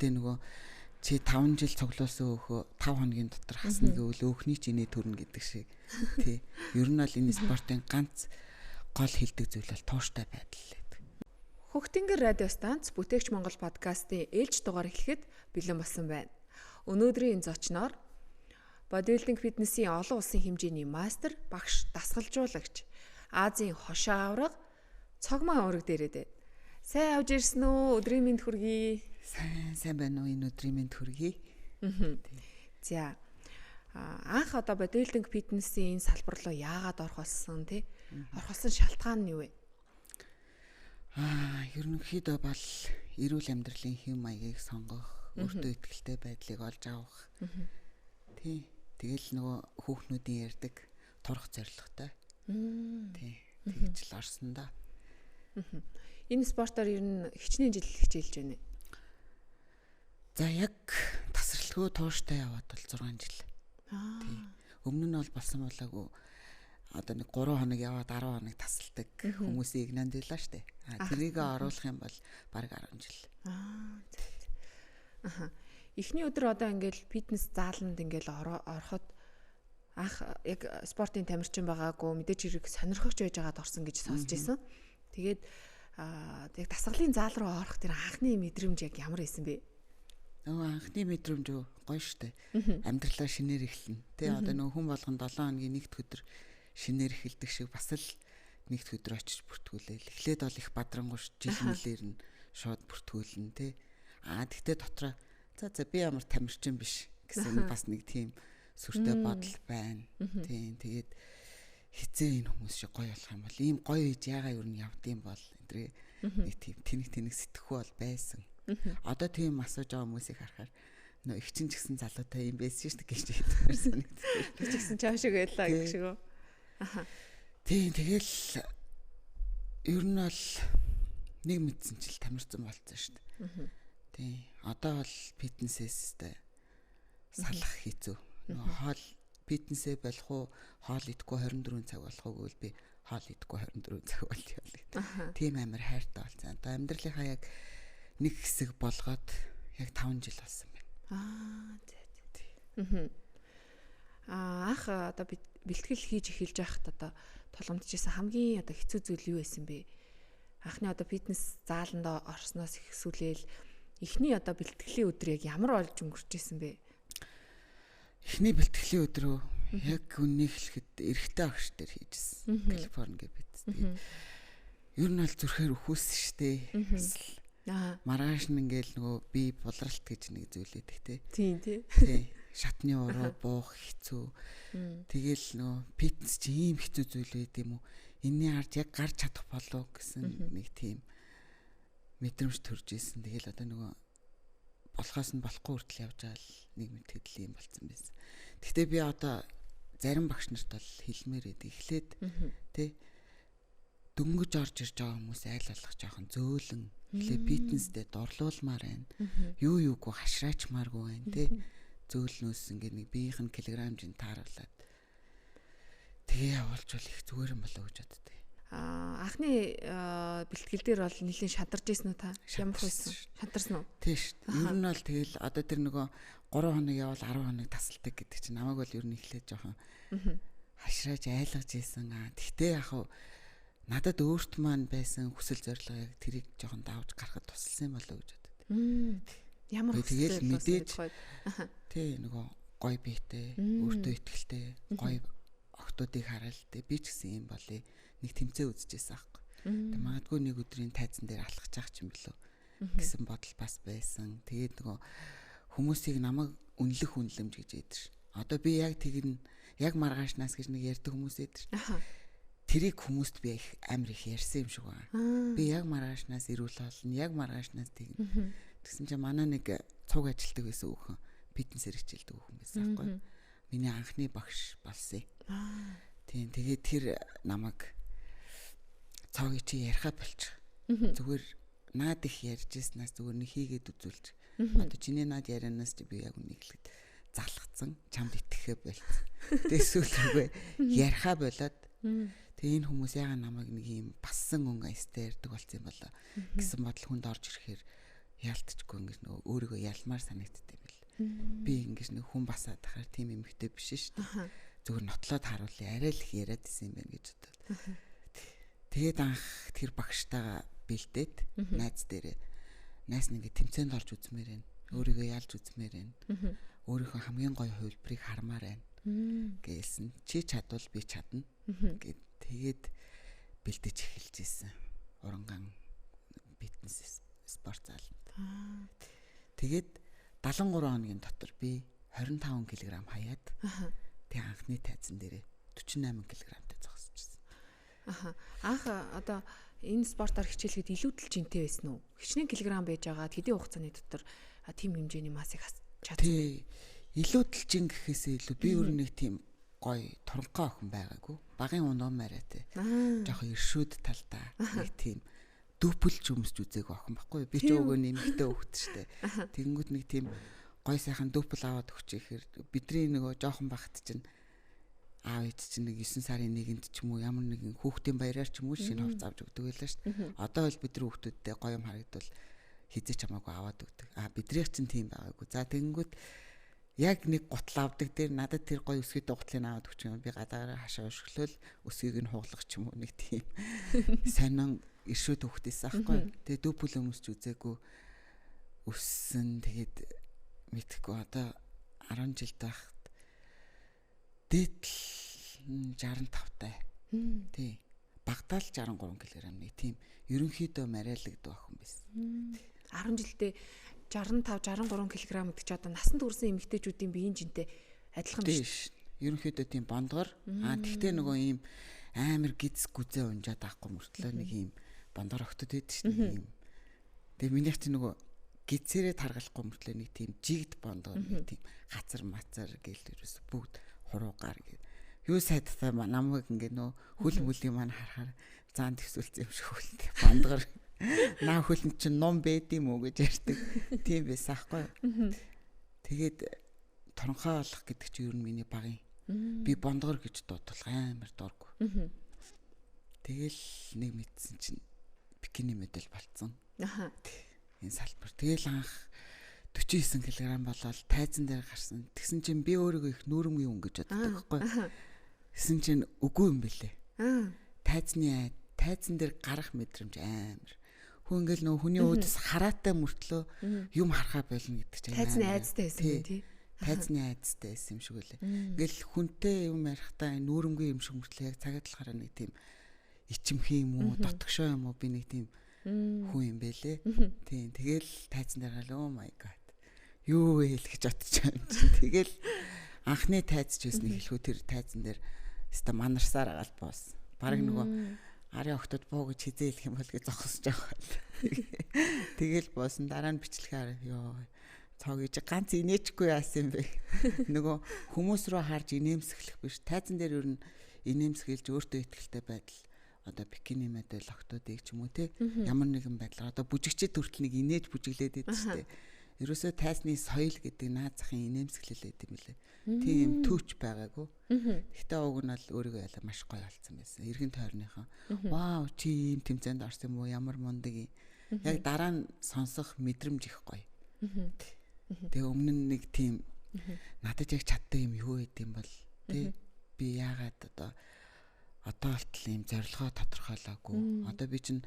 Гэхдээ нөгөө чи 5 жил цуглуулсан өөхөө 5 хоногийн дотор хасна гэвэл өөхний чиний төрнө гэдэг шиг тий. Ер нь бол энэ спортын ганц гол хилдэг зүйл бол тууштай байдал гэдэг. Хөхтөнгөр радио станц Бүтээгч Монгол подкастын ээлж дугаар эхлэхэд бэлэн болсон байна. Өнөөдрийн зочноор бодибилдинг фитнесийн олон улсын хэмжээний мастер, багш, дасгалжуулагч, Азийн хошоо авраг Цогмаа ураг дээрээ дээ. Сайн авж ирсэн үү? Өдрийн мэнд хүргэе. Сайн байна уу? Энэ өдрийн мэнд хүргэе. За. Анх одоо бодибилдинг фитнесийн энэ салбар руу яагаад орох болсон тий? Орох болсон шалтгаан нь юу вэ? Ерөнхийдөө бол эрүүл амьдралын хэм маягийг сонгох, өөртөө ихтэй байдлыг олж авах. Тий. Тэгэл нөгөө хүүхнүүдийн ярьдаг турах зорилготой. Тий. Тэгж л орсон да. Энэ спортоор ер нь хичнээн жил хичээлж байна. За яг тасралтгүй тууштай яваад бол 6 жил. Тий. Өмнө нь бол болсон болоогүй. Одоо нэг 3 хоног яваад 10 хоног тасалдаг хүмүүсийг нандилаа штэ. Тэрийг оруулах юм бол бараг 10 жил. Эхний өдөр одоо ингээл фитнес зааланд ингээл ороход анх яг спортын тамирчин байгаагүй мэдээж хэрэг сонирхогч байж байгаад орсон гэж сонсч байсан. Тэгээд яг дасгалын заал руу орох тэр анхны мэдрэмж яг ямар байсан бэ? Анхны мэдрэмж гоё штэ. Амьдралаа шинээр эхэлнэ. Тэ одоо нөгөө хүн болгон 7 хоногийн нэгд өдөр шинээр эхэлдэг шиг бас л нэгд өдөр очиж бүртгүүлээл. Эхлээд бол их бадрангуйш жил мэлээр нь шууд бүртгүүлнэ тэ. Тэгтээ дотроо за би ямар тамирчин биш гэсэн бас нэг тийм сүртэй бодол байна. Тийм тэгээд хизээ энэ хүмүүс шиг гоё болох юм бол ийм гоё хийж яагаад юу нь явдсан бол энэ нэг тийм тэнэг сэтгэхгүй бол байсан. Одоо тийм асууж байгаа хүмүүсийг харахаар нөө их чинь ч гэсэн залуутай юм байсан шүү дээ гэж хэлмээр санагддаг. Тэг ч гэсэн чааш шиг байлаа гэх шиг үү. Тийм тэгэл ер нь бол нэг мэдсэн чил тамирчин болцсон шүү дээ. Тийм одоо бол фитнесээстэй салах хэцүү. Нөгөө хоол фитнесээ болох уу, хоол идэхгүй 24 цаг болох уу гэвэл би хоол идэхгүй 24 цаг болъё. Тийм амар хайртай болсон. Одоо амьдралынхаа яг нэг хэсэг болгоод яг 5 жил болсон байна. Анх одоо бэлтгэл хийж эхэлж байхад одоо толгомдчихсан хамгийн одоо хэцүү зүйл юу байсан бэ? Анхны одоо фитнес зааланд орсноос ихсүүлээл эхний одоо бэлтгэлийн өдөр яг ямар болж өнгөрч исэн бэ? Эхний бэлтгэлийн өдрөө яг үннийг хэлэхэд эрэгтэй агш дээр хийжсэн. Калифорни гэбэт. Ер нь бол зүрхээр өхөөсөн штэ. Маргааш нь ингээл нөгөө би булралт гэж нэг зүйл өгдөг те. Тийм. Шатны уруу буух хэцүү. Тэгэл нөгөө фитнес чи ийм хэцүү зүйл байд юм уу? Энийний ард яг гарч чадах болов гэсэн нэг тийм мэдрэмж төрж исэн. Тэгэл одоо нөгөө болохоос нь болохгүй хүртэл явж байгаа л нэг мэтгэл юм болцсон байсан. Гэхдээ би одоо зарим багш нарт бол хэлмээр байдаг. Эхлээд тий дөнгөж орж ирж байгаа хүмүүс айл болох жоохон зөөлөн. Эхлээд фитнестэй дорлуулмаар байна. Юу юугүй хашраачмааргүй байна тий. Зөөлнөөс ингээ нэг биеийнх нь килограммжин тааруулаад тэгээ явуулчвал их зүгээр юм болоо гэж боддог. Анхны бэлтгэл дээр бол нэлийн шадарч ийсэн үү та? Ямар хөөсөн? Шадарсан уу? Тийм шүү дээ. Ер нь бол тэгэл одоо тэр нөгөө 3 хоног явал 10 хоног тасалдаг гэдэг чинь намайг бол ер нь эхлээд жоохон хашрааж айлгаж ийсэн. Тэгтээ яг хав надад өөрт маань байсан хүсэл зорилго яг тэрийг жоохон давж гарахад тусалсан юм болоо гэж боддог. Ямар тэгэл мэдээж тий нөгөө гой биетэй, өөртөө ихтэй, гой охтуудыг хараад би ч гэсэн юм болъё. Нэг тэмцээ үзчихсэн аахгүй. Тэг магадгүй нэг өдрийн тайзан дээр алхаж ах юм билүү гэсэн бодол бас байсан. Тэгээд нөгөө хүмүүсийг намайг үнэлэмж гэж яддаг ш. Одоо би яг тэгнэ яг маргаашнаас гэж нэг ярьдаг хүмүүс яддаг ш. Тэрийг хүмүүст би их амар их ярьсан юм шиг байна. Би яг маргаашнаас ирүүл болно. Яг маргаашнаас тэгнэ. Тэгсэн чинь манай нэг цуг ажилтдаг байсан хүүхэн фитнесээр хичээлдэг хүүхэн байсан аахгүй. Миний анхны багш болсон. Тийм тэгээд тэр намайг цаагийн чи яриха болчих. Зүгээр наад их ярьж ирснээс зүгээр нэг хийгээд үзүүлж. Одоо чиний наад ярианаас чи би яг үнийг хэлэхэд залхацсан, чамд итгэхэ болцсон. Тэсүүлгүй яриха болоод тэгээ энэ хүмүүс яага намайг нэг юм бассан өнгө айстай ярьдаг болсон юм болоо гэсэн бодол хүнд орж ирэхээр яалтчгүй ингэж нөгөө өөрийгөө ялмаар санагддаг юм бэл. Би ингэж нэг хүн басаад тахаар тийм эмэгтэй биш шүү дээ. Зүгээр нотлоод харуулъя, арай л их яриад исэн юм байна гэж бодоод. Тэгээд анх тэр багштайгаа бэлдээд найз дээрээ найз нэг тэмцээнд орж үзмээр байна. Өөрийгөө ялж үзмээр байна. Өөрийнхөө хамгийн гоё хувилбарыг хармаар байна. Гэлсэн. Чи чадвал би чадна. Тэгээд бэлдэж эхэлж исэн. Уранган фитнес спорт залд. Тэгээд 73 хоногийн дотор би 25 кг хаяад тэг анхны тайзан дээрээ 48 кг-тай зогсчихсан. Анх одоо энэ спортоор хичээлэхэд илүүдэл жинтэй байсан уу? Хичнээн килограмм байж байгаа хэдийн хугацааны дотор тийм хэмжээний массыг чадсан. Тий. Илүүдэл жин гэхээсээ илүү би өөр нэг тийм гоё туранхай охин байгаагүй. Багын унаа мараатай. Жохо иршүүд талдаа нэг тийм дүүпэлж өмсч үзээгүй охин баггүй. Би ч өгөө нэмэгтэй хөвгт штэ. Тэгэнгүүт нэг тийм гой сайхан дүүпэл аваад өгчээхээр бидний нөгөө жоохон багт чинь аав ээж чинь нэг 9 сарын 1-нд ч юм уу ямар нэгэн хүүхдийн баяраар ч юм уу шинэ хувц авч өгдөг байлаа шүү дээ. Одоо бол бидний хүүхдүүдтэй гоё юм харагдвал хизээч хамаагүй аваад өгдөг. Бидрийнх чинь тийм байгаагүй. За тэгэнгүүт яг нэг гутал авдаг дээр надад тэр гоё өсгийтэй гутлыг аваад өгч юм. Би гадаагаараа хашаа өшгөлөөл өсгийг нь хуглах ч юм уу нэг тийм сонин иршүүд хүүхдээс аахгүй. Тэгээ дүүпэл өмсч үзээгүй өссөн. Тэгээд мэдхгүй одоо 10 жил байх дээдл 65-тай. Тий. Багтаал 63 кг нэг тийм ерөнхийдөө мариалагддаг охин байсан. 10 жилдээ 65 63 кг гэдэг чи одоо насанд хүрсэн эмэгтэйчүүдийн биеийн жинтэй адилхан биш. Ерөнхийдөө тийм бондгор. Тэгтээ нөгөө ийм амар гиз гүзээ унжаад авахгүй мөртлөө нэг ийм бондгор охтод байдаг шин ийм. Тэгээ минийх чи нөгөө гизээрээ таргалахгүй мөртлөө нэг тийм жигд бондгор нэг тийм гацар мацар гээл ерөөс бүгд хуруугаар гэ. Юу сайдтай намайг ингээ нөө хөл мүлийн маань харахаар заанд төсөлц юм шиг хөлтэй бондгор наа хөлн чинь ном байд юм уу гэж ярьдаг. Тийм байсан аахгүй. Тэгээд торонхой болох гэдэг чинь ер нь миний багын. Би бондгор гэж дуудлах амар дурггүй. Тэгэл нэг мэдсэн чинь бикини модель болцсон. Энэ салбар. Тэгэл анх 49 кг болоод тайзан дээр гарсан. Тэгсэн чинь би өөрийгөө их нүүрэмгүй хүн гэж боддог байхгүй. Тэгсэн чинь үгүй юм бэлээ. Тайзан дээр гарах мэдрэмж амар. Хүн ингээл нөө хүний өөдөөс хараатай мөртлөө юм харахаа болно гэдэг чинь тайзны айцтай байсан юм тий. Тайзны айцтай байсан юм шиг үлээ. Ингээл хүнтэй юм ярихтаа нүүрэмгүй юм шиг мөртлөө яг цагаад талахаараа нэг тийм ичимхий юм уу, дотгошоо юм уу би нэг тийм хүн юм бэлээ. Тийм тэгэл тайзан дээр гал oh my god. Юу вэ гэж бодож байгаа юм чинь. Тэгэл анхны тайзч байсан хэлхүү тэр тайзан дээр өста манарсаар агаал боос. Бараг нөгөө арын охтод буу гэж хизээ хэлэх юм бол гэж зогсож байгаа. Тэгэл боосон дараа нь бичлэхээр ёо цог гэж ганц инээчгүй яасан юм бэ. Нөгөө хүмүүс рүү харж инээмсэглэх биш. Тайзан дээр ер нь инээмсэглэж өөртөө ихтэй байдал одоо бикини модель охтуудыг ч юм уу те ямар нэгэн байдлаар одоо бүжигчд хүртэл нэг инээж бүжиглээд байдаг шүү дээ. Ерөөсөө тайзны соёл гэдэг наад захын инээмсэглэл байт юм лээ. Тийм төвч байгаагүй. Гэхдээ уг нь бол өөрийгөө ялаа маш гоё болсон байсан. Иргэн тойрныхоо вау чи ийм тэмцээнд орсон юм уу ямар мундаг юм. Яг дараа нь сонсох мэдрэмж их гоё. Тэгээ өмнө нь нэг тийм надад яг чаддаг юм юу гэдэм бол тий би яагаад одоо болтол ийм зорилгоо тодорхойлоогүй. Одоо би чинь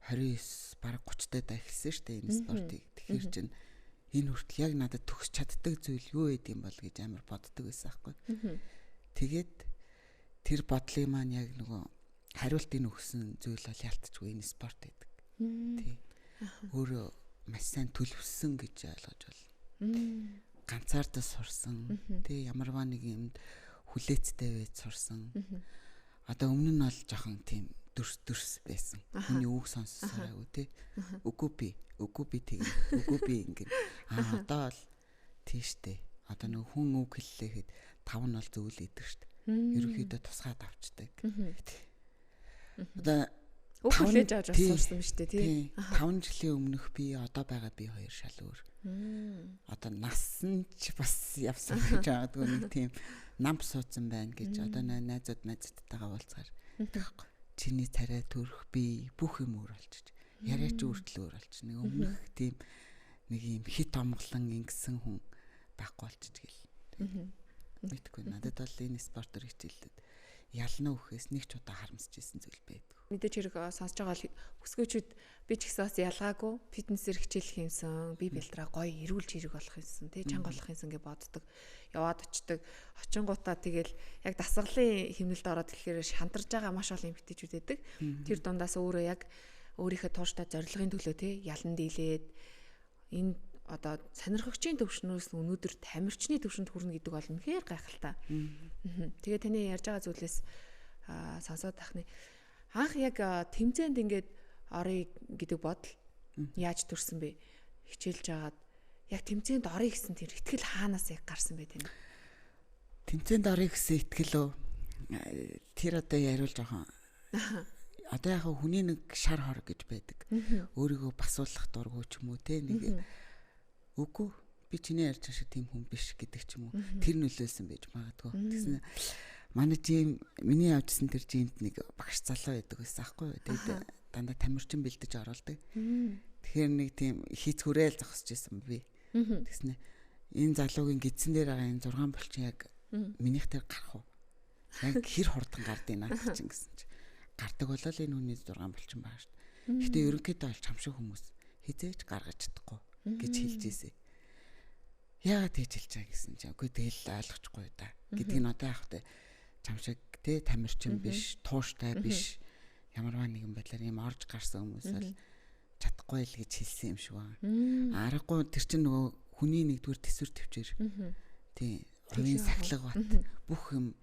29 бараг 30 таа эхэлсэн шүү дээ энэ спортыг. Тэгэхээр чинь энэ хүртэл яг надад төгс чаддаг зүйл юу гэдэм бол гэж амар боддог байсан аахгүй. Тэгээд тэр бодлыг маань яг нөгөө хариултыг өгсөн зүйл бол ялтчгүй энэ спорт гэдэг. Тий. Өөрөө маш сайн төлөвсөн гэж ойлгож байна. Ганцаардаа сурсан. Тий ямарваа нэг юмд хүлээцтэй байж сурсан. Одоо өмнө нь бол жоохон тийм дөрс байсан. Хүний үг сонссораагүй тий. Үгүй би тэгээ. Үгүй би ингэ. Одоо бол тийштэй. Одоо нэг хүн үг хэллээхэд 5 нь бол зөвл идэг штт. Ерөнхийдөө тусгаад авчдаг. Одоо үг хэлж авч сурсан биз дээ тий. 5 жилийн өмнөх би одоо байгаа би хоёр шал өөр. Одоо нас нь ч бас явсан гэж байгаагүй нэг тийм намп суудсан байна гэж одоо найзуудтайгаа уулзгаар тэгэхгүй. Чиний царай төрөх би бүх юм өөр болчих. Яриач өөртлөө өөр болчих. Нэг өмнөх тийм нэг юм хит омглон ингэсэн хүн байхгүй болчихгийл. Мэдгүй надад бол энэ спортоор хичээллээд ялна үхээс нэг ч удаа харамсчихсэн зүйл байдаг. Мэдээж хэрэг сонсож байгаа өсгөөчүүд би ч гэсэн бас ялгаагүй фитнесээр хичээлэх юмсан, би бэлтраа гоё эрүүл чирэг болох юмсан, тий чанга болох юмсан гэж боддог. Яваад очдөг. Очингуудаа тэгэл яг дасгалын хэмнэлд ороод ирэхээр шантарж байгаа маш олон эмэгтэйчүүд байдаг. Тэр дундаас өөрөө яг өөрийнхөө тууштай зорилгын төлөө тий ялан дийлээд энэ одоо сонирхогчийн төвшнөөс өнөөдөр тамирчны төвшөнд хүрнэ гэдэг бол үнэхээр гайхалтай. Тэгээ таны ярьж байгаа зүйлээс сонсоод тахны анх яг тэмцээнд ингээд орё гэдэг бодол яаж төрсөн бэ? Хичээлж агаад яг тэмцээнд орё гэсэн тэр итгэл хаанаас яг гарсан бэ тань? Тэмцээнд орё гэсэн итгэл тэр одоо яриул жоохон одоо яг хүний нэг шар хор гэж байдаг. Өөрийгөө басуулах дурггүй ч юм уу те нэг үгүй би чиний ярьж байгаа шиг тийм хүн биш гэдэг ч юм уу. Тэр нөлөөлсөн байж магадгүй. Тэгсэн манай жим миний явжсэн тэр жимд нэг багш залуу байдаг байсан аахгүй юу. Тэгээд дандаа тамирчин бэлдэж оруулдаг. Тэгэхээр нэг тийм хийцгүүрээл зогсож байсан би. Тэгснэ энэ залуугийн гидсэн дээр байгаа энэ 6 булчин яг минийх дээр гарах уу? Яг хэр хурдан гардыг наадах чинь гэсэн чи. Гардаг болол энэ хүний 6 булчин байгаа шүү дээ. Гэтэ ерөнхийдөө бол чамшиг хүмүүс хизээж гаргаж чадахгүй гэж хэлж ийсэн. Яагаад тэгж хэлж байгаа гэсэн чи үгүй тэгэл ойлгочихгүй да. Гэдгийг нь одоо яах вэ? Чамшиг те тамирчин биш, тууштай биш. Ямарваа нэгэн байдлаар юм орж гарсан хүмүүс бол чадахгүй л гэж хэлсэн юм шиг байна. Аргагүй тэр чинь нөгөө хүний нэгдүгээр төсвөр төвчээр. Тийм. Хувийн сахилга бат бүх юм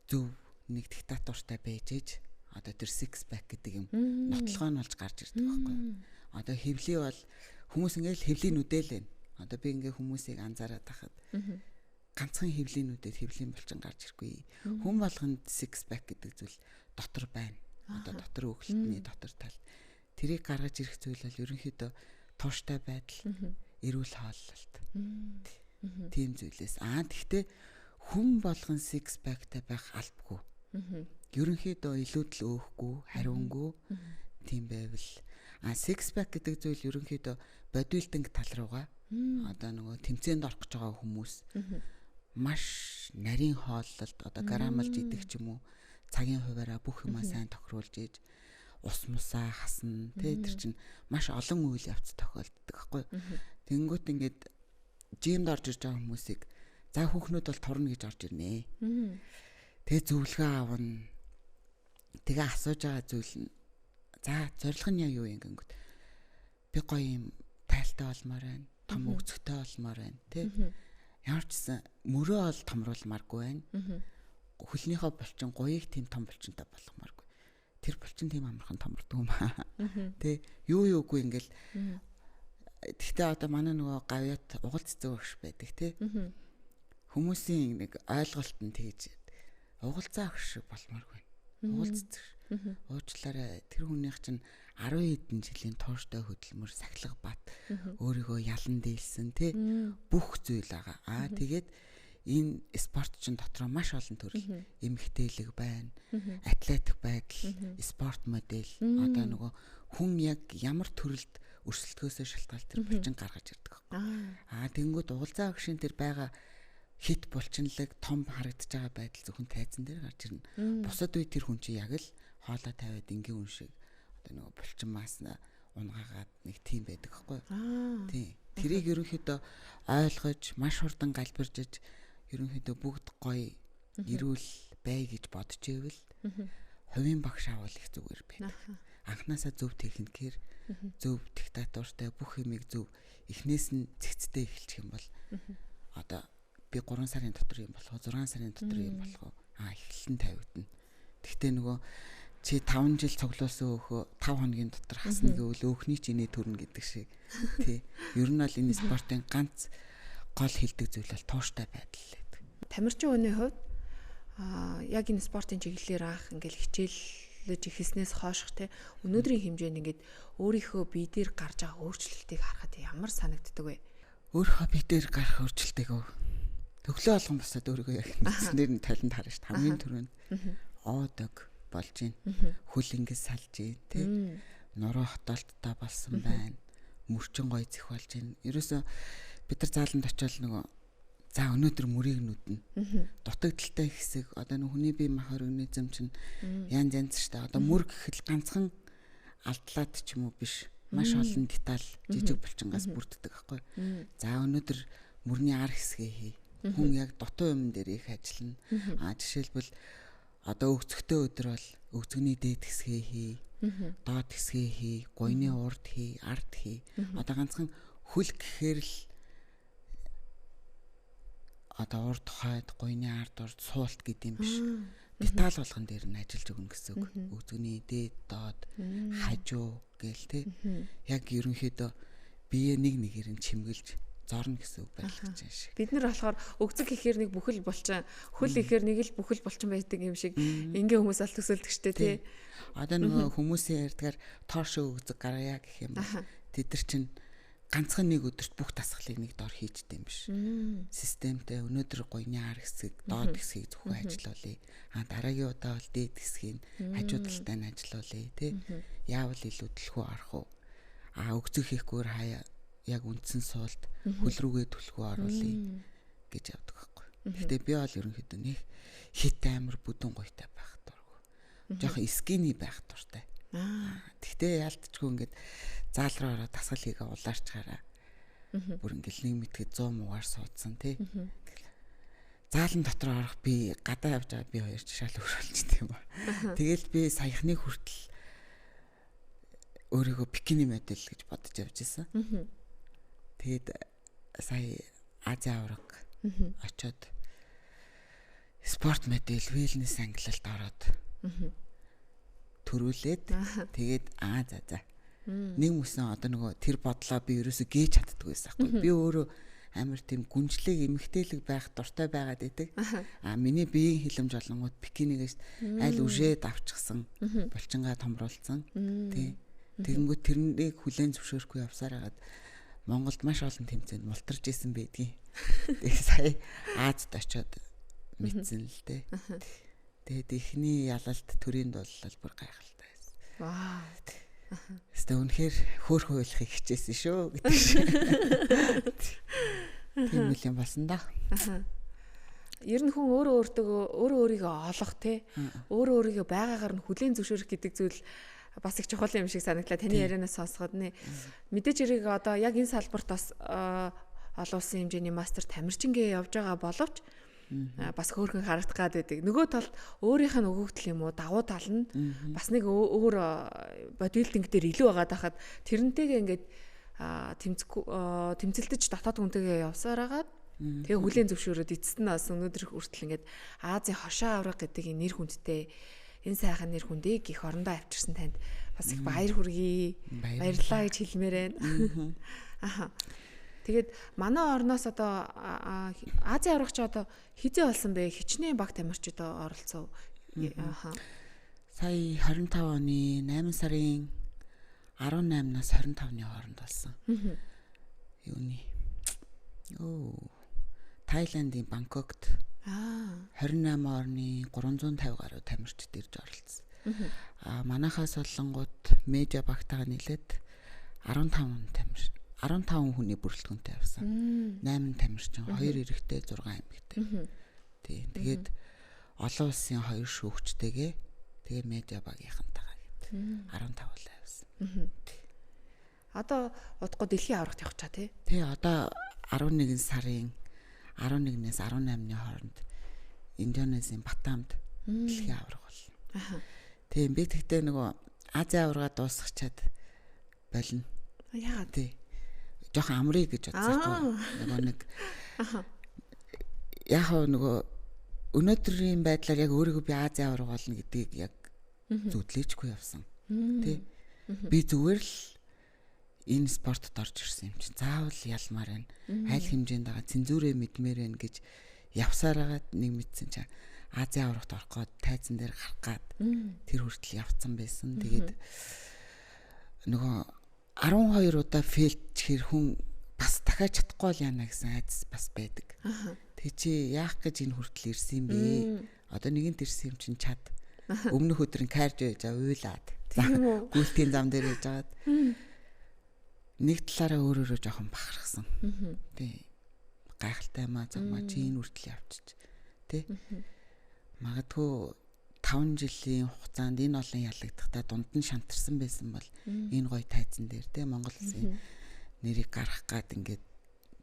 зөв нэг диктатортай байж ээж одоо тэр six pack гэдэг юм нотлогоо нь болж гарч ирдэг байхгүй. Одоо хэвлий бол хүмүүс ингээл хэвлийн нүдэл байна. Одоо би ингээ хүмүүсийг анзаараад тахад ганцхан хэвлийн нүдэд хэвлийн булчин гарч ирэхгүй. Хүн болгонд six pack гэдэг зүйл дотор байна. Одоо дотор өглөлтний дотор тал. Тэрийг гаргаж ирэх зүйл бол ерөнхийдөө тууштай байдал, эрүүл хооллолт. Тийм зүйлээс. Гэхдээ хүн болгон six pack-тай байх албагүй. Ерөнхийдөө илүүдл өөхгүй, хариунгүй тийм байвал six pack гэдэг зүйл ерөнхийдөө бодибилдинг тал руугаа одоо нөгөө тэмцээнд орох гэж байгаа хүмүүс маш нарийн хооллолт одоо граммалж идэх ч юм уу цагийн хуваараа бүх юмаа сайн тохируулж ийж ус мусаа хасна тэр чинь маш олон үйл явц тохиолддог байхгүй. Тэнгүүт ингээд жимд орж ирж байгаа хүмүүсийг за хүүхнүүд бол турна гэж орж ирнэ. Тэгээ зөвлөгөө авна. Тэгээ асууж байгаа зүйл нь за зорилго нь юу юм гингүүд би гоё юм тайлтай болмоор байна. Том өгцөгтэй болмоор байна тий. Ямар ч гэсэн мөрөө ол томруулмааргүй байна. Хөлнийхөө булчин гоёг тийм том булчинтай болгомооргүй. Тэр булчин тийм амархан томордог юм аа. Тий. Юугүй ингээл тэгтээ одоо манай нөгөө гавьяат угал цэцэг багш байдаг тий. Хүмүүсийн нэг ойлголт нь тэгж угал цаа багш шиг болмооргүй. Угал цэцэг. Уучлаарай тэр хүнийх чинь 10 хэдэн жилийн тууштай хөдөлмөр сахилга бат өөрийгөө ялан дийлсэн тий бүх зүйл байгаа. Тэгээд энэ спортчин дотроо маш олон төрөл эмгтээлэг байна. Атлетик байдал, спорт модель одоо нөгөө хүн яг ямар төрөлд өрсөлдөхөөсөө шалтгаалт тэр булчин гаргаж ирдэг. Тэнгүүд угалзаа агшин тэр байгаа хит булчинлаг том харагдаж байгаа байдал зөвхөн тайзан дээр гарч ирнэ. Бусад үе тэр хүн чи яг л хоолой тавиад ингийн хүн шиг одоо нөгөө булчин маасна унгаагаад нэг тийм байдаг байхгүй юу? Тийм. Тэрийг ерөнхийдөө ойлгож, маш хурдан галбиржиж ерөнхийдөө бүгд гоё эрүүл бай гэж бодож ивэл хувийн багш авал их зүгээр байдаг. Анхнаасаа зөв техникээр зөв диктатортай бүх юмыг зөв эхнээс нь цэгцтэй эхэлчих юм бол одоо би 3 сарын дотор юм болох уу 6 сарын дотор юм болох уу эхлэн тавигдана. Гэхдээ нөгөө чи 5 жил цуглуулсан өөхөө 5 хоногийн дотор хасна гэвэл өөхний ч инээ төрнө гэдэг шиг тий. Ер нь бол энэ спортын ганц гол хилдэг зүйл бол тууштай байдал гэдэг. Тамирчин хүний хувьд яг энэ спортын чиглэлээр анх ингээл хичээлж ихснээс хойшх те өнөөдрийн хэмжээнд ингээд өөрийнхөө бие дээр гарч байгаа өөрчлөлтийг харахад ямар санагддаг вэ? Өөрийнхөө бие дээр гарах өөрчлөлтийг төглөө болгон басаад өөрийгөө яг мэдснээр нь талент харна шүү дээ. Хамгийн түрүүнд оодог болж байна. Хөл ингэж салж байна тий. Нуруу хотолттой болсон байна. мөрчин гоё зэх болж байна. Ерөөсөө бид нар зааланд очиод нөгөө за өнөөдөр мөрийг нүднэ. Дутагдaltaй хэсэг одоо нэг хүний бие мах организм чинь янз янз штэ. Одоо мөр гэхэл ганцхан алдлаад ч юм уу биш. Маш олон деталь жижиг булчингаас бүрддэг байхгүй. За өнөөдөр мөрний ар хэсгээ хий. Хүн яг дутуу юм дээр их ажиллана. Жишээлбэл одоо өгцөгтэй өдөр бол өгцөгний дээд хэсгээ хий. Доод хэсгээ хий, гойны урд хий, ард хий. Одоо ганцхан хөл гэхээр л одоо урд хойд, гойны ард урд суулт гэдэг юм биш. Деталь болгон дээр нь ажиллаж өгнө гэсэн үг. Өгцөгний дээд, доод, хажуу гээл те. Яг ерөнхийдөө бие нэг нэгээр нь чимгэлж зорно гэсэн үг байлгаж байна шиг. Бид нар болохоор өгцөг гэхээр нэг бүхэл булчин, хөл гэхээр нэг л бүхэл булчин байдаг юм шиг ингээ хүмүүс аль төсөөлдөг штэ тий. Одоо нөгөө хүмүүсийн ярьдгаар тоошоо өгцөг гаргая гэх юм бол тэд нар чинь ганцхан нэг өдөрт бүх дасгалыг нэг дор хийжтэй юм биш. Системтэй өнөөдөр гойны ар хэсэг, доод хэсгийг зөвхөн ажиллуулъя. Дараагийн удаа бол дээд хэсгийг хажуу талтай нь ажиллуулъя тий. Яавал илүү төлхөө орох уу? Өгцөг хийхгүйгээр хаяа яг үндсэн суулт хөл рүүгээ төлхөө оруулъя гэж явдаг байхгүй. Гэхдээ би бол ерөнхийдөө нэг хит амир бүдүүн гойтой байх дурггүй. Жохон скини байх дуртай. Гэхдээ яалтчгүй ингээд заал руу ороод дасгал хийгээ улаарчаараа. Бүр ингээд нэг мэдхэд 100 муугаар суудсан тий. Заалан дотор орох би гадаа явж байгаа би хоёр шал өрөөлчтэй юм ба. Тэгэл би саяхны хүртэл өөрийгөө бикини модель гэж бодож явж байсан. Тэгээд сая Азийн авраг очоод спорт модель wellness ангилалд ороод төрүүлээд тэгээд за нэг мөсөн одоо нөгөө тэр бодлоо би ерөөсөө гээж чаддгүй байсан байхгүй. Би өөрөө амар тийм гүнжлэг эмгтээлэг байх дуртай байгаад байдаг. Миний биеийн хилэмж болонгууд бикинигээс аль үжээд авчихсан булчингаа томруулсан. Тий. Тэгэнгүүт тэрнийг хүлээн зөвшөөрөхгүй явсаар хагаад Монголд маш олон тэмцээнд мултарч исэн байдгийн. Тэгээ сая Азад очиод мэдсэн л дээ. Тэгээд ихний ялалт төрийн дуулал бүр гайхалтай байсан. Вау. Эсвэл үнэхээр хөөрхөн ойлгохыг хичээсэн шүү гэдэг шиг. Тийм үл юм болсон да. Ер нь хүн өөрөө өөрийгөө олох те. Өөрийгөө байгаагаар нь хүлээн зөвшөөрөх гэдэг зүйл бас их чухал юм шиг санагдлаа таны ярианаас сонсоход нэ. Мэдээж хэрэг одоо яг энэ салбарт бас олон улсын хэмжээний мастерт тамирчингээ явж байгаа боловч бас хөөрхөн харагдах гад байдаг. Нөгөө талд өөрийнх нь өгөгдөл юм уу давуу тал нь бас нэг өөр бодибилдинг дээр илүү байгаад хахад тэрнтэйгээ ингээд тэмцэлдэж дотоод хүнтэйгээ явсаар хагаад тэгээ хүлээн зөвшөөрөөд эцэст нь бас өнөөдөр хүртэл ингээд Азийн хошоо авраг гэдэг нэр хүндтэй энэ сайхан нэр хүндийг их орондоо авчирсан танд бас их баяр хүргэе. Баярлалаа гэж хэлмээр байна. Тэгээд манай орноос одоо Азийн аврагч одоо хизээ болсон бэ? Хичнээн баг тамирчид оролцов. Сая 25 оны 8 сарын 18-наас 25-ны хооронд болсон. Юуны. Тайландын Бангкокт 28 орны 350 гаруй тамирчид ирж оролцсон. Манайхаас болонгууд медиа багтаага нийлээд 15 хүний бүрэлдэхүүнтэй явсан. 8 тамирчин, 2 эрэгтэй, 6 эмэгтэй. Тийм. Тэгээд олон улсын 2 шүүгчтэйгээ тэгээ медиа багийнхантайгаа гээд 15 л явсан. Одоо удахгүй дэлхийн аврагт явах чаа тий. Тий, одоо 11 сарын 11-ээс 18-ны хооронд Индонезийн Батамд дэлхийн авраг болно. Тийм би тэгтээ нөгөө Азийн аврагаа дуусгачаад болно. Яагаад тий. Жохон амрыг гэж бодсон. Нөгөө нэг яг нөгөө өнөөдрийн байдлаар яг өөрийгөө би Азийн авраг болно гэдгийг яг зүтлээчгүй явсан. Тий. Би зүгээр л энэ спортод орж ирсэн юм чинь заавал ялмаар байна. Аль хэмжээнд байгаа цензурээ мэдмээр байна гэж явсараагаад нэг мэдсэн чинь Азийн аврагт орох гээд тайзан дээр гарах гээд тэр хүртэл явцсан байсан. Тэгээд нөгөө 12 удаа фейлдчихэр хүн бас дахиад чадахгүй л яана гэсэн айдас бас байдаг. Тэг чи яах гэж энэ хүртэл ирсэн юм бэ? Одоо нэгэнт ирсэн юм чинь чад. Өмнөх өдрийн карж байж уйлаад. Гүйлтийн зам дээр яж агаад. нэг талаараа өөрөөрөө жоохон бахархсан. Тий. Гайхалтай маа замаа чи энэ үртэл явчих. Тий. Магадгүй 5 жилийн хугацаанд энэ олон ялагдахтаа дунд нь шантарсан байсан бол энэ гоё тайзан дээр тий Монгол улсын нэрийг гаргах гад ингээд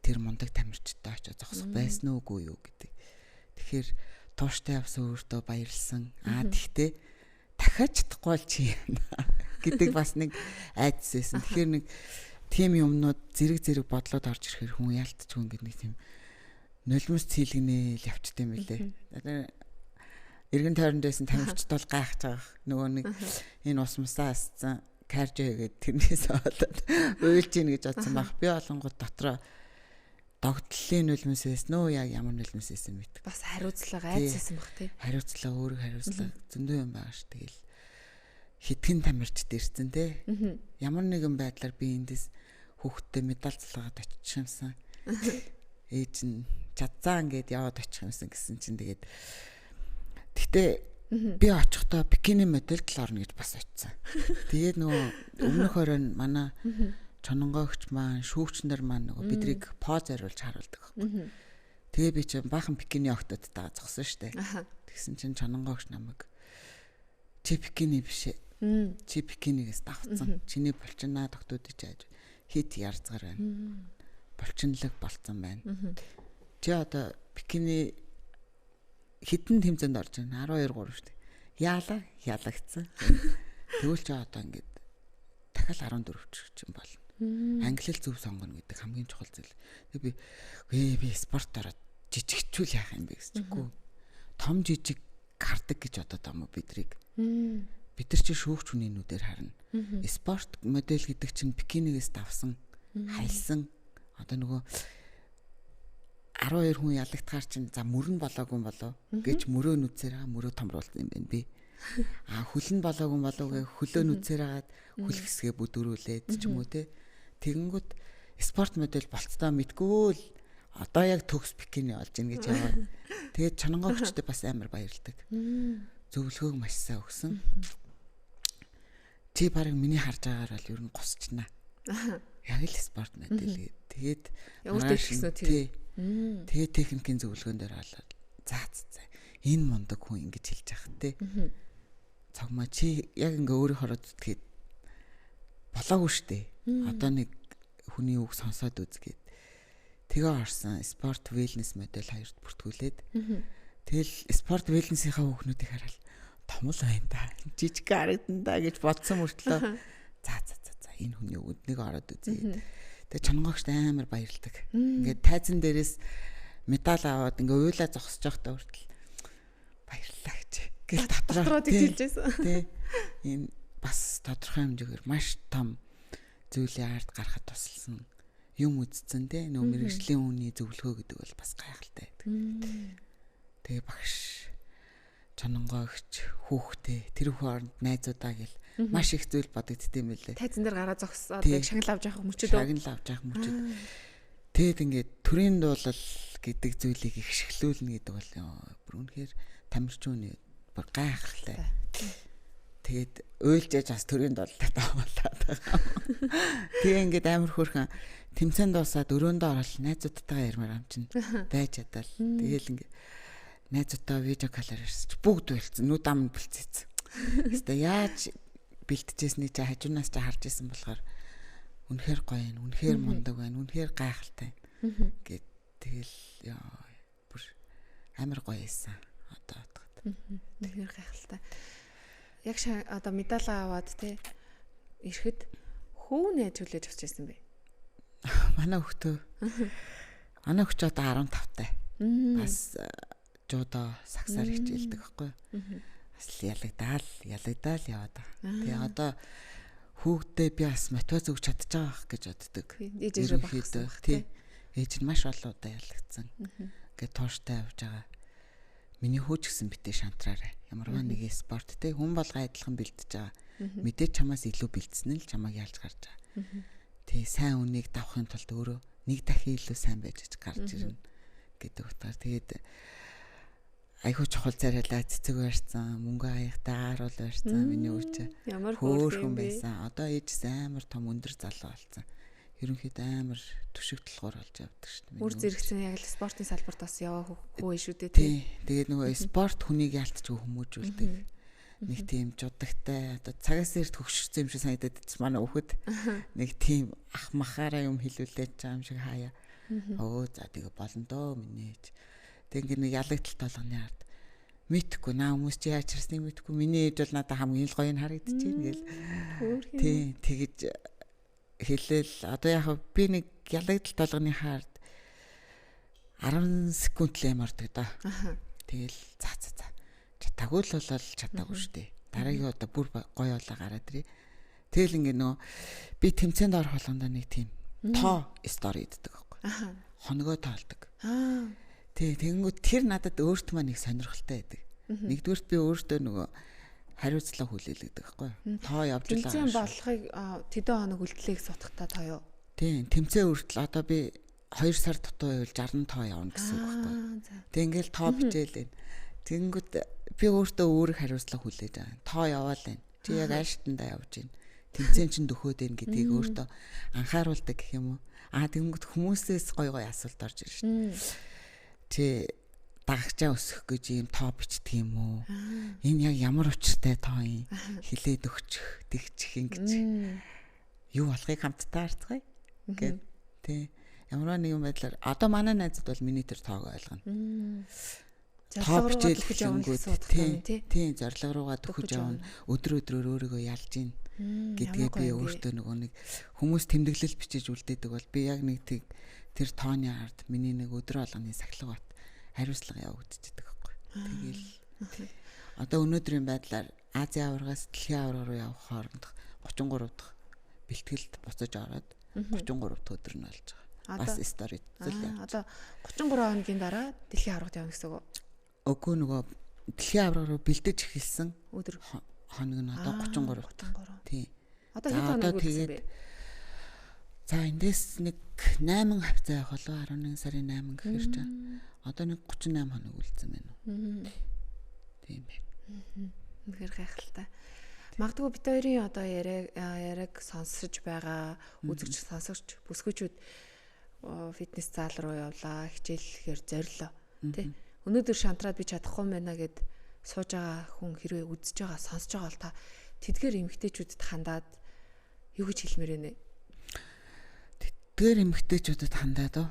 тэр мундаг тамирчтай очиж зогсох байсан уугүй юу гэдэг. Тэгэхээр тууштай явсан өөртөө баярлсан. Тэгтээ дахиад чадахгүй бол чи гэдэг бас нэг айдас байсан. Тэгэхээр нэг тийм юмнууд зэрэг бодлоод орж ирэхээр хүн яалтчгүй ингээд нэг тийм нулимс цэлгнээл явчтай юм билээ. Иргэн тойронд байсан тамирчд бол гайхаж байгаа. Нөгөө нэг энэ усмасаа асцсан каржээ гэдэг тэрнээс болоод уйлж ийн гэж бодсон баг. Би олонгууд дотроо догтлын нулимс байсан уу яг ямар нулимс байсан мэд. Бас хариуцлага айцсан баг тий. Хариуцлага өөрөг хариуцлага зөндөө юм байгаа ш. Тэгэл хитгэн тамирчд ирсэн тий. Ямар нэгэн байдлаар би эндээс хүүхдтэй медаль цалгаад очих юмсан. Ээж нь чадзаан гэд яваад очих юмсан гэсэн чинь тэгээд гэтээ би очихдоо бикини модельд л орно гэж бас очсон. Тэгээд нөгөө өмнөх оройн манай чононгоогч маань шүүгч нар маань нөгөө бидрийг поз хариулж харуулдаг байхгүй. Тэгээ би чинь баахан бикини октодтойгоо зогсон штэ. Тэгсэн чинь чононгоогч намайг чи бикини биш ээ. Чи бикинигээс давцсан. Чиний булчинаа тогтоодож яаж хит ярцгаар байна. Булчинлаг болцсон байна. Чи одоо бикини хитэн тэмцээнд орж байна. 12 3 шүү дээ. Ялагдсан. Тэгвэл ч одоо ингээд дахиад 14 ч юм болно. Англил зөв сонгоно гэдэг хамгийн чухал зүйл. Тэг би спорт ороод жижигчүүл яах юм бэ гэсчгүй. Том жижиг хардаг гэж одоо том бидрийг. Бид нар чи шүүгч хүнийнүүдээр харна. Спорт модель гэдэг чинь бикинигээс давсан, хайлсан одоо нөгөө 12 хүн ялагдахаар чинь за мөрөн болоогүй болоо гэж мөрөө нүцээр мөрөө томруулсан юм байна би. Хөлн болоогүй болоогүй хөлөө нүцээр хагаад хөл хэсгээ бүдүүрүүлээд ч юм уу те. Тэгэнгүүт спорт модель болцдоо мэдгүй л одоо яг төгс бикини олж ийн гэж яваа. Тэгээд чононгоогчдод бас амар баярлдаг. Зөвлөгөөг маш сайн өгсөн. Чи барыг миний харж байгаагаар бол ер нь гусчнаа. Яг л спорт модель тэгээд өөртөө ихсэн тий. Тэгээ техникийн зөвлөгөөн дээр болоод заа энэ мундаг хүн ингэж хэлж байгаа те. Цагмаа чи яг ингээ өөрийн хороод тэгээд болоогүй штэ. Одоо нэг хүний үг сонсоод үзгээд тэгээ орсон спорт wellness модель хоёрт бүртгүүлээд тэгэл спорт wellness-ийнхаа хүүхнүүдийг хараад том л байна да. Жижиг харагдан да гэж бодсон мөртлөө за энэ хүний үднийг ороод үзье. Тэгээ чононгоогчд амар баярлдаг. Ингээд тайзан дээрээс медаль аваад ингээ уйлаа зогсож байхдаа хүртэл баярлалаа гэж дотроо хэлж байсан. Тэ энэ бас тодорхой хэмжээгээр маш том зүйлийн ард гарахад тусалсан юм үзсэн те нөө мэрэгжлийн үний зөвлөгөө гэдэг бол бас гайхалтай байдаг. Тэгээ багш чононгоогч хүүхдээ тэр хооронд найзуудаа гэл маш их зүйл бодогдд юм байлээ. Тайзан дээр гараа зогсоод яг шагнал авч явах мөчөд. Тэгэд ингээд төрийн дуулал гэдэг зүйлийг их шиглүүлнэ гэдэг бол бүр үнэхээр тамирчууны бүр гайхалтай. Тэгээд уйлж яж бас төрийн дуулалтаа даваалаад байгаа. Тэгээ ингээд амар хөөрхөн тэмцээнд дуусаад өрөөндөө орол найзуудтайгаа ярмаар ам чинь байж чадал. Тэгээл ингээд найзуудаа видео колоор ирсэж бүгд байлцсан. Нүд ам бэлцээсэн. Хэвээ яаж бэлтжсэний чи хажуунаас чи харж исэн болохоор үнэхээр гоё юм, үнэхээр мундаг байна, үнэхээр гайхалтай гэд тэгэл бүр амар гоё байсан. Одоо бодоход. Үнэхээр гайхалтай. Яг одоо медаль аваад те ирэхэд хүү нээж хүлээж авч ирсэн бэ? Манай хөлтөө. Манай хөлч одоо 15 таа. Бас жуудаа сагсаар хичээлдэг байхгүй. Бас ялагдаад яваад байгаа. Тэгээ одоо хүүхдээ би бас мотивац өгч чадчих гэж боддог. Ээжээрээ багсан. Тий. Ээж нь маш олон удаа ялагдсан. Ингээд тууштай явж байгаа. Миний хөөч гэсэн битээ шантраарай. Ямарваа нэг спорт те хүн бол гайдлахын бэлдэж байгаа. Мэдээж чамаас илүү бэлдсэн нь л чамайг ялж гарч байгаа. Тэгээ сайн үнийг давахын тулд өөрөө нэг дахин илүү сайн байж гарч ирнэ гэдэг утгаар тэгээд айхуу чухал царайлаа цэцэг барьсан, мөнгө аяхтай ааруул барьсан миний өвч. Ямар хөөрхөн байсан. Одоо ээжс амар том өндөр залуу болсон. ерөнхийдөө амар төшөгдлгоор болж явдаг шүү дээ. Үр зэрэгцэн яг л спортын салбарт бас яваа хүү шүү дээ тий. Тэгээд нөгөө спорт хүнийг ялтчгүй хүмүүжүүлдэг. Нэг тийм жудагтай одоо цагаас эрт хөвгшөрсөн юм шиг санагдаад идсэн манай хүүхэд нэг тийм ах махаараа юм хилүүлээд байгаа юм шиг хаяа. Өө за тэгээ болно доо минийж. Тэг ингээ нэг ялагдaltaй толгоны ард мэдхгүй наа хүмүүс чи яаж харсныг мэдхгүй миний ээж бол надад хамгийн л гоё нь харагдчихээн гээл. Тий тэгэж хэлээл одоо яг би нэг ялагдaltaй толгоны хард 10 секунд л ямардаг да. Тэгэл за чадаагүй л болол чадаагүй шүү дээ. Дараагийн удаа бүр гоё болоо гараад ирээ. Тэгэл ингээ нөө би тэмцээнд орох болгондоо нэг тийм тоо стори иддэг байхгүй. Хоногоо тоолдог. Тэгэнгүүт тэр надад өөртөө маань нэг сонирхолтой байдаг. Нэгдүгürt би өөртөө нөгөө хариуцлага хүлээлгдэг байхгүй. Тоо явж байгаа. Тэмцээн болохыг тэдэн хоног үлдлээх сутгатаа тоо юу? Тийм, тэмцээн хүртэл одоо би 2 сар дутуу байвал 60 тоо явна гэсэн үг байхгүй. Тэг ингээл тоо бичээлээ. Тэгэнгүүт би өөртөө өөрийг хариуцлага хүлээж байгаа. Тоо яваал байна. Чи яг ааштай явж байна. Тэмцээн чин дөхөөд байна гэдгийг өөртөө анхааруулдаг гэх юм уу? Тэгэнгүүт хүмүүсээс гой асуулт орж ирж шин. Чи дагагчаа өсгөх гэж ийм тоо бичдэг юм уу? Энэ яг ямар учиртай тоо юм? Хилээд өгчих, тэгчих ингэж. Юу болохыг хамтдаа харцгаая. Гэт тий. Ямар нэгэн байдлаар одоо манай найзууд бол миний тэр тоог ойлгоно. Тоо бичээл өгч явна тий. Зорилго руугаа төхөж явна. Өдрөөр өөрийгөө ялж гин гэдгээ би өөртөө нөгөө нэг хүмүүс тэмдэглэл бичиж үлдээдэг бол би яг нэг тэр тооны ард миний нэг өдөр болгоны сахилга бат хариуцлага явагдчихдаг байхгүй. Тэгэл одоо өнөөдрийн байдлаар Азийн аваргаас дэлхийн аварга руу явах хооронд 33 дахь бэлтгэлд буцаж ороод 33 дахь өдөр нь болж байгаа. Бас стори зүйлээ. Одоо 33 хоногийн дараа дэлхийн аваргад явна гэсэн үг. Үгүй нөгөө дэлхийн аварга руу бэлдэж эхэлсэн өдөр хоног нь одоо 33. Тий. Одоо хэд хоног үлдсэн бэ? За эндээс нэг 8 хавцаа явах болоо 11 сарын 8 гэхэр чинь одоо нэг 38 хоног үлдсэн байна уу? Тийм байна. Үнэхээр гайхалтай. Магадгүй бид хоёрын одоо яриаг сонсож байгаа үзэгч сонсогч бүсгүйчүүд фитнес зал руу явлаа, хичээллэхээр зорилоо. Тэ. Өнөөдөр шантраад би чадахгүй байна гэд сууж байгаа хүн хэрвээ үзэж байгаа, сонсож байгаа бол та тэдгээр эмэгтэйчүүдэд хандаад юу гэж хэлмээр байна вэ? Тэдгээр эмэгтэйчүүдэд хандаад оо.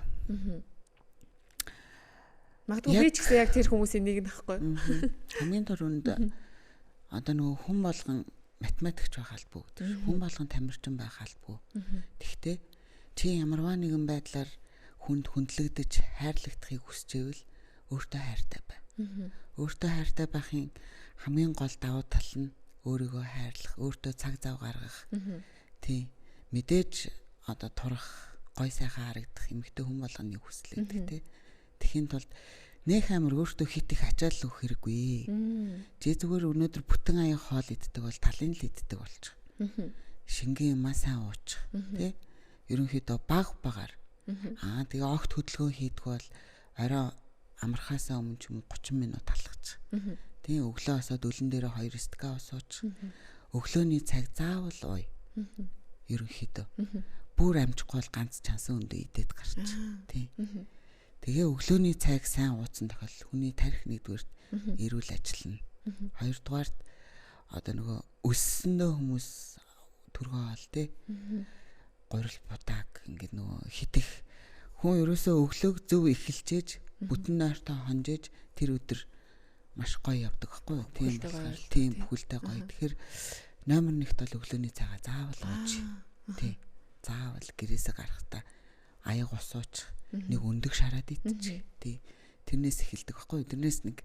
Магадгүй би ч гэсэн яг тэр хүмүүсийн нэг нөхгүй. Хамгийн түрүүнд одоо нөгөө хүн болгон математикч байх албагүй гэдэг. Хүн болгон тамирчин байх албагүй. Тэгтээ чи ямарваа нэгэн байдлаар хүнд хүндлэгдэж хайрлагдахыг хүсчихвэл өөртөө хайртай бай. Өөртөө хайртай байхын хамгийн гол давуу тал нь өөрийгөө хайрлах, өөртөө цаг зав гаргах. Тий. Мэдээж одоо турах, гой сайхан харагдах эмэгтэй хүн болгоны хүсэл гэдэг тий. Тэхийн тулд нэх амир өөртөө хит их ачаал өгөх хэрэггүй. Жи зүгээр өнөөдөр бүтэн аян хоол иддэг бол талын л иддэг болчих. Шингийн юмаа сайн уучих тий. Ерөнхийдөө баг багаар. Тэгээ огт хөдөлгөөн хийдэг бол орой амархаасаа өмнө ч юм уу 30 минут алхаж. Тийм өглөө осоод өлөн дээр 2 стка усууч. Өглөөний цаг заавал ууй. Ерөнхийдөө бүр амжихгүй бол ганц чансан өндөө идээд гарч. Тийм. Тэгээ өглөөний цаг сайн ууцсан тохиол хүний тарих нэгдүгээрт эрүүл ажиллана. Хоёрдугаарт одоо нөгөө өссөндөө хүмүүс төргөө ол тий. Горил будааг ингээд нөгөө хитэх хүн ерөөсөө өглөөг зөв эхэлжээж бүтэн нойртой хонжээж тэр өдөр маш гоё явдаг байхгүй юу? Тийм болохоор тийм бүхэлдээ гоё. Тэгэхээр номер 1-т бол өглөөний цагаа заавал ууж. Тий. Заавал гэрээсээ гарахдаа аяг усууч, нэг өндөг шараад идчих. Тий. Тэрнээс эхэлдэг байхгүй юу? Тэрнээс нэг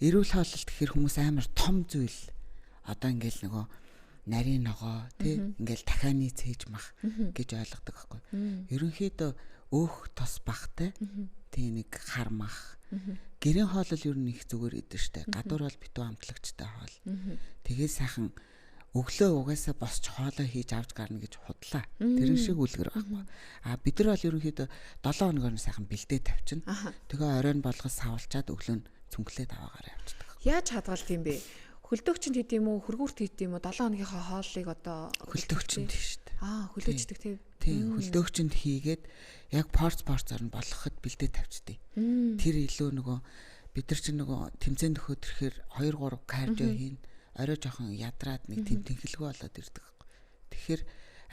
эрүүл хооллолт гэхэр хүмүүс амар том зүйл. Одоо ингээл нөгөө нарийн ногоо тий ингээл дахианы цээж мах гэж ойлгодог байхгүй. Ерөнхийдөө өөх тос багтай тий нэг хар мах. Гэрийн хоол л ер нь их зүгээр идэв штэ. Гадуур бол битүү амтлагчтай хоол. Тэгээ сайхан өглөө угаасаа босч хоолоо хийж авч гарна гэж худлаа. Тэрэн шиг үлгэр байхгүй. Бид нар бол ерөнхийдөө 7 хоногоор сайхан бэлдээ тавьчихна. Тэгээ оройн болгож савлчаад өглөө нь цүнхлээд аваагаар явчихдаг. Яаж хадгалт юм бэ? хөлдөөгчөнд хийд юм уу, хөргүүрт хийд юм уу, 7 хоногийнхаа хооллыг одоо хөлдөөгчөнд шүү дээ. Хөлөөчдөг тийм. Тийм, хөлдөөгчөнд хийгээд яг порцоор нь болгоход бэлдээ тавьчихдээ. Тэр илүү нөгөө бид нар чинь нөгөө тэмцээн нөхөд ирэхээр 2-3 кардио хийн, орой жоохон ядраад нэг тэм тэнхэлгүй болоод ирдэг. Тэгэхээр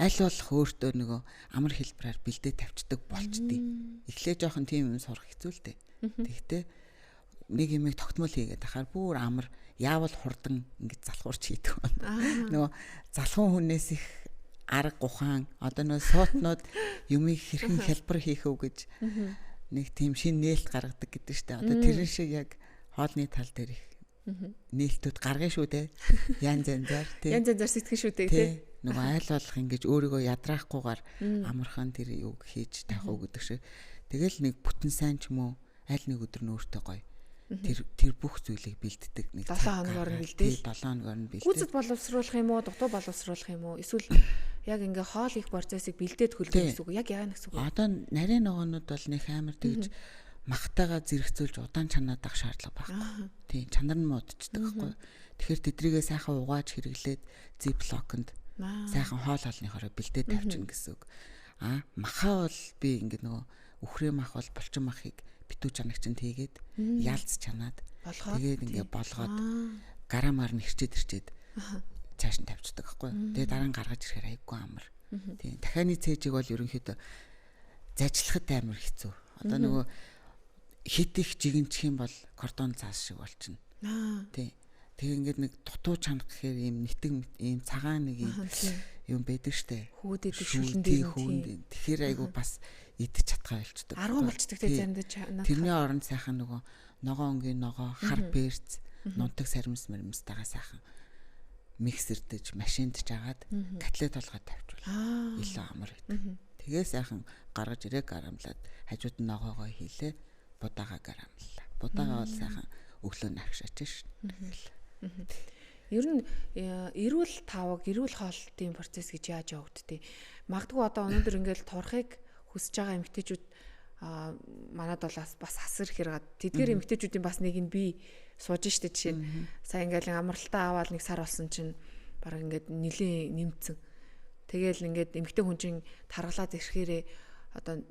аль болох өөртөө нөгөө амар хэлбэрээр бэлдээ тавьчдаг болчдгийг. Эхлээ жоохон тийм юм сурах хэцүү л дээ. Тэгтээ нэг юмыг тогтмол хийгээд ахаар бүр амар яавал хурдан ингэж залхуурч хийдэг байна. Нөгөө залхуун хүнээс их арга ухаан одоо нөгөө суутнууд юмыг хэрхэн хялбар хийх үү гэж нэг тийм шин нээлт гаргадаг гэдэг штэ. Одоо тэрэн шиг яг хоолны тал дээр их нээлтүүд гаргана шүү дээ. Янз янзаар тий. Янз янзаар сэтгэн шүү дээ тий. Нөгөө айл болох ингэж өөрийгөө ядраахгүйгээр амархан тэр юг хийж тавих уу гэдэг шиг. Тэгэл нэг бүтэн сайн ч юм уу аль нэг өдөр нь өөртөө гоё. Тэр бүх зүйлийг бэлддэг нэг 7 хоногоор нь бэлдээл. 7 хоногоор нь бэлдээ. Гүйцэд боловсруулах юм уу, дутуу боловсруулах юм уу? Эсвэл яг ингээ хоол их процессыг бэлдээд хөлдөх гэсэн үг. Яг яана гэсэн үг. Одоо нарийн ногоонууд бол нэг амар тэгж махтаага зэрэгцүүлж удаан чанаад ах шаардлага байхгүй. Тийм, чанар нь муудчихдаг байхгүй. Тэгэхээр тэдрийгээ сайхан угааж хэрэглээд зиплоконд сайхан хоол олныхороо бэлдээд тавьчихна гэсэн үг. Махаа бол би ингээ нөгөө үхрээ мах бол булчин махыг битүү чанагчанд хийгээд ялц чанаад тэгээд ингээ болгоод гарамаар нь ирчээд цааш нь тавьчихдаг байхгүй. Тэгээд дараа нь гаргаж ирэхээр айгүй амар. Тийм. Дахианы цээжийг бол ерөнхийдөө зажлахад амар хэцүү. Одоо нөгөө хит их жигэнчих юм бол кордон цаас шиг болчихно. Тийм. Тэгээ ингээд нэг дутуу чанга гэхээр ийм нэтэг ийм цагаан нэг юм байдаг штэ. Хүүдээд шүлэн дээр тийм. Тэгэхээр айгүй бас идэж чадхаа болчдөг. Аргуу болчдөг те заримдаа. Тэрний оронд сайхан нөгөө ногоон өнгийн ногоо, хар бэрц, нунтаг саримс мэрэмстайгаа сайхан миксердэж, машинд жагаад котлет болгоод тавьчихвал илүү амар гэдэг. Тэгээ сайхан гаргаж ирээ гарамлаад хажууд нь ногоогоо хийлээ, будаагаа гарамллаа. Будаагаа бол сайхан өглөө нагшаач шин. Ер нь эрүүл тавг, эрүүл хоолтын процесс гэж яаж явагддгийг. Магадгүй одоо өнөөдөр ингээл турахыг хүсэж байгаа эмэгтэйчүүд манад бол бас асар хэрэг тэдгээр эмэгтэйчүүдийн бас нэг нь би сууж штэ жишээ нь сая ингээл амралтаа аваад нэг сар болсон чинь бараг ингээд нилийн нэмцэн тэгээл ингээд эмэгтэй хүн чинь таргалаад ирэхээрээ одоо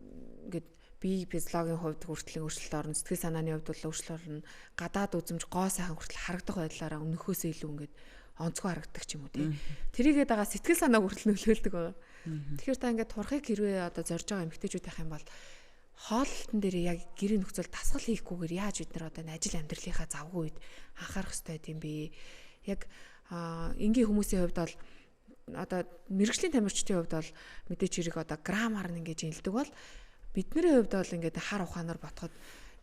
ингээд би физиологийн хувьд хүртэл өөрчлөлт орно, сэтгэл санааны хувьд бол өөрчлөлт орно, гадаад үзмж гоо сайхан хүртэл харагдах байдлаараа өмнөхөөсөө илүү ингээд онцгой харагддаг ч юм уу тий. Тэрийгээ дагаа сэтгэл санааг хүртэл нөлөөлдөг байгаа. Тэгэхээр та ингээд турахыг хэрвээ одоо зорж байгаа эмэгтэйчүүд байх юм бол хоолтон дээр яг гэрээ нөхцөл дасгал хийхгүйгээр яаж бид нар одоо ажил амьдралынхаа завгүй үед анхаарах хэрэгтэй юм бэ? Яг энгийн хүмүүсийн хувьд бол одоо мэрэгжлийн тамирчдын хувьд бол мэдээч хэрэг одоо грамаар нь ингэж илдэг бол бидний хувьд бол ингээд хар ухаанаар ботход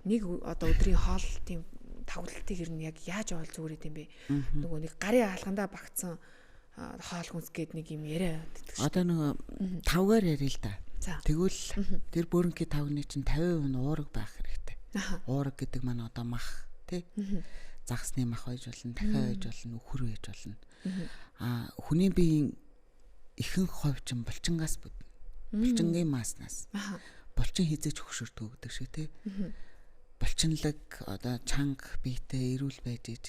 нэг одоо өдрийн хоолтын тавлалтыг ер нь яг яаж оол зүгээр юм бэ? Нөгөө нэг гарын хаалгандаа багтсан хоол хүнс гээд нэг юм яриа байдаг шүү. Одоо нөгөө тавгаар ярил л да. Тэгвэл тэр бөөрөнгийн тавны чинь 50% нь уураг байх хэрэгтэй. Уураг гэдэг маань одоо мах тий. Загсны мах байж болно, дахиад байж болно, үхэр байж болно. Хүний биеийн ихэнх хувь чинь булчингаас бүтнэ. Булчингийн масснаас. Булчин хизээч хөшөрдөг гэдэг шиг тий. Булчинлаг одоо чанга биетэй эрүүл байж иж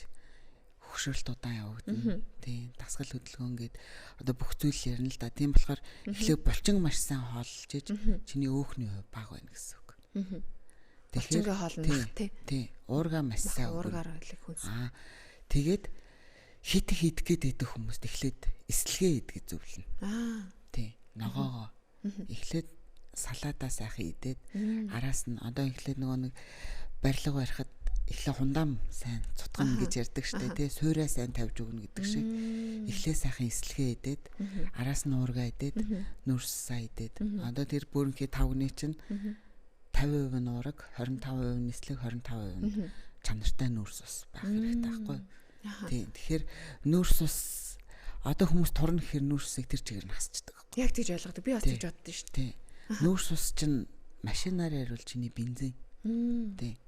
хөшөөрөлт удаан явагдана. Тийм дасгал хөдөлгөөн гээд одоо бүх зүйл ярина л да. Тийм болохоор эхлээ булчин маш сайн хооллож иж чиний өөхний хувь бага байна гэсэн үг. Тэгэхээр хоолно тий. Уурга маш сайн уургаар хэлэх хүнс. Тэгээд хит гээд идэх хүмүүст эхлээд эслэгээ идэх зөвлөнө. Тий. Ногоогоо эхлээд салаадаа сайхан идээд араас нь одоо эхлээд нөгөө нэг барилга барихад эхлээ хундаам сайн цутгана гэж ярьдаг штэ тий суураа сайн тавьж өгнө гэдэг шиг эхлээ сайхан эслэгээ идээд араас нь уурга идээд нүрсээ идээд одоо тэр бөөрөнхий тавны чинь 50% нь уурга 25% нь эслэг 25% нь чанартай нүрс ус байх хэрэгтэй байхгүй тий тэгэхээр нүрс ус одоо хүмүүс турна гэхээр нүрсийг тэр чигээр нь хасчихдаг байхгүй яг тийж ойлгодог би бас тийж боддоо шүү дээ нүрс ус чинь машинаар яривал чиний бензин тий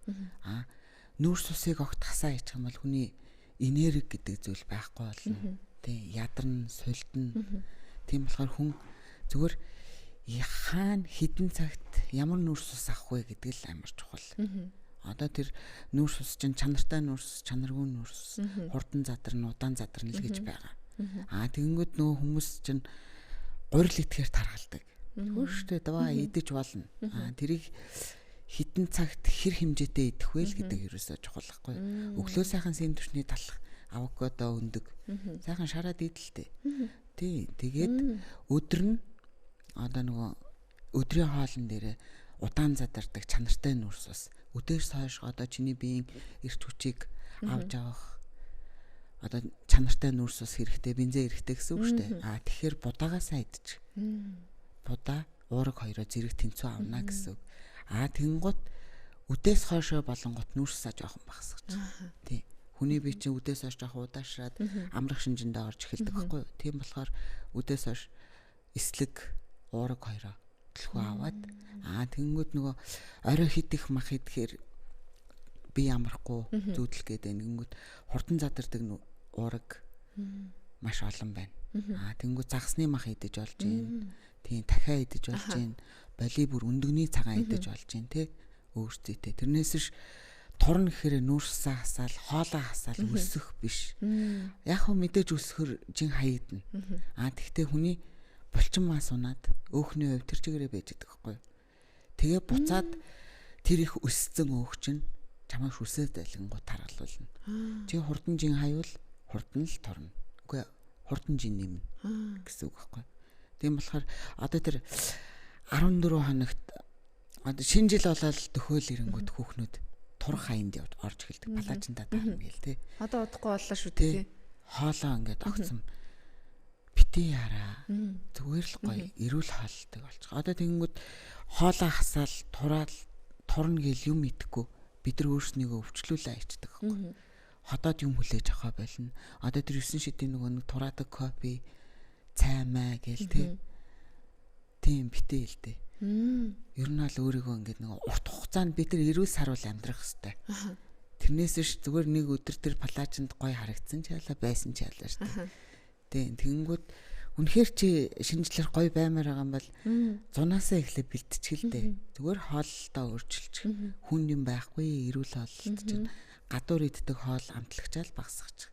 нүрс усыг огт хасаа хийчих юм бол хүний энерги гэдэг зүйл байхгүй болно тий ядарна сулдна тийм болохоор хүн зүгээр хаана хідэн цагт ямар нүрс ус авах вэ гэдэг л амар чухал Одоо тэр нүүрс ус чинь чанартай нүүрс, чанаргүй нүүрс, хурдан задарна, удаан задарна л гэж байгаа. Тэгэнгүүт нөгөө хүмүүс чинь гурил идэхээр таргалдаг. Хөөштэй даваа идэж болно. Тэрийг хитэн цагт хэр хэмжээтэй идэх вэ гэдэг ерөөсөө чухал байхгүй. Өглөө сайхан сэм түвшний талах авокадо өндөг. Сайхан шараад идэлтэй. Тий. Тэгээд өдөр нь одоо нөгөө өдрийн хоолн дээрээ удаан задардаг чанартай нүүрс ус. Өдөөс хойш одоо чиний биеийн эрч хүчийг авч авах одоо чанартай нүүрс ус хэрэгтэй, бензин хэрэгтэй гэсэн үг шүү дээ. Тэгэхээр будаагаасаа идчих. Будаа уураг хоёроо зэрэг тэнцүү авна гэсэн үг. Тэгэнгუთ үдээс хойшоо болонгот нүүрсээ жоохон багасгаж. Тий. Хүний бие чинь үдээс хойш жоохон удаашраад амрах шинжэндээ орж эхэлдэг байхгүй юу? Тийм болохоор үдээс хойш эслэг уураг хоёроо төлхөө аваад тэгэнгүүт нөгөө орой хидэх мах идэхээр бие амрахгүй зүүдлэх гэдэг нэгэнгүүт хурдан задардаг уураг маш олон байна. Тэгэнгүүт загсны мах идэж болж байна. Тийм дахиад идэж болж байна. Боли бүр өндөгний цагаан идэж болж байна те. Өөрсдийтэй. Тэрнээс ш турна гэхээр нүүрсээ хасаал, хоолоо хасаал өсөх биш. Яг хөө мэдээж өсөхөр жин хаягдана. Тэгтээ хүний булчин мас унаад өөхний хувь тэр чигээрээ байж байгаа байхгүй. Тэгээ буцаад тэр их өссөн өөх чинь чамайг хүсээд байлгангууд таргалуулна. Чи хурдан жин хаявал хурдан л торно. Үгүй хурдан жин нэмнэ гэсэн үг байхгүй. Тийм болохоор одоо тэр 14 хоногт одоо шинэ жил болоод төхөөл ирэнгүүт хүүхнүүд турх хаянд орж эхэлдэг. Палаачинда таарна гээл тий. Одоо удахгүй боллоо шүү дээ. Хоолоо ингээд огцсон бити хараа. Зүгээр л гоё эрүүл хоолтой болчих. Одоо тэгэнгүүт хоолоо хасаал турна гээл юм идэхгүй бид нар өөрснийгөө өвчлүүлээ ичдэг байхгүй. Ходоод юм хүлээж авах болно. Одоо тэр 9 шидийн нөгөө нэг тураадаг кофе цаймаа гээл тий. Тийм битээ л дээ. Ер нь бол өөрийгөө ингээд нэг урт хугацаанд бид нар эрүүл саруул амьдрах хэрэгтэй. Тэрнээс ш зүгээр нэг өдөр тэр палаачинд гоё харагдсан ч ялаа байсан ч ялаа ш. Тийм тэгэнгүүт үнэхээр чи шинжлэх гоё баймаар байгаа юм бол зунаасаа эхлээ бэлтчихэл дээ. Зүгээр хооллолтоо өөрчилчих. Хүн юм байхгүй эрүүл хооллолт чинь гадуур иддэг хоол амтлагчаал багасгачих.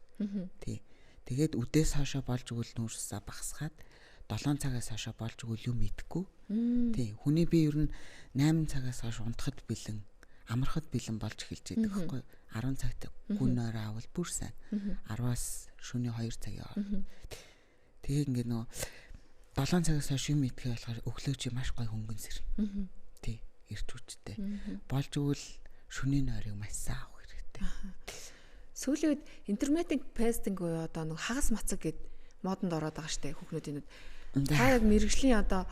Тий. Тэгээд үдээс хойшоо болж өгөл нүүрсээ багасгаад 7 цагаас хойшоо болж өгөл юм идэхгүй. Тий. Хүний бие ер нь 8 цагаас хойш унтахад бэлэн, амархад бэлэн болж эхэлж байдаг байхгүй. 10 цагт гүн орой авал бүр сайн. 10-аас шөнийн 2 цагийн хооронд. Тэгээ ингээд нөгөө 7 цагаас хойш юм идэхээ болохоор өглөө чи маш гой хөнгөн сэрнэ. Тий. Ирч хүчтэй. Болж өгөл шөнийн оройг маш сайн авах хэрэгтэй. Сүүлийн үед intermittent fasting буюу одоо нэг хагас мацаг гэд модонд ороод байгаа штэ хүүхнүүдийн. Та яг мэрэгжлийн одоо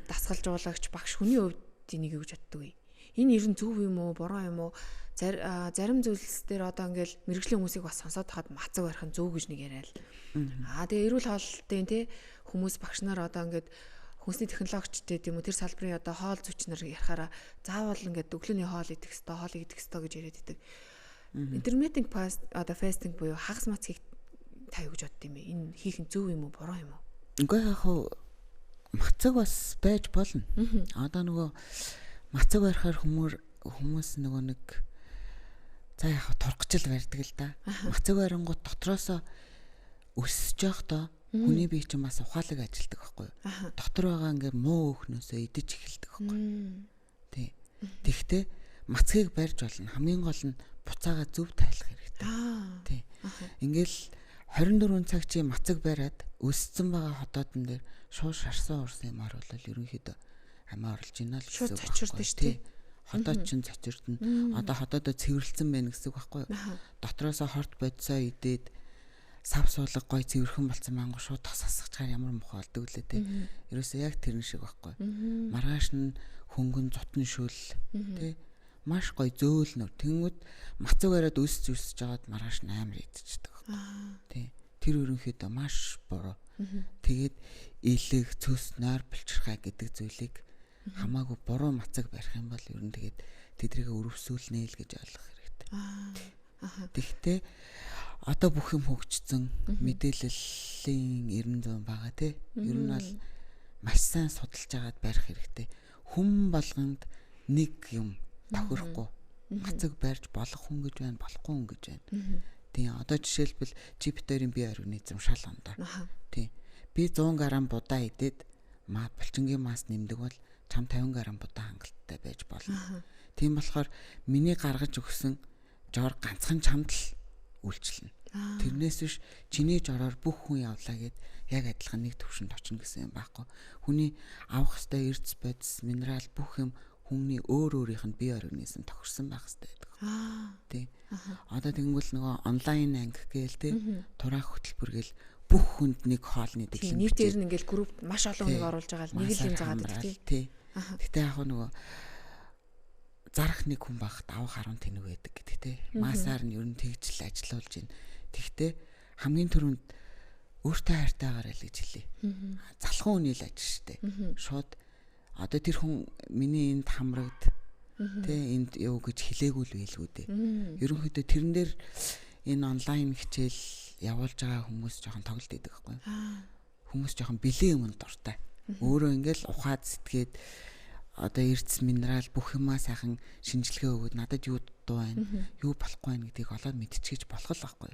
дасгалжуулагч багш хүний хувьд энийг юу гэж боддог вэ? Энэ ер нь зөв юм уу, буруу юм уу? Зарим зүйлс дээр одоо ингээл мэрэгжлийн хүмүүсийг бас сонсоод хаад мацаг барих нь зөв гэж нэг яриа л. Тэгээ эрүүл хоолтын тий хүмүүс багш нар одоо ингээд хүнсний технологичтэй тийм үү тэр салбарын одоо хоол зүйчнэр ярахаараа заавал ингээд өглөөний хоол идэх ёстой, хоолыг идэх ёстой гэж яриад идэг. Intermittent fasting буюу хагас мацгийг та юу гэж бодд юм бэ? Энэ хийх нь зөв юм уу, буруу юм уу? Үгүй яг хуу мацаг бас байж болно. Одоо нөгөө мацаг барихаар хүмүүс нөгөө нэг за яг турхчл барьдаг л да. Мацаг барингууд дотроосоо өсөж явахдаа хүний бие чинь бас ухаалаг ажилдаг байхгүй юу? Дотор байгаа ингээ муу өөхнөөсөө идэж эхэлдэг байхгүй юу? Тий. Тэгтээ мацгийг барьж болно. Хамгийн гол нь буцаага зөв тайлах хэрэгтэй. Тий. Ингээл 24 цаг чи мацаг бариад өссөн байгаа хотоодн дээр шууд шарсан урсан юм оруулал ерөнхийдөө амиа оруулж ийна л гэсэн үг. Шууд цочирдэн шүү дээ. Хотоод чинь цочирдэн. Одоо хотоодоо цэвэрлсэн байна гэсэн үг байхгүй юу? Дотроосоо хорт бодисоо идээд сав суулга гой цэвэрхэн болсон мангу шууд тос асгачаар ямар мохоо болдог лээ те. Ерөөсөө яг тэрэн шиг байхгүй. Маргааш нь хөнгөн зутан шүл те. Маш гой зөөлнөр. Тэнгүүд мацаг бариад өсөж жагаад маргааш нь амар идчихдэг байхгүй. Тэ. Тэр ерөнхийдөө маш буруу. Тэгээд илэг, цөс, нойр булчирхай гэдэг зүйлийг хамаагүй буруу мацаг барих юм бол ер нь тэгээд тэдрийг өрөвсүүлнэ л гэж ойлгох хэрэгтэй. Тэгтээ одоо бүх юм хөгжсөн, мэдээллийн 90% байгаа тий. Ер нь бол маш сайн судалж агаад барих хэрэгтэй. Хүн болгонд нэг юм тохирохгүй Гацаг барьж болох хүн гэж байна, болохгүй хүн гэж байна. Тийм одоо жишээлбэл чи битэрийн бие организм шал ондоо. Тийм. Би 100 г будаа идээд булчингийн масс нэмдэг бол чам 50 г будаа хангалттай байж болно. Тийм болохоор миний гаргаж өгсөн жор ганцхан чамд л үйлчлэнэ. Тэрнээс биш чиний жороор бүх хүн явлаа гэд яг адилхан нэг төвшөнд очно гэсэн юм байхгүй. Хүний авах ёстой эрдэс бодис, минерал бүх юм хүний өөр өөрийнх нь бие организм тохирсон байх ёстой гэдэг. Тий. Одоо тэгвэл нөгөө онлайн анги гээл тий тураах хөтөлбөр гээл бүх хүнд нэг хоолны дэглэм. Нийтээр нь ингээл групп маш олон хүнийг оруулж байгаа л нэг л юм заагаад байдаг тий. Гэтэ яг нөгөө зарах нэг хүн багт авах 10 тэнэг байдаг гэдэг тий. Масаар нь ер нь тэгжл ажиллаулж байна. Тэгтээ хамгийн түрүүнд өөртөө хайртайгаар л гэж хэлээ. Залхуу хүний л аж штэ. Шууд одоо тэр хүн миний энд хамрагд тий энд яв гэж хэлээгүй л байлгүй дээ. Ерөнхийдөө тэрэн дээр энэ онлайн хичээл явуулж байгаа хүмүүс жоохон тоглолт идэг байхгүй. Хүмүүс жоохон бэлэн юмд дуртай. Өөрөө ингээл ухаад сэтгээд одоо эрдэс минерал бүх юмаа сайхан шинжилгээ өгөөд надад юу дуу байна, юу болохгүй байна гэдгийг олоод мэдчихэж болох л байхгүй.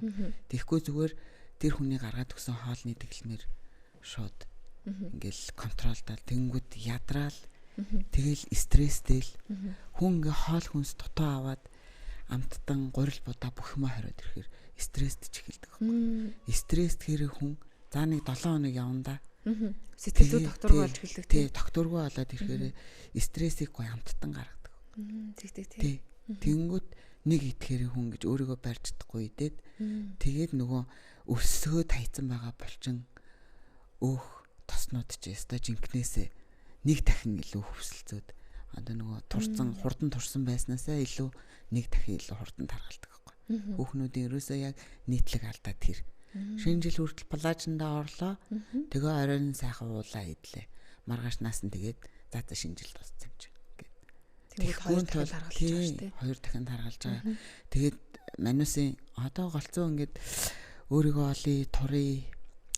Тэгэхгүй зүгээр тэр хүний гаргаад өгсөн хоолны дэглэмээр шууд ингээл контролдал тэнгүүд ядраал тэгэл стресстэй л хүн ингээ хоол хүнс дутуу аваад амттан гурил будаа бүх юмаа хариуд ирэхээр стресст ч эхэлдэг байхгүй. Стресст хэрэг хүн за нэг 7 хоног явна да. Сэтгэлөө докторгүй болж эхэлдэг тий. Докторгүй болоод ирэхээр стрессийг гоё амттан гаргадаг. Тий. Тэнгүүд нэг итгэхээр хүн гэж өөрийгөө барьж чадахгүй идээд тэгээд нөгөө өсгөөд хайцсан байгаа булчин өөх тоснууд ч яста жинкнээсээ нэг дахин илүү хөвсөлцөөд одоо нөгөө турсан хурдан турсан байснаасаа илүү нэг дахин илүү хурдан таргалдаг байхгүй. Хүүхнүүдийн ерөөсөө яг нийтлэг алдаа тэр. Шинэ жил хүртэл плажиндаа орлоо. Тэгээ оройн сайхан уулаа идлээ. Маргааш наасан тэгээд за шинэ жил дууссан юм чи гэд. Тэгээд хоёр дахин таргалж байгаа шүү дээ. Хоёр дахин таргалж байгаа. Тэгээд манусын одоо голцоо ингээд өөрийгөө олъё, туръя,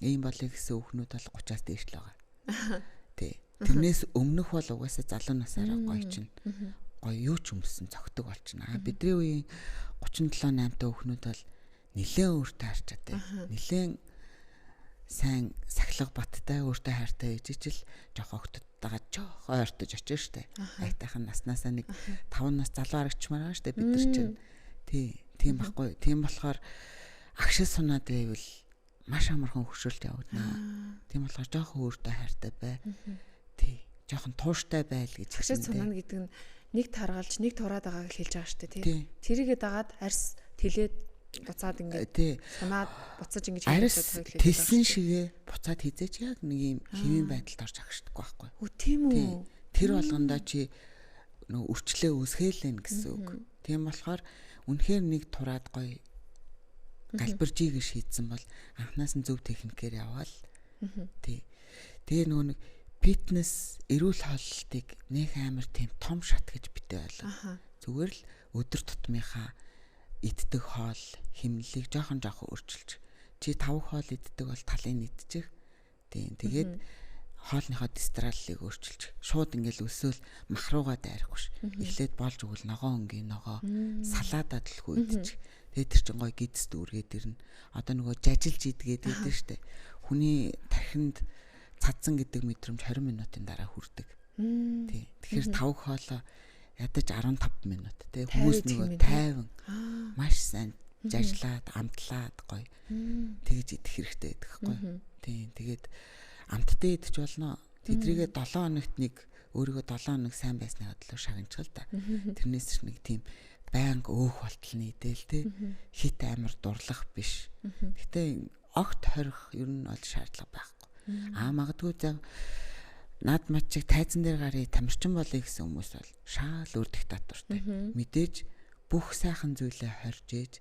ийм болъё гэсэн хүүхнүүд бол 30-аас дээш л байгаа. Тий. Тэрнээс өмнөх бол угаасаа залуу насаараа гоё чинь. Гоё юу ч өмссөн цогтөг болчихно. Бидний үеийн 37-8 та хүүхнүүд бол нилээн өөртөө харж чадтай. Нилээн сайн сахилга баттай өөртөө хайртай ижижил жоох огтдтайгаа жоох ойртож очиж штэ. Айтайхан наснаасаа нэг 5 нас залуу харагчмаар байгаа штэ бид нар чинь. Тий, тийм байхгүй. Тийм болохоор агшил сунаад байвал маш амархан хөшөөлт явагдана. Тийм болохоор жоох өөртөө хайртай бай. Тий, жоохон тууштай байл гэж агшил сунаа гэдэг нь нэг таргалж нэг тураад байгааг хэлж байгаа штэ тий. Тэрийгээ дагаад арьс тэлээд буцаад ингээд санаад буцаж ингэж хэлээд телсэн шигээ буцаад хизээч яг нэг юм хэвийн байдалд орж агшдаггүй байхгүй. Үгүй тийм үү. Тэр болгондоо чи нөгөө өрчлөө үсгээлэн гэсэн үг. Тийм болохоор үнэхээр нэг тураад гоё галбиржийг шийдсэн бол анханаас нь зөв техникээр яваал. Тий. Тэгээ нөгөө нэг фитнес, эрүүл хооллолтыг нэг амар тийм том шат гэж битээ байлаа. Зүгээр л өдөр тутмынхаа иддэг хоол хэмнэлийг жоохон өөрчилж. Чи 5 хоол иддэг бол талын идчих. Тийм. Тэгээд хоолныхоо дистраллыг өөрчилж. Шууд ингээл өсөөл мах руугаа дайрахгүй ш. Эхлээд болж өгвөл ногоон өнгийн ногоо салаадад л хүү идчих. Тэгээд тэр чинь гоё гидс дүүргээд ирнэ. Одоо нөгөө жажилж идгээд идэв штэ. Хүний тархинд цадсан гэдэг мэдрэмж 20 минутын дараа хүрдэг. Тий. Тэгэхээр 5 хоолоо ядаж 15 минут тий. Хүмүүс нөгөө тайван маш сайн жажлаад амтлаад гоё. Тэгж идэх хэрэгтэй байдаг хгүй. Тий. Тэгээд амттай идэж болно. Тэдрийгээ 7 хоногт нэг өөрийгөө 7 хоног сайн байсны бодлоо шагначгал та. Тэрнээс нэг тийм байнга өөх болтолны идэл тий. Хит амар дурлах биш. Гэтэ огт хорих ер нь бол шаардлага байхгүй. Магадгүй за над матчиг тайзан дээр гарыг тамирчин болъё гэсэн хүмүүс бол шаал өөр диктатортай. Мэдээж бүх сайхан зүйлээ хорж ээж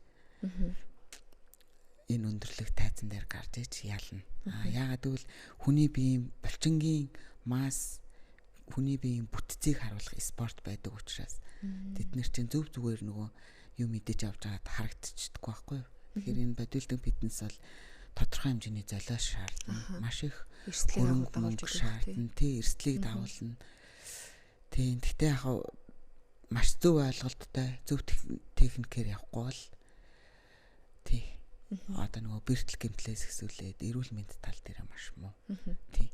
энэ өндөрлөг тайзан дээр гарч ээж ялна. Яагаад гэвэл хүний биеийн булчингийн масс, хүний биеийн бүтцийг харуулах спорт байдаг учраас тэд нар чинь зөв зүгээр нөгөө юм мэдээж авч байгаад харагдчихдаггүй байхгүй. Тэгэхээр энэ бодибилдинг фитнес бол тодорхой хэмжээний золиос шаардна. Маш их хөрөнгө мөнгө шаардна. Тий, эрсдлийг давуулна. Тий, гэхдээ яг маш зөв ойлголттой, зөв техникээр явахгүй бол тий. Одоо нөгөө бэртэл гэмтлээс хэсүүлээд эрүүл мэнд тал дээр маш муу. Тий.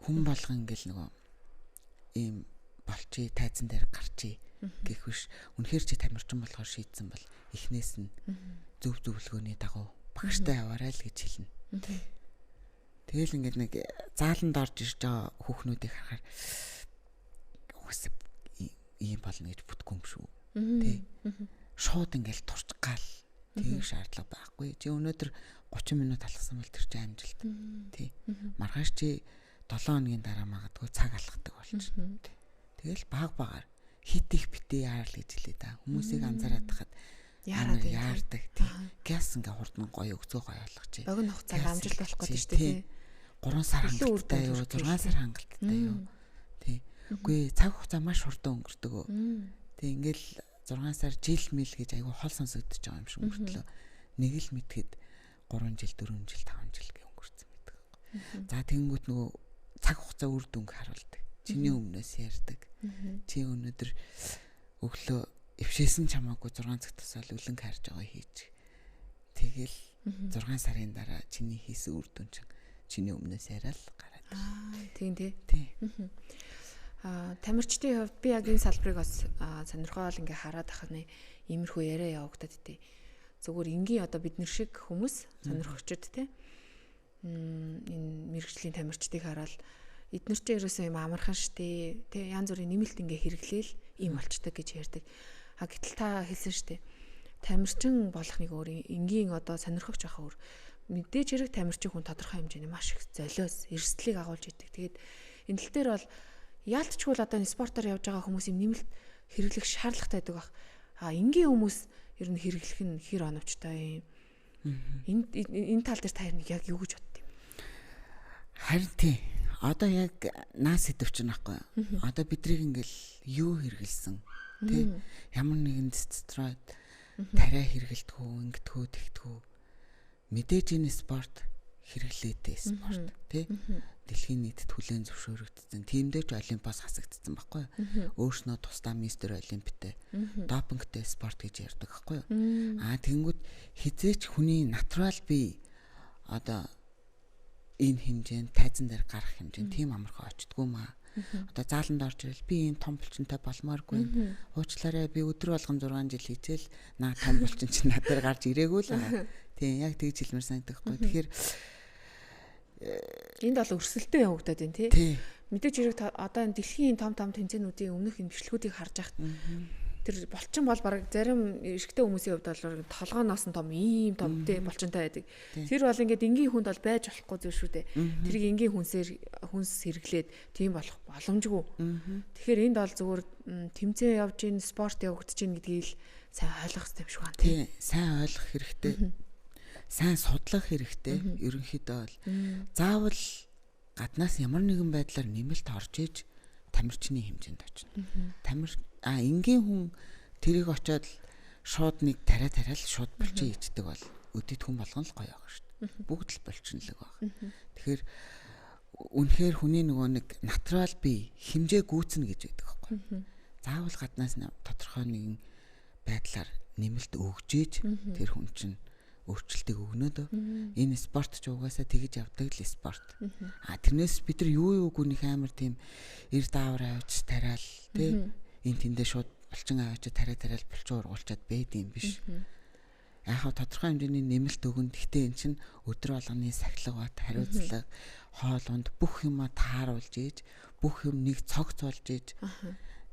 Хүн болгон ингээл нөгөө ийм болчий тайзан дээр гарчий гэх биш. Үнэхээр чи тамирчин болохоор шийдсэн бол эхнээс нь зөв зөвлөгөөний дагуу багштай яваарай л гэж хэлнэ. Тэгэл ингээд нэг зааланд орж ирж байгаа хүүхнүүдийг харахаар үгүйс ийм болно гэж бүтггүй юм шүү. Тэ. Шууд ингээд турч гал тийг шаардлага байхгүй. Чи өнөөдөр 30 минут алгасан бол тэр чинь амжилт. Тэ. Маргааш чи 7 хоногийн дараа магадгүй цаг алгадаг болчихно. Тэгэл баг хит их битээ яарал гэж хэлээ да. Хүмүүсийг анзаараад тахад яардаг тий. Газ ингээ хурдан гоё өгцөө гоё болгож. Богино хугацаанд амжилт болох гэдэг шүү дээ. 3 сар хангалттай юу, 6 сар хангалттай юу. Тий. Үгүй цаг хугацаа маш хурдан өнгөрдөг. Тий ингээл 6 сар жил мэл гэж айгүй хол сонсогдож байгаа юм шиг өнгөртлөө. Нэг л мэдхэд 3 жил, 4 жил, 5 жил гэх өнгөрцөн байдаг. За тэгэнгүүт нөгөө цаг хугацаа үр дүнг харуулдаг. Чиний өмнөөс ярьдаг. Чи өнөөдөр өглөө эвшээсэн чамаагүй 6 цаг тусаал үлэн харж байгаа хийж. Тэгэл 6 сарын дараа чиний хийсэн үр дүн чиний өмнөөс яриад гараад. Тийм тий. Тий. Тамирчдын хувьд би яг энэ салбарыг бас сонирхол ингээ хараад ахна иймэрхүү яриа явагдаад тий. Зөвхөн энгийн одоо бид нар шиг хүмүүс сонирхогчд тий. Энэ мэрэгжлийн тамирчдыг хараад эднэр ч ерөөсөө юм амархан штэ тий янз бүрийн нэмэлт ингээ хэрэглээл ийм болчдаг гэж ярьдаг. Гэтэл та хэлсэн штэ тамирчин болох нэг өөр энгийн одоо сонирхогч байхаа өөр мэдээж хэрэг тамирчин хүн тодорхой хэмжээний маш их золиос эрсдлийг агуулж идэг. Тэгээд энэ тал дээр бол яалтчгүй л одоо энэ спортоор явж байгаа хүмүүс юм нэмэлт хэрэглэх шаардлагатай байдаг баг. Энгийн хүмүүс ер нь хэрэглэх нь хэр оновчтой юм. Энэ тал дээр та яг юу гэж бодд юм? Харин тий. Одоо яг наас сэдв чинь аахгүй. Одоо бидрийг ингээл юу хэрэгэлсэн тий ямар нэгэн стероид тариа хэрэгэлтгүү ингэдэггүй тэгдэггүй мэдээж энэ спорт хэрэглээтэй спорт тий дэлхийн нийтэд хүлээн зөвшөөрөгдсөн тиймдээ ч олимпиас хасагдсан байхгүй өөрснөө тусдаа мистер олимпитэй допингтэй спорт гэж ярьдаг байхгүй тэгэнгүүт хизээч хүний натурал бие одоо энэ хэмжээнд тайзан дээр гарах хэмжээнд тийм амархан очдгүй маа. Одоо зааланд орж ирэл би ийм том булчинтай болмооргүй. Уучлаарай би өдөр болгон 6 жил хийжэл наа том булчин чинь надад гарч ирээгүй л. Тийм яг тэгж хэлмээр санагдахгүй. Тэгэхээр энд бол өрсөлдөө явагдаад байна тий. Мэдээж хэрэг одоо энэ дэлхийн том тэмцээнүүдийн өмнөх энэ бичлэгүүдийг харж байхад тэр булчин бол баг зарим эрэгтэй хүмүүсийн хувьд бол толгооноос нь том ийм том тий булчинтай байдаг. Тэр бол ингээд энгийн хүнд бол байж болохгүй зүйл шүү дээ. Тэрийг энгийн хүнс хэрэглээд тийм болох боломжгүй. Тэгэхээр энд бол зүгээр тэмцээн явж гин спорт явагдаж гин гэдгийг л сайн ойлгох хэрэгтэй юм шиг байна тий. Сайн ойлгох хэрэгтэй. Сайн судлах хэрэгтэй. Ерөнхийдөө бол заавал гаднаас ямар нэгэн байдлаар нэмэлт орж иж тамирчны хэмжээнд очно. Энгийн хүн тэрийг очиод шууд нэг тариал шууд булчин хийдэг бол өдөд хүн болгон л гоё байгаа шүү дээ. Бүгд л булчинлаг байгаа. Тэгэхээр үнэхээр хүний нөгөө нэг натурал бие хэмжээ гүйцэнэ гэж байдаг байхгүй. Заавал гаднаас тодорхой нэгэн байдлаар нэмэлт өгж иж тэр хүн чинь өөрчлөлтийг өгнөд. Энэ спорт ч угаасаа тэгж явдаг л спорт. Тэрнээс бид нар юу гүнийх амар тийм эр даавар авч тариал тий энэ тэндээ шууд булчин аваач тариал булчин ургуулчаад байд юм биш. Яг тодорхой хэмжээний нэмэлт өгөн гэхдээ эн чинь өдөр болгоны сахилга бат хариуцлага хоолунд бүх юма тааруулж ийж бүх юм нэг цогц болж ийж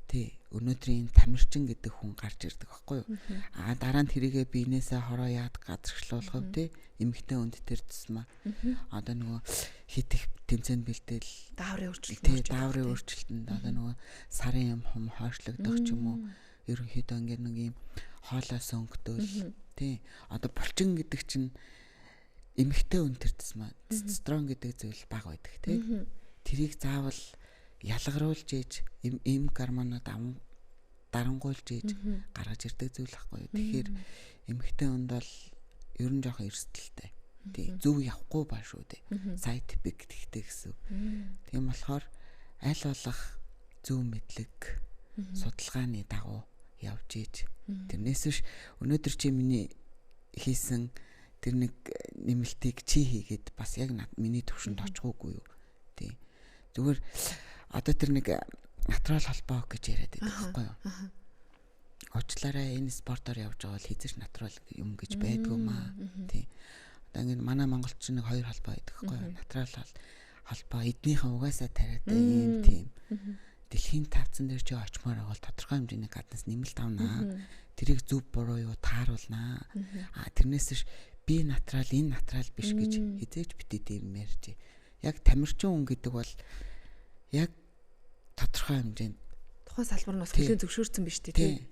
тий өнөөдрийн тамирчин гэдэг хүн гарч ирдэг байхгүй юу? Дараа нь тэрийгэ биенээсээ хороо яад газарчлуулах тий эмэгтэй хүнд тэр тусмаа одоо нөгөө хит их тэмцээнд бэлдээл дааврын өөрчлөлтөнд одоо нөгөө сарын юм хум хойшлогдох ч юм уу ерөнхийдөө ингээд нэг юм хоолоос өнгөдөөл тий одоо булчин гэдэг чинь эмэгтэй хүн тэр тусмаа тестостерон гэдэг зүйл бага байдаг тий тэрийг заавал ялгаруулж ийж эм гормонод дарангуйлж ийж гаргаж ирдэг зүйл байхгүй юу. Тэгэхээр эмэгтэй хүнд бол ер нь жоохон эрсдэлтэй. Тий зөв явахгүй ба шүү дээ. Side effect гэхдээ гэсэн. Тийм болохоор аль болох зөв мэдлэг судалгааны дагуу явж ийж. Тэрнээс биш өнөөдөр чи миний хийсэн тэр нэг нэмэлтийг чи хийгээд бас яг миний төвшөнд очихгүй юу. Тий. Зүгээр одоо тэр нэг натурал холбоо гэж яриад байдаг байхгүй юу? Уучлаарай энэ спортоор явж байгаа бол хизээч натурал юм гэж байдгүй маа. Тий. Одоо ингэ манай монголчин нэг хоёр холбоо байдаг байхгүй юу? Натурал холбоо эднийхэн угаасаа тариатай юм тийм. Дэлхийн тавцан дээр чи очимоор байгаа бол тодорхой хэмжээний гаднаас нэмэлт авнаа. Тэрийг зөв буруу юу тааруулнаа. Тэрнээс ш би натурал энэ натурал биш гэж хизээж битээ юм ярьж. Яг тамирчин хүн гэдэг бол яг тодорхой хэмжээнд тухайн салбар нь бас хүлээн зөвшөөрсөн биш тий.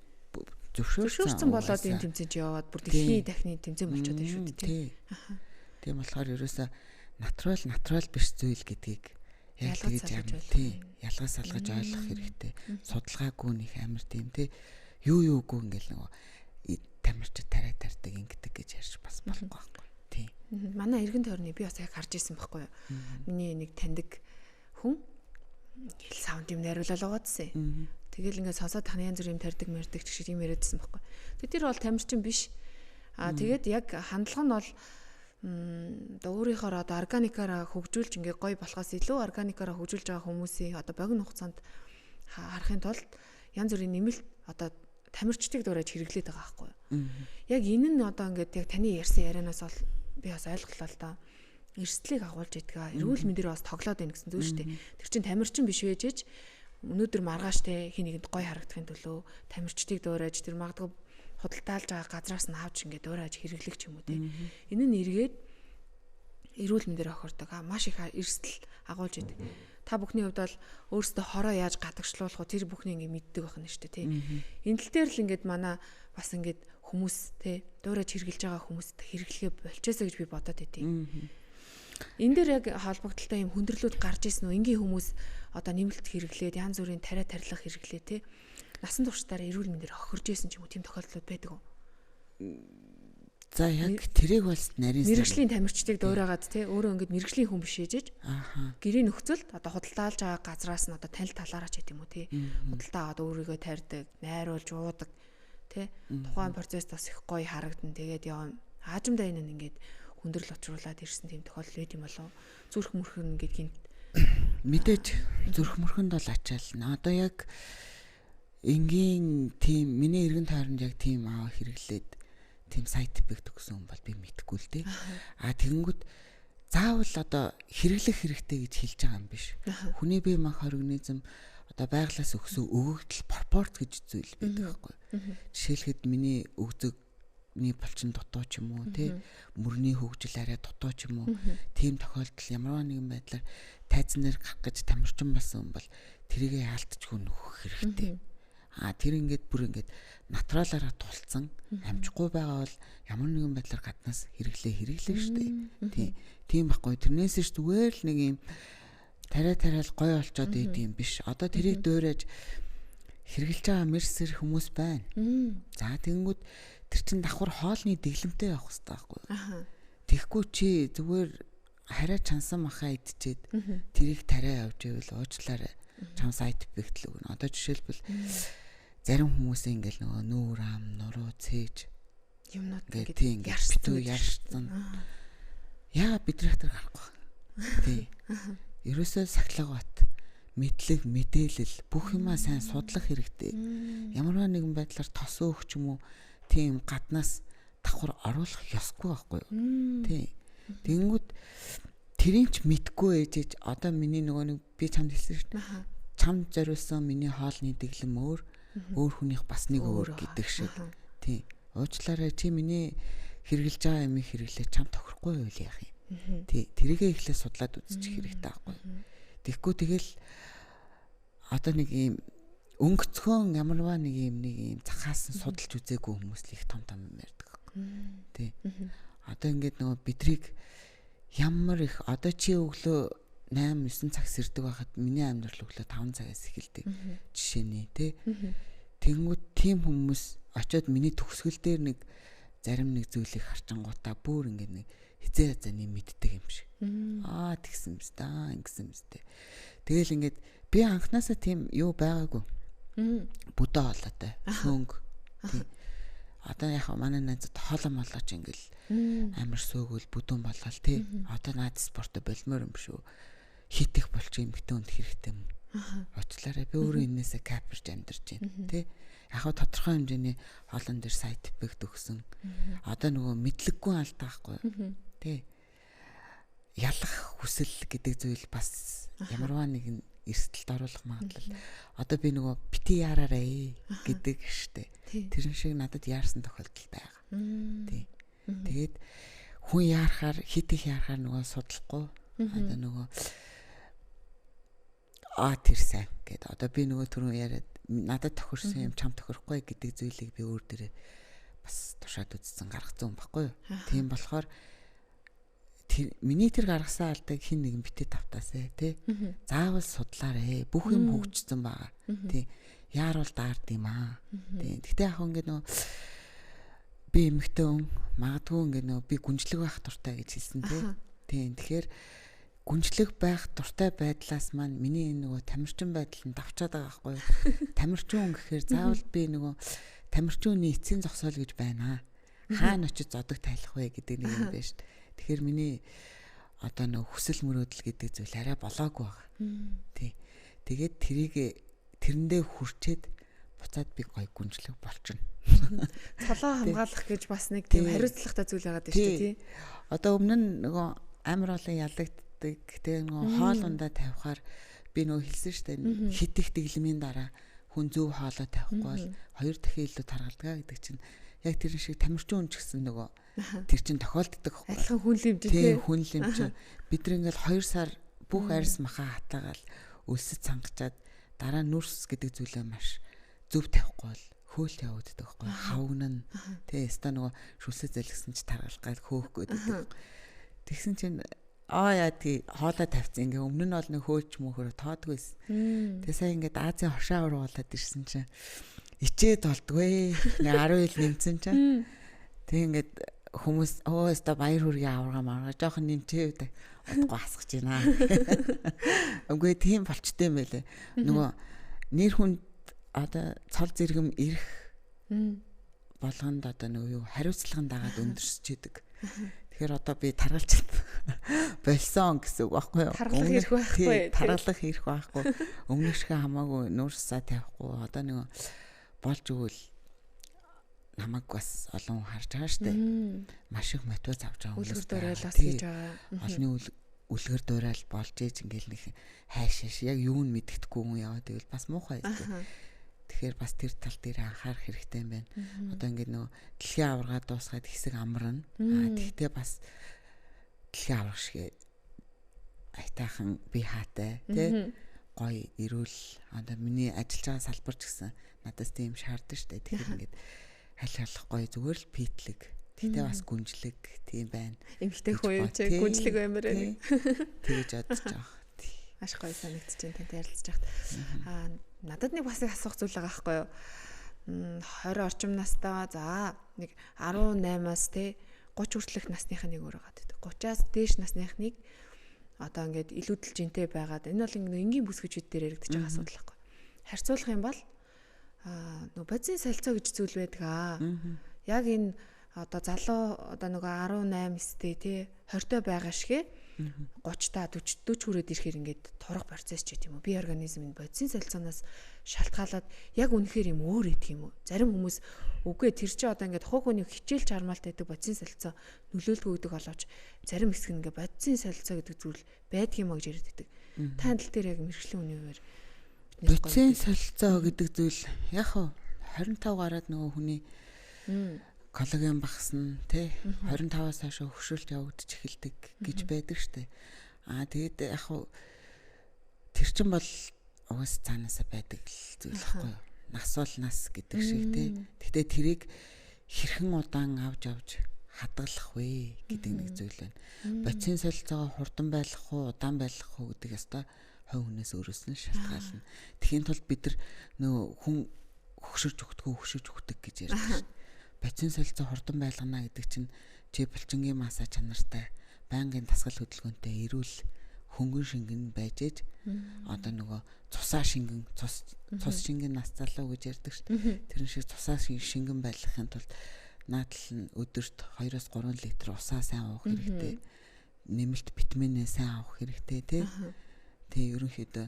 Зөвшөөрсөн болоод энэ тэмцээнд яваад бүр дэлхийн дахны тэмцээн болчиход байна шүү дээ тий. Тийм болохоор ерөөсө натурал биш зүйл гэдгийг яг тэгж тий ялгаж салгаж ойлгох хэрэгтэй. Судалгаагүй нэг амар тийм тий юу юугүй ингээл нөгөө тамирчид тарайдаг ингэдэг гэж ярьж бас болохгүй байхгүй тий. Манай эргэн тойрны би бас яг харж ирсэн байхгүй юу. Миний нэг таньдаг хүн хэл саунд юм найруулал байгаадсэн. Тэгэл ингээд сонсоод таны янз бүр юм тарьдаг мэрдэг ч шиг юм яриадсэн байхгүй. Тэр бол тамирчин биш. Тэгээд яг хандлага нь бол одоо өөрийнхөө одоо органикаараа хөгжүүлж ингээ гоё болохоос илүү органикаараа хөгжүүлж байгаа хүмүүсийн одоо богино хугацаанд харахын тулд янз бүрийн нэмэлт одоо тамирчдыг дуурайж хэрэглээд байгаа байхгүй юу. Яг энэ нь одоо ингээд яг таны ярьсан ярианаас бол би бас ойлголоо л доо. Эрсдлийг агуулж идэх. Эрүүл мэндээр бас тоглоод байна гэсэн зүйл шүү дээ. Тэр чинь тамирчин биш байжээж өнөөдөр маргааш те хин нэгэнд гоё харагдахын төлөө тамирчдыг дуурайж тэр магадгүй худалдаалж байгаа газраас нь авч ингээд дуурайж хэрэглэх ч юм уу те. Энэ нь эргээд эрүүл мэндээр охирдог. Маш их эрсдэл агуулж идэг. Та бүхний хувьд бол өөрсдөө хороо яаж гадагшлуулах вэ? Тэр бүхний ингээд мэддэг байх нь шүү дээ тий. Энэ тал дээр л ингээд манай бас ингээд хүмүүс тий дуурайж хэрэглэж байгаа хүмүүст хэрэглэхээ болчихсоо гэж би бодоод байдیں۔ Энэ дээр яг холбогдлолтой юм хүндрэлүүд гарч ирсэн үү? Энгийн хүмүүс одоо нэмэлт хэрэглээд янз бүрийн тариа тарилах хэрэглээ тий. Насан туршдаараа эрүүл мэндээр охирж исэн ч юм уу тийм тохиолдлууд байдаг уу? За яг тэрийг бол нарийн мэргэжлийн тамирчдыг дуурайгаад тий өөрөө ингээд мэргэжлийн хүн биш ээжэж гэрийн нөхцөлд одоо худалдаалж байгаа газраас нь одоо танил талаараа ч гэдэм үү тий худалдаа аваад өөрийгөө тарьдаг, найруулж уудаг тий тухайн процесс бас их гоё харагдан тэгээд явна. Аажимдаа энэ ингээд хүндрэл очруулаад ирсэн тийм тохиолдол байд юм болов. Зүрх мөрхөн ингээд гинт мэдээж зүрх мөрхөнд бол ачаална. Одоо яг энгийн тийм миний эргэн тойронд яг тийм хэрэглээд тийм сайт бигт өгсөн хүн бол би мэдэхгүй л дээ. Тэгэнгүүт заавал одоо хэрэглэх хэрэгтэй гэж хэлж байгаа юм биш. Хүний бие махбод организм одоо байглаас өгсөн өгөгдөл пропорц гэж зүйл байдаг байхгүй. Жишээлхэд миний өгзөгний булчин дутуу ч юм уу тий мөрний хөгжил арай дутуу ч юм уу тийм тохиолдол ямар нэгэн байдлаар тайзнаар гарах гэж тамирчин болсон хүн бол тэрийгэ яалтчгүй нөхөх хэрэгтэй. Тэр ингээд бүр ингээд натуралаараа тулцсан амжихгүй байгаа бол ямар нэгэн байдлаар гаднаас хэрэглээ шүү дээ. Тийм байхгүй. Тэрнээс ч зүгээр л нэг юм тариал гоё олцоод идэм биш. Одоо тэрийг дуурайж хэрэглэж байгаа мерсэр хүмүүс байна. За тэгэнгүүт тэр чин давхар хоолны дэглэмтэй явах хэрэгтэй байхгүй. Тэгэхгүй чи зүгээр хараа чансан махаа идчихэд тэрийг тариа явж ивэл уучлаарай. Чам сайт бигтэл өгнө. Одоо жишээлбэл зарим хүмүүс ингээл нөгөө нүүр ам нуруу цээж юмнууд ингээд битүү ярьсан. Яа бидрэх тэр гарахгүй. Тий. Ерөөсөө сахилга бат мэдлэг мэдээлэл бүх юмаа сайн судлах хэрэгтэй. Ямар нэгэн байдлаар тос өөх ч юм уу тийм гаднаас давхар оруулах ёсгүй байхгүй юу? Тий. Тэнгүүд тэрийг ч мэдгүй ээжэж одоо миний нөгөө нэг би чамд хэлсэн шүү дээ. Чамд зориулсан миний хоолны дэглэм өөр хүнийх бас нэг өөр гэдэг шиг. Тий. Уучлаарай чи миний хэрэгжилж байгаа юм хэрэглээ чам тохирохгүй байл яах юм. Тий. Тэрийгээ эхлээ судлаад үзчих хэрэгтэй байхгүй. Тэгэхгүй тэгэл одоо нэг юм өнгөцгөн ямарваа нэг юм захаас нь судалж үзээгүй хүмүүс л их том юм ярьдаг байхгүй. Тий. Одоо ингээд нөгөө бидрийг ямар их одоо чи өглөө 8-9 цаг сэрдэг байхад миний амьдрал өглөө 5 цагаас эхэлдэг. Жишээний тий. Тэнгүүд тийм хүмүүс очиод миний төгсгөл дээр нэг зарим нэг зүйлийг харчангуудаа бүр ингээд нэг хизээ хазааны мэддэг юм шиг. Тэгсэн юмс та ингэсэн юмс тэ. Тэгэл ингээд би анханасаа тийм юу байгаагүй. Бүдэ хоолойтой. Сөнгө. Тийм. Одоо яг манай найзад хоолой молооч ингээл амар сөөгөл бүдүүн болол тий. Одоо наад спортоо болмоор юм шүү. Хит их болчих юм хитэн үнд хэрэгтэй юм. Очлаараа би өөрөө энээсээ капирж амьдарч байна тий. Яг хаа тодорхой хэмжээний хоолон дээр сайт эффект өгсөн. Одоо нөгөө мэдлэггүй алдаа байхгүй тий. Ялах хүсэл гэдэг зүйл бас ямарваа нэгэн эрсдэлд оруулах магадлал. Одоо би нөгөө бити яраарэ гэдэг штэ. Тэрэн шиг надад яарсан тохиолдол байгаа. Тий. Тэгээд хүн яарахаар хит их яарахаар нөгөө судлахгүй. Одоо нөгөө тэр сайн гэдэг. Одоо би нөгөө түрүү яриад надад тохирсон юм чам тохирохгүй гэдэг зүйлийг би өөр дээрээ бас тушаад үзсэн гаргацсан юм баггүй юу. Тийм болохоор миний тэр гаргасан алдаг хин нэгэн битээ тавтаасаа тий. Заавал судлаарэ. Бүх юм хөгжсөн байгаа. Тий. Яарвал даард юм аа. Тий. Гэтэ яг ингэ нөө би эмэгтэй хүн магадгүй ингэ нөө би гүнжлэг байх дуртай гэж хэлсэн тий. Тий. Тэгэхээр гүнжлэг байх дуртай байдлаас маань миний нөгөө тамирчин байдал нь давчаад байгаа байхгүй юу. Тамирчин хүн гэхээр заавал би нөгөө тамирчин хүний эцсийн зогсоол гэж байна. Хаана очиж зодог тайлах вэ гэдэг нэг юм байна шүү дээ. Тэгэхээр миний одоо нөгөө хүсэл мөрөөдөл гэдэг зүйл арай болоогүй байгаа. Тий. Тэгээд тэрэндээ хүрчээд буцаад би гоё гүнжлэг болчихно. Цолоо хамгаалах гэж бас нэг тийм хариуцлагатай зүйл байгаа дээ шүү дээ тий. Одоо өмнө нь нөгөө амар олон ялагддаг тэгээ нөгөө хоол ундаа тавихаар би нөгөө хэлсэн шүү дээ. Хит их дэглэмийн дараа хүн зөв хоолой тавихгүй бол 2 дахин илүү таргалдаг гэдэг чинь яг тэр шиг тамирчин хүн ч гэсэн нөгөө тэр чинь тохиолддог байхгүй. Адилхан хүн лимж тий. Хүн лимж. Бид нар ингээл 2 сар бүх арьс махаа хатаагаал өлсөд цангачаад дараа нүрс гэдэг зүйлээ маш зөв тавихгүй бол хөөл явагддаг байхгүй. Хавгна тий. Өста нөгөө шүлсээ зэлгсэн чи таргалгаад хөөх гэдэг. Тэгсэн чинь яа тий хоолой тавьсан ингээ өмнө нь бол нэг хөөч мөхөр тоодгүйсэн. Тэгээ сая ингээ Азийн хошоо ургуулад ирсэн чинь ичээд болдгүй. Нэг 10 ил нэмсэн чинь. Тэг ингээд хүмүүс өста баяр хүргээ аваргаа жоохон нэмчээ гэдэг утгаа асгаж байна. Үгүй тийм болчтой юм байлээ. Нөгөө нэр хүнд одоо цол зэрэгэм ирэх болгонд одоо нөгөө юу хариуцлагын дагаад өндөрсчээдэг. Тэгэхээр одоо би таргалж болсон гэсэн үг байхгүй юу? Таргалах ирэх байхгүй. Таргалах ирэх байхгүй. Өмнөх шиг хамаагүй нуурсаа тавихгүй. Одоо нөгөө болж өгвөл намайг бас олон харж байгаа штэ. Маш их мотивац авч байгаа хүмүүс дуурайлаас хийж байгаа. Олны үлгэр дуурал болж ээж ингээл нэг хайшааш яг юу нь мэддэхгүй хүн яваад ивэл бас муухай байдаг. Тэгэхээр бас тэр тал дээр анхаарах хэрэгтэй юм байна. Одоо ингээд нөгөө дэлхийн аваргаа дуусгаад хэсэг амарна. Тэгтээ бас дэлхийн авраг шиг айтайхан би хаатай тий гоё ирүүл одоо миний ажиллаж байгаа салбар ч гэсэн надаас тийм шаарддаг штэ. Тэгэхээр ингээд аль болох гоё зүгээр л питлэг. Тэгтээ бас гүнжлэг тийм байна. Эмхтэй хүн ч гүнжлэг баймаар байна. Тэгэж бодож байгаа. Маш гоё санагдаж байна тантай ярилцж байхад. Надад нэг бас асуух зүйл байгаа байхгүй юу? 20 орчим настай за нэг 18-аас те 30 хүртэлх насныхаа нэг өөр байгаа. 30-аас дээш насныхныг одоо ингээд илүүдэл жинтэй байгаад энэ бол энгийн бүс гэж бид дээр яригдчих байгаа асуудал байхгүй. Харьцуулах юм бол нөгөө бодисын солилцоо гэж зүйл байдаг. Яг энэ одоо залуу одоо нөгөө 18 өстэй тий 20-той байгаа шигэ 30-та 40 хүрээд ирэхээр ингээд турах процесс ч гэдэм үү. Бие организмын бодисын солилцооноос шалтгаалаад яг үнэхээр юм өөр идэх юм уу? Зарим хүмүүс үгүй тэр чинь одоо ингээд хог хүний хичээл чармаалт байдаг бодисын солилцоо нөлөөлдөг гэдэг боловч зарим хэсэг нь ингээд бодисын солилцоо гэдэг зүйл байдаг юм а гэж яриад байдаг. Та тал дээр яг мэргэжлийн үнээр бодисын солилцоо гэдэг зүйл яг 25 гараад нөгөө хүний коллаген багасна тий 25-аас хойш хөвшөлт явагдаж эхэлдэг гэж байдаг штэ. Тэгээд яг тэр чин бол угаас цаанаасаа байдаг зүйл байхгүй юу? Нас бол нас гэдэг шиг тий. Гэтэ тэрийг хэрхэн удаан авч хадгалах вэ гэдэг нэг зүйл байна. Бодисын солилцоогоо хурдан байлгах уу, удаан байлгах уу гэдэг яста хой хүнээс өөрөөс нь шалтгаална. Тэхийн тулд бид нар нөө хүн хөшөрж өгдөг гэж ярьдаг шүү. Бодисын солилцоо хурдан байлгана гэдэг чинь чи булчингийн масса чанартай, байнгын дасгал хөдөлгөөнтэй, эрүүл хөнгөн шингэн байж ээж одоо нөгөө цусаа шингэн цус шингэн нас залуу гэж ярьдаг шүү. Тэрэн шиг цусаа шингэн байлгахын тулд наадл нь өдөрт 2-3 литр усаа сайн уух хэрэгтэй. Нэмэлт витаминээ сайн авах хэрэгтэй тий. Тэгээ ерөнхийдөө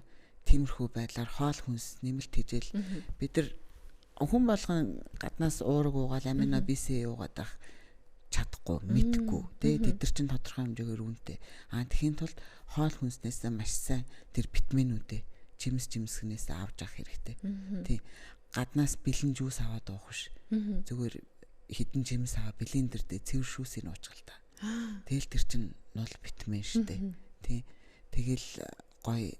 тиймэрхүү байдлаар хоол хүнс нэмэлт хийжэл бид нар хүн болгон гаднаас уураг уугаал амино бисээ уугаад байх чадахгүй мэдхгүй тий. Тэд нар чинь тодорхой хэмжээгээр үнэтэй. Тэхийн тулд хоол хүнснээс маш сайн тэр витаминүүдээ жимсгнээс авч авах хэрэгтэй. Тий. Гаднаас бэлэн жуус аваад уух биш. Зүгээр хідэн жимс аваа блендер дээр цэвэр шүүсийг уучгал та. Тэгэл тэр чинь нол витамин штэ. Тий. Тэгэл гой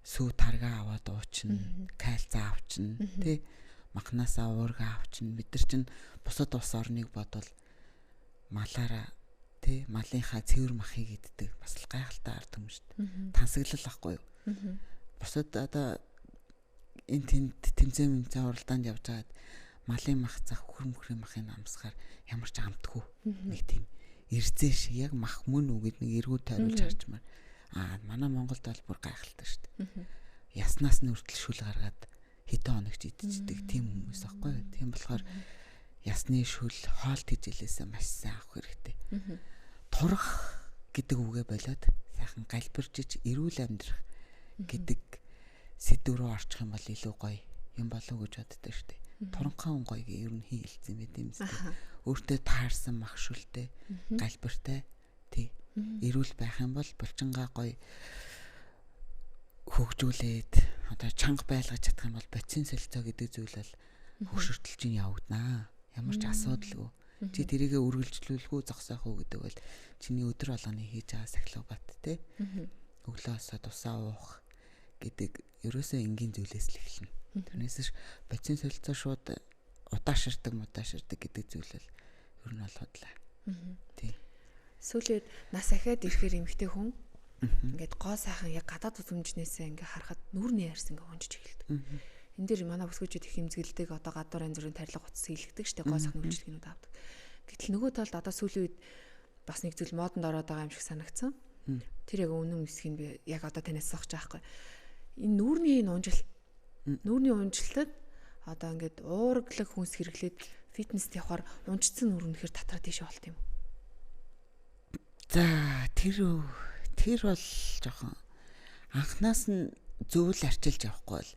сүү тарга аваад уучна, кальц авчна, тий. Махнасаа уурга авчна. Бид нар чинь бусад ус орныг бодвол малаараа тий малынхаа цэвэр махыг иддэг. Бас л гайхалтай ард юм штэ. Тансаглал ахгүй юу? Бусад одоо энэ тэмцээн уралдаанд явж байгаад малын мах зах хөрмөхрийн махын амсгаар ямар ч амтгүй нэг тийм эрзээ шиг яг мах мөн үгэд нэг эргүү тойруулж харчмаар манай Монголд бол бүр гайхалтай шүү дээ. Яснаас нь хүртэл шүл гаргаад хэдэн хоногч идчихдэг тийм хүмүүс аахгүй юу. Тийм болохоор ясны шүл хоолт хижээлээс маш сайн авах хэрэгтэй. Турах гэдэг үгээ болоод сайхан галбиржиж эрүүл амьдрах гэдэг сэдв рүү орчих юм бол илүү гоё юм болов уу гэж боддог шүү дээ. Туранхаа гоё гэ ер нь хийлцсэн байт юм зү. Өөртөө таарсан мах шүлтэй, галбиртай тий эрүүл байх юм бол булчингаа гоё хөгжүүлээд одоо чанга байлгаж чадах юм бол бодисын солилцоо гэдэг зүйл бол хөгшөртөлж явагдана. Ямар ч асуудалгүй. Чи тэрийгэ үргэлжлүүлэхгүй зогсоох уу гэдэг бол чиний өдөр болгоны хийж байгаа сахилга бат тий. Өглөөсөө тусаа уух гэдэг ерөөсөө энгийн зүйлээс л эхэлнэ. Тэрнээс бодисын солилцоо шууд удааширдаг гэдэг зүйл бол ер нь бол хотлаа. Тий. Сүүлээд нас ахаад ирэхээр эмэгтэй хүн ингээд гоо сайхан яг гадаад үзмжнээсээ ингээ харахад нүүрний ярьс ингээ унжиж эхэлдэг. Энд дээр манай бүсгүүчүүд их хэмзгэлдэг одоо гадуур янз бүрийн тарилга утас хийлгдэг штэ гоо сайхан үйлчлэгнүүд авдаг. Гэтэл нөгөө талд одоо сүүлийн үед бас нэг зүйл модонд ороод байгаа юм шиг санагдсан. Тэр яг үнэн хэсгийг би яг одоо танаас асууж байгаа байхгүй. Энэ нүүрний унжилтад одоо ингээд уурглаг хүнс хэрэглээд фитнест явахаар унжцсан нүүр үнэхээр татраа тийшээ болт юм. За тэр бол жоохон анханаас нь зөвл арчилж явахгүй бол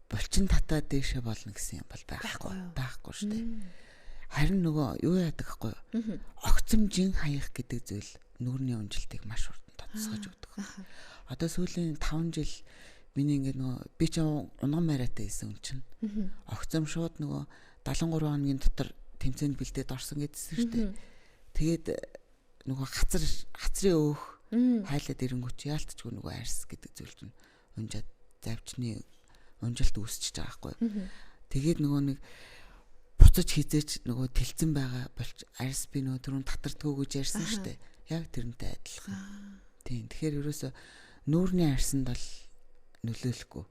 булчин татаа дээшээ болно гэсэн юм бол байхгүй шүү дээ. Харин нөгөө юу яадаг хгүй юу? Огцомжийн хаях гэдэг зүйл нүүрний унжилтыг маш урдан тодорхойлж өгдөг. Одоо сүүлийн 5 жил миний ингээд нөгөө би ч унган мараатай байсан юм чинь. Огцом шууд нөгөө 73 хоногийн дотор тэмцээнд бэлдээд орсон гэдсэн шүү дээ. Тэгээд нөгөө хацрын өөх хайлаад ирэнгүүч яалтчгүй нөгөө арьс гэдэг зүйл чинь унжаад завчны унжилт үүсчихэж байгаа байхгүй. Тэгээд нөгөө нэг буцаж хизээч нөгөө тэлцэн байгаа болж арьс би нөгөө түрүүн татардгөө гэж ярьсан шүү дээ. Яг тэрнтэй адилхан. Тийм. Тэгэхээр ерөөсө нүүрний арьсанд бол нөлөөлөхгүй.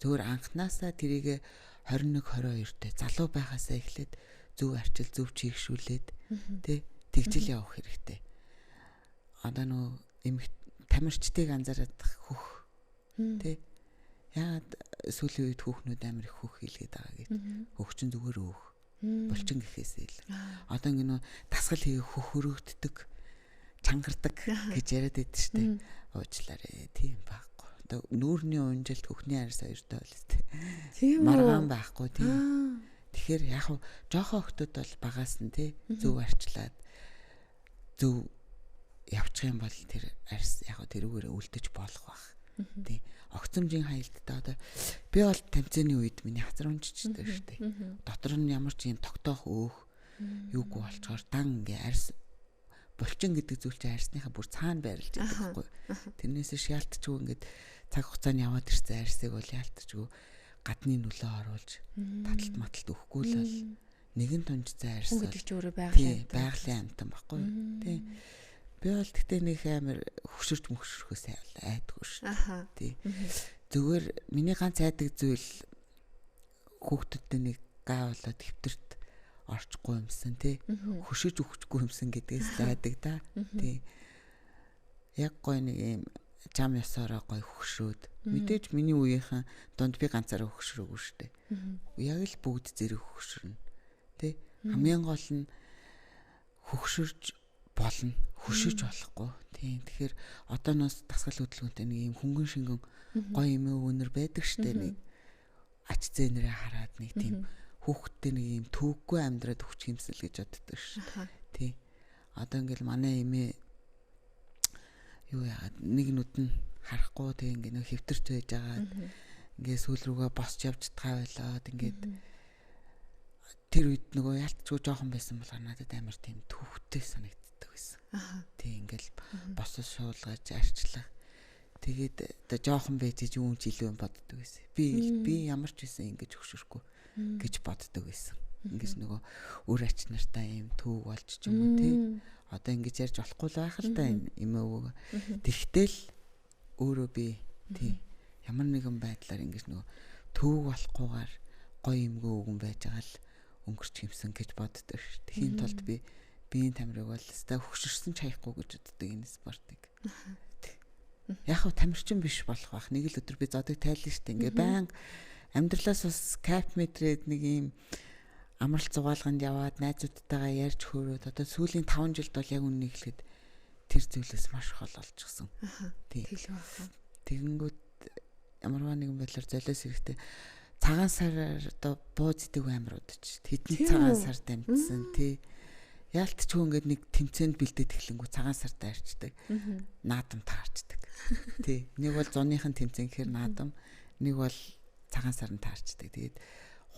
Зөвхөн анханасаа тэрийг 21-22 тэ залуу байхасаа эхлээд зөв арчил зөв чийгшүүлээд тэ тэгжил явах хэрэгтэй. Одоо нөгөө тамирчдыг анзаараад хөх тэ яагаад сүүлийн үед хүүхнүүд амар их хөх хийлгээд байгаа гэж. Хөгчин зүгээр өөх. Булчин гэхээсээ л. Одоо ингэ нөө дасгал хийх хөх өргөддөг, чангардаг гэж яриад байдаг шүү дээ. Уучлаарай. Тийм байхгүй. Одоо нүүрний унжилт хөхний арьс хоёртой бол тээ. Тийм үү. Маргаан байхгүй тийм. Тэгэхээр яг хав жоохон охтууд бол багаас нь тий зөв арчлаад зөв явчих юм бол тэр арьс яг тэрүүгээр үлдэж болох байх. Тий. Огцомжийн хаялттай одоо би бол тамцааны үед миний хазар унжчихдаг шүү дээ. Дотор нь ямар ч юм тогтоох өөх юугүй болчоор дан ингээ арьс булчин гэдэг зүйл чинь арьсныхаа бүр цаана байрлаж байгаа байхгүй. Тэрнээс шаалтчгүй ингээд цаг хугацааны яваад ирсэн арьсыг бол яалтчгүй гадны нөлөө оруулж таталт маталт өгөхгүй л бол нэгэн тонжцсан арьс гэдэг чинь өөрөө байгалийн амтан байхгүй. Тий. Би бол тэгтээ нэг амар хөшөрөхөөс айдгүй шүү. Тий. Зүгээр миний ганц айдаг зүйл хүүхдүүдтэй нэг гай болоод хэвтэрт орчихгүй юмсан тий. Хөшөж өгөхгүй юмсан гэдгээс л айдаг да. Тий. Яг гой нэг юм зам ёсороо гой хөгшрөөд мэдээж миний үеийнхэн донд би ганцаараа хөгшрөөгүй штэ. Яг л бүгд зэрэг хөгшрөнө. Тэ хамгийн гол нь хөгшөрж болно, хөшөж болохгүй. Тийм. Тэгэхээр одооноос дасгал хөдөлгөөнтэй нэг юм хөнгөн шингэн гоё юм өнөр байдаг штэ нэг ач зээнэрээ хараад нэг тийм хүүхдтэй нэг юм төвөггүй амьдраад өгч юмсэл гэж боддог ш. Тий. Одоо ингээл манай эмээ юу яагаад нэг нүд нь харахгүй тэг ингээ нөх хэвтэрч байж байгаа. Ингээ сүүл рүүгээ босч явж тавайлаад ингээд тэр үед нөгөө ялцгүй жоохон байсан бол надад амар тийм төвхтэй санагддаг байсан. Тэг ингээл босож шуулгаж арчлах. Тэгээд одоо жоохон байж юм жилүү боддог байсан. Би ямар ч байсан ингэж хөшөрөхгүй гэж боддог байсан. Ингэж нөгөө өөр ач нартай юм төв болж ч юм уу тий. Одоо ингэж ярьж болохгүй л байх л да юм өвөг. Тэгтэл өөрөө би тий ямар нэгэн байдлаар ингэж нөгөө төв болохгүйгээр гоё юмгүй өгөн байж байгаа л өнгөрч хэмсэн гэж боддог ш. Тэхийн тулд би биеийн тамирыг бол өстой хөшөрсөн ч хаяхгүй гэж боддог энэ спортыг. Яг хөө тамирчин биш болох бах. Нэг л өдөр би зодог тайлна штэ. Ингээ баян амьдралаас бас кап метрээд нэг юм амралт зугаалганд яваад найзуудтайгаа ярьж хөөрөөд одоо сүүлийн 5 жилд бол яг үннийг хэлэхэд тэр зүйлээс маш хол олчихсон. Тийм. Тэгэнгүүт ямарваа нэгэн байдлаар золиос хэрэгтэй цагаан сараар одоо бууз идэг амир удаж хэдэн цагаан сар дамжсан тий. Яалтчгүй ингээд нэг тэмцээнд бэлдээд эхлэнгүү цагаан сартай арчдаг. Наадам таарчдаг. Тий. Нэг бол зуныхын тэмцээн гэхэр наадам, нэг бол цагаан сарн таарчдаг. Тэгээд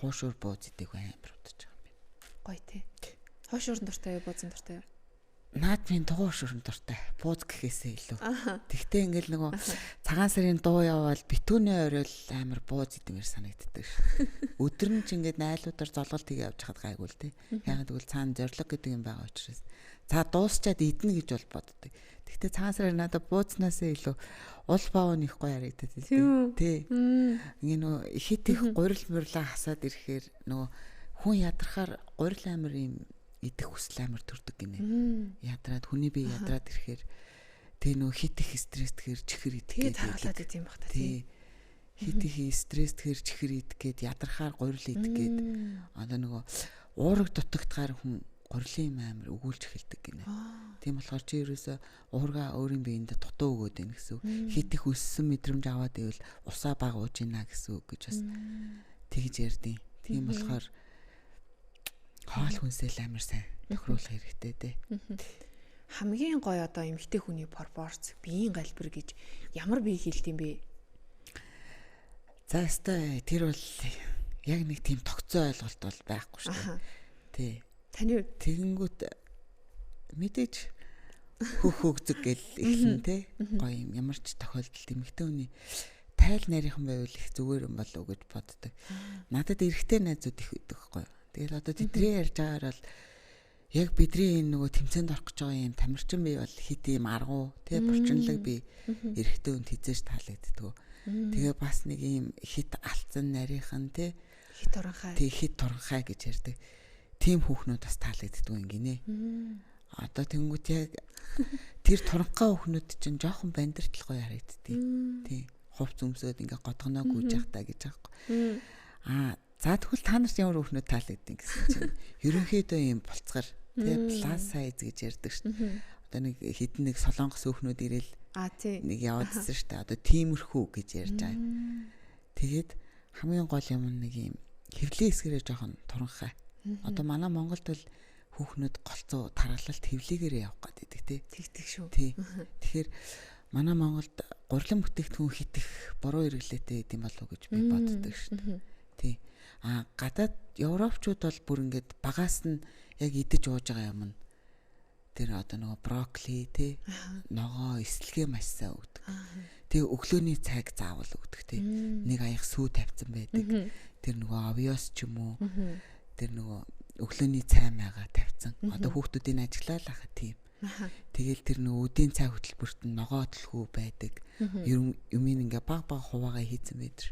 хуушуур бууз идэг амир удаж байгаа юм байна. Гоё тий. Хуушуурн дуртай юу, буузын дуртай юу? Наадмын дуу шуурн дуртай. Бууз гэхээсээ илүү. Тэгтээ ингээд нөгөө цагаан сарын дуу яваал битүүний орой л амар бууз идэмэр санагддаг ш. Өдөр нь ч ингээд найлуудаар золголт хийгээ явж хаад гайгүй л тий. Ягаад гэвэл цаана зориг гэдэг юм байгаа учраас. За дуусчаад идэнэ гэж бол боддог. Тэгтээ цагаан сараар надад буузнасаа илүү ул баав нэг гоё харагддаг тий. Ингээ нөгөө хит их гурил мурлаа хасаад ирэхээр нөгөө хүн ядрахаар гурил амир юм идэх хүсэл амар төрдөг гинэ. Ядраад хүний бие ядраад ирэхээр тэгээ нөө хит их стресстгээр чихэр идэх таруулаад идэм бах та тий. Хит их стресстгээр чихэр идгээд ядрахаар гурил идгээд одоо нөгөө уураг дутагдахаар хүн гурилын амар өгүүлж эхэлдэг гинэ. Тийм болохоор чи ерөөсө уурга өөрийн биеиндээ дутуу өгөөд байна гэсэн үг. Хит их өссөн мэдрэмж аваад ивэл усаа баг ууж ийна гэсэн үг гэж бас тэгж ярьдیں۔ Тийм болохоор хоол хүнсэл амар сайн тохируулах хэрэгтэй дээ. Хамгийн гоё одоо эмэгтэй хүний пропорц, биеийн галбир гэж ямар бие хэлт юм бэ? За өстой тэр бол яг нэг тийм тогтцоо ойлголт бол байхгүй шүү дээ. Тий. Таны тэгэнгүүт мэдээж хөхөөгзөг гэл эхлэн тий. Гоё юм ямар ч тохиолдолд эмэгтэй хүний тайл нарийнхан байвал их зүгээр юм болов уу гэж боддог. Надад эрэгтэй найзууд их байдаг байхгүй юу? Тэгэл одоо тэдний ярьж байгаагаар бол яг бидний энэ нөгөө тэмцээнд орох гэж байгаа юм тамирчин бий бол хит юм аргуу тий булчинлаг би эрэгтэй хүнд хизээж таалагддаг. Тэгээ бас нэг юм хит алцсан нарийнхан тий хит туранхай. Тий хит туранхай гэж ярьдаг. Тим хүүхнүүд бас таалагддаг юм гинэ. Одоо тэнгуут яг тэр туранхай хүүхнүүд чинь жоохон бандиртал гоё харагддаг. Тий хувц өмсөд ингээ годгоноо гүйж явах та гэж аахгүй. За тэгвэл та нарт ямар хүүхнүүд таалагддаг гэсэн чинь ерөнхийдөө юм болцгор тий плюс сайз гэж ярьдаг шүү дээ. Одоо нэг хідэн нэг солонгос хүүхнүүд ирээл нэг яваадсэн шүү дээ. Одоо тиймэрхүү гэж ярьж байгаа. Тэгээд хамгийн гол юм нэг юм хэвлээ хэсгэрээ жоохон туранхай. Одоо манай Монголд бол хүүхнүүд голцоо таргалалт хэвлээгээр явах гэдэг тий. Тэгдэг шүү. Тий. Тэгэхээр манай Монголд гурилан бүтээгдэхүүн хитэх буруу хэрэглээтэй гэдэм болов уу гэж би боддог шүү дээ. Тий. Гадаад европчууд бол бүр ингээд багаас нь яг идэж ууж байгаа юм. Тэр одоо нөгөө брокколи тий ногоо эслэгээ маш сайн өгдөг. Тэгээ өглөөний цайг заавал өгдөг тий. Нэг аяг сүү тавьсан байдаг. Тэр нөгөө авиос ч юм уу. Тэр нөгөө өглөөний цай маяга тавьсан. Одоо хүүхдүүдийн ажиглал ах тийм. Тэгэл тэр нөгөө үдийн цай хөтөлбөрт нь ногоо төлхөө байдаг. Юмын ингээ баг хуваагаа хийцэн байдаг.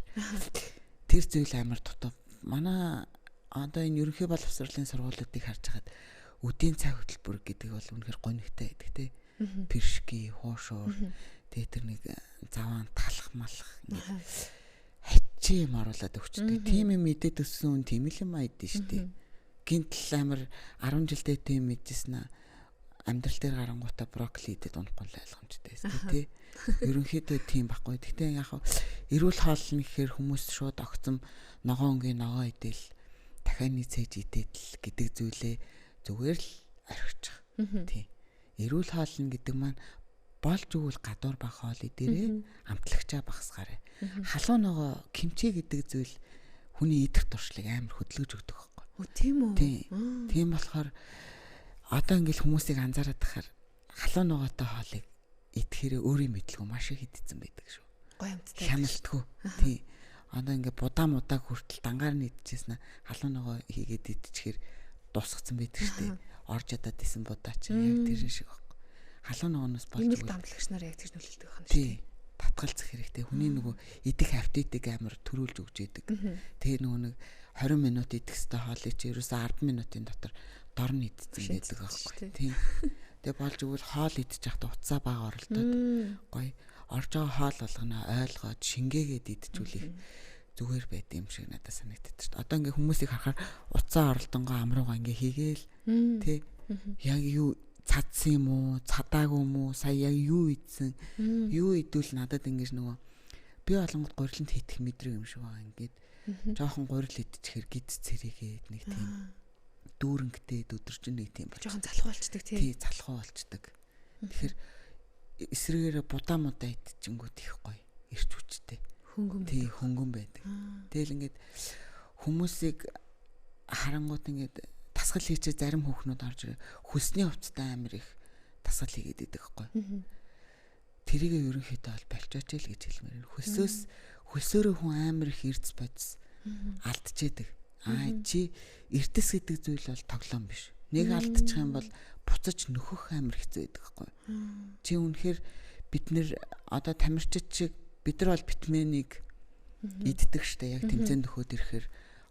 Тэр зүйл амар дутуу. Манай одоо энэ ерөнхий боловсролын сургуулиудыг харж хахад үдийн цай хөтөлбөр гэдэг бол үнэхээр гонигтай байдаг тий. Пиршки, хуушуур Тэгээ тэр нэг заваан талах малах хачи юм оруулаад өгчдөг. Тийм юм мэдээд өссөн хүн тийм л юм айдэн шүү дээ. Гинтл амар 10 жилдээ тийм мэдсэн амьдрал дээр гарангуудаа брокколи идээд унахгүй л ойлгомжтой байсан тий. Ерөнхийдөө тийм байхгүй. Гэхдээ яг эрүүл хоол нь гэхээр хүмүүс шууд огцом ногоонгийн ногоо идээл дахианы цээж идээд л гэдэг зүйлээ зүгээр л орхичих. Тий. Эрүүл хоол нь гэдэг маань болж өгвөл гадуур баг хоол идээрээ амтлагчаа багасгаарай. Халуун ногоо кимчи гэдэг зүйл хүний идэх туршлыг амар хөдөлгөж өгдөг байхгүй. Оо тийм үү? Тийм болохоор одоо ингээл хүмүүсийг анзаараад тахаар халуун ногоотой хоолыг идэхээр өөрийн мэдлгүй маш их идсэн байдаг шүү. Гоё амттай. Хяналтгүй. Тий. Одоо ингээ будаан удааг хүртэл дангаар нь идчихсэн халуун ногоо хийгээд идчихээр дуусгацсан байдаг шүү дээ. Орж ядаад исэн будаа чи яг тэр шиг байхгүй. Халуун ногооноос болж ийм л дамтлагч нар яг тэр нөлөөлдөг юм шүү. Тий. Татгалзах хэрэгтэй. Хүний нөгөө идэх аппетитыг амар төрүүлж өгч идэг. Тэгээ нөгөө нэг 20 минут идэх хэвээр хоолыг чи ерөөсөө 10 минутын дотор дор нь идсэн байдаг аахгүй. Тийм. Тэгээ болж өгвөл хоол идчих хахта утсаа бага оролдоод гоё орж байгаа хоол болгоно ойлгоод шингээгээд идчихүүлэх зүгээр байд юм шиг надад санагддаг шүү дээ. Одоо ингээ хүмүүсийг харахаар утсаа оролдонгоо амруугаа ингээ хийгээл тий. Яг юу цадсан юм уу, цадаагүй юм уу, сая яг юу идсэн, юу идвэл надад ингэж нөгөө би олонгод гуриланд хийх мэдрэг юм шиг байгаа. Ингээд жоохон гурил идчихэр гид цэрэгээд нэг тийм дүүрэнгтэй өдөржин нэг тийм жоохон залхуу болчдөг тий залхуу болчдөг. Тэгэхээр эсрэгээр будаа мудаа идчихэнгүүт их гоё ирч хүчтэй хөнгөн тий хөнгөн байдаг. Тэгэл ингээд хүмүүсийг харангуут ингээд тасгал хийчээ зарим хүүхнүүд орж хөлсний хувцтай амар их тасгал хийгээд идэг байхгүй. Тэрийг ерөнхийдөө бол болчооч л гэж хэлмээр. Хөлсөөрөө хүн амар их эрдэс бодис алдчихэдэг. Чи эрдэс гэдэг зүйл бол тоглоом биш. Нэг алдчих юм бол буцаж нөхөх амар хэцүү байдаг байхгүй. Чи үнэхээр бид нэр одоо тамирчид шиг бид нар бол витаминыг иддэг штэ яг тэмцээнд өгөхөд ирэхээр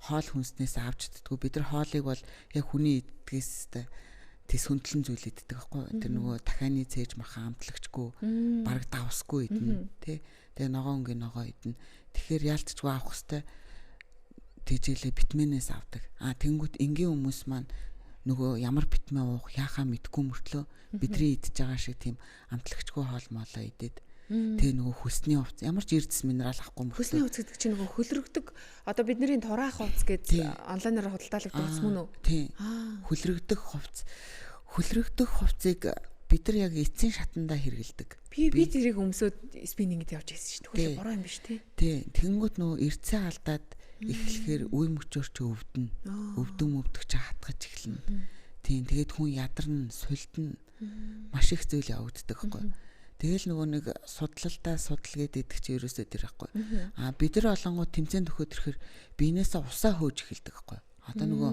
хоол хүнснээс авч иддэггүй. Бид нар хоолыг бол яг хүний иддгээс тэс хөндлөн зүйл иддэг байхгүй. Тэр нөгөө дахианы цээж махан амтлагчгүй бараг давсгүй идэнэ тий. Тэгээ ногоонгийн ногоо идэнэ. Тэгэхээр яалтчгүй авах хэвээр тэжээлээ витаминээс авдаг. Тэнгүүт энгийн хүмүүс маань нөгөө ямар витамин уух яхаа мэдгүй мөртлөө бидний идж байгаа шиг тийм амтлагчгүй хоол моолоо идээд тэгээ нөгөө хүсний хувц ямар ч эрдэс минерал авахгүй мөртлөө хүсний хувц гэдэг чинь нөгөө хөлрөгдөг одоо бидний тураах хувц гэдэг онлайнаар худалдаалдаг хувц мөн үү? Тийм. Хөлрөгдөх хувцыг бид нар яг эцсийн шатандаа хэрэгэлдэг. Би тэрийг өмсөд спиннингэд явж байсан шүү дээ. Хөлөө бороо юм биш тий. Тий. Тэнгүүт нөгөө эрцээ алдаад эхлэхээр үе мөчөөр чи өвдөн. Өвдөг чи хатгаж эхэлнэ. Тийм. Тэгээд хүн ядарна, сулдна. Маш их зүйл явагддаг байхгүй. Тэгэл нөгөө нэг судлалтаа судал гэдэг чи ерөөсөө тэр байхгүй. Бид нар олонгоо тэмцээнд өгөхөд ирэхээр биенээсээ усаа хөөж эхэлдэг байхгүй. Одоо нөгөө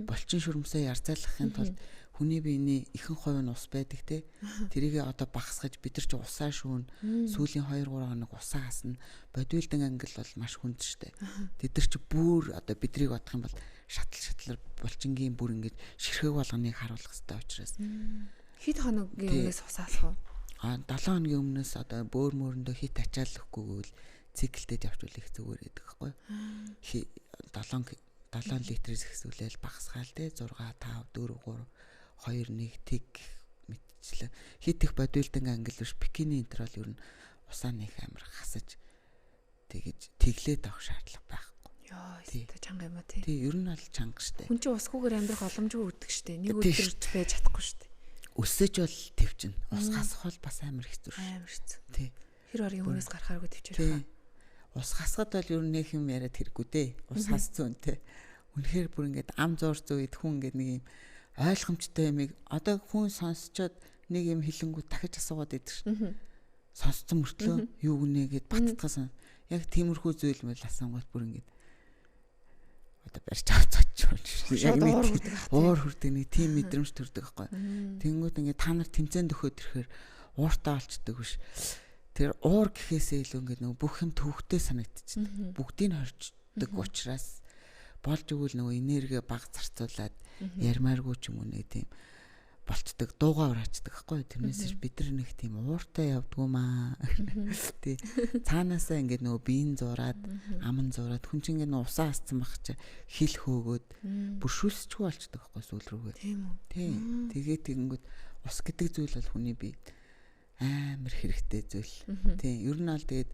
булчин шүрмсээ ярцаалгахын тулд хүний биений ихэнх хувь нь ус байдаг те. Тэрийг одоо багасгаж бид нар ч усаа шүүн сүүлийн 2-3 хоног усаа хасна. Бодибилдинг ангил бол маш хүнд штэ. Тэд нар ч бүр одоо бидрийг бодох юм бол шатлар булчингийн бүр ингэж ширхэг болгоныг харуулах хэрэгтэй учраас. Хэд хоногийн өмнөөс усаалах уу? 7 хоногийн өмнөөс одоо бөөр мөрөндөө хит ачааллахгүйгээр циклдээд явуулах зүгээр байдаг байхгүй. 7 литрээс ихсүүлэл багасгаал те 6 5 4 3 2 1 тэг мэдчлээ. Хит их бодибилдинг ангил биш бикини интервал ер нь усаа нэг амар хасаж тэгэж тэглээд авах шаардлага байхгүй. Яа, тэ чанга юм а тий. Тий, ер нь бол чанга штэ. Хүн чинь усгүйгээр амьдрах боломжгүй өгдөг штэ. Нэг өдөрт байж чадахгүй штэ. Өсөж бол төвчин. Ус хасах бол бас амар хэцүү шүү. Амар хэцүү. Тий. Хэр оргийн хүнээс гарахааргүй төвчээр хаа. Ус хасахад бол ер нь нэг юм яриад хэрэггүй дээ. Ус хасцсан үнтэй. Үнэхээр бүр ингээд ам зуурц үед хүн ингээд нэг юм ойлгомжтой юмыг одоо хүн сонсчоод нэг юм хэлэнгүү дахиж асуугаад идэг шин. Сонсцсон мөртлөө юу гинэ гэд баттгасан. Яг тиймэрхүү зүйл мэл асуугаад бүр ингээд одоо барьж авчихж яг нэг уур хүрдэг нэг тийм мэдрэмж төрдөг байхгүй. Тэнгүүд ингээд та нар тэмцээнд өгөхөд ирэхээр ууртаа олчдөг биш. Тэр уур гэхээсээ илүү ингээд нөгөө бүх юм төвхтэй санагдчихдаг. Бүгдийг хорчдөг учраас болж өгвөл нөгөө энерги баг зарцуулаад ярмааргүй ч юм уу нэг тийм болцдог, дуугаар ураачдаг байхгүй. Тэрнээс бид нар нэг тийм ууртай явдггүй маа. Тий. Цаанаасаа ингээд нөгөө биеийн зураад, аман зураад хүн чинь ингээд усаа асцсан байх чи хил хөөгөөд бүршүүлсчгүй болчдөг байхгүй сүүл рүүгээ. Тийм үү. Тий. Тэгээд тэгэнгүүт ус гэдэг зүйл бол хүний биед амар хэрэгтэй зүйл. Тий. Ер нь бол тэгээд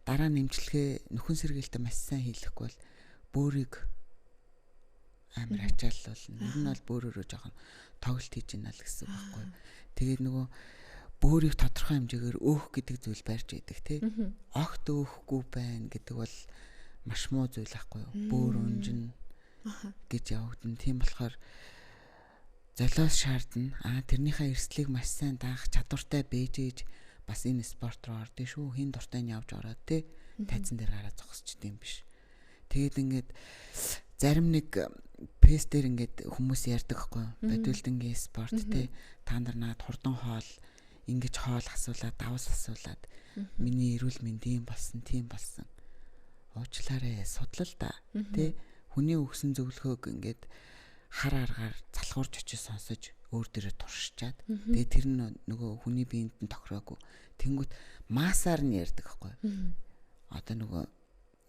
дараа нэмжлэгээ нөхөн сэргээлтэ маш сайн хийхгүй бол бөөрийг амар ачааллуулна. Ер нь бол бөөрөөрөө жоохон тоглолт хийж ийна л гэсэн үг байхгүй. Тэгээд нөгөө бөөрийг тодорхой хэмжээгээр өөх гэдэг зүйл барьж идэг тий. Огт өөхгүй байна гэдэг бол маш муу зүйл байхгүй юу. Бөөр унжин гэж явагдана. Тийм болохоор золиос шаардна. Тэрнийхээ эрсдлийг маш сайн даах чадвартай бэжэж бас энэ спорт руу ордё шүү. Хин дуртай нь явж ороод тий. Тайзан дээр гараад зогсч идэм биш. Тэгээд ингээд зарим нэг пэс дээр ингээд хүмүүс ярьдаг хгүй бодибилдингийн спорт тий та нар наад хурдан хоол ингэж хоол асуулаад давс асуулаад миний эрүүл мэнд ийм болсон тийм болсон уучлаарай судлал да тий хүний өгсөн зөвлөгөөг ингээд хар аргаар залхуурч очиж сонсож өөр дээрээ туршичаад тэгээ тэр нь нөгөө хүний биед нь тохироогүй тэнгүүт маасаар нь ярьдаг хгүй одоо нөгөө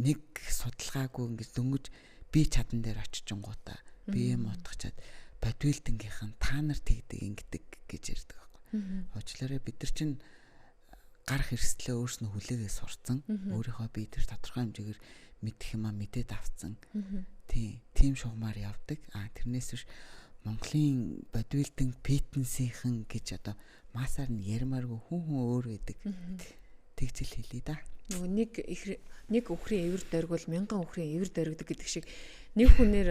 нэг судалгаагүй ингэж дөнгөж би чадан дээр очичингуудаа бие мутгачаад бодибилдингийнхэн та нар тэгдэг ингэдэг гэж ярьдаг байхгүй. Уучлаарай бид нар чинь гарах эрсдлээ өөрснөө хүлээгээ сурцсан. Өөрийнхөө бие дээр тодорхой хэмжээгээр мэдэх юмаа мэдээд авцсан. Тийм шугамар явдаг. Тэрнээс биш Монголын бодибилдинг фитнесийнхэн гэж одоо масаар нь ярмааргүй хүн өөр байдаг. Тэгжэл хэлээ да. Нөгөө нэг өхрийн эвэр дөргөл 1000 өхрийн эвэр дөргөдөг гэдэг шиг нэг хүнээр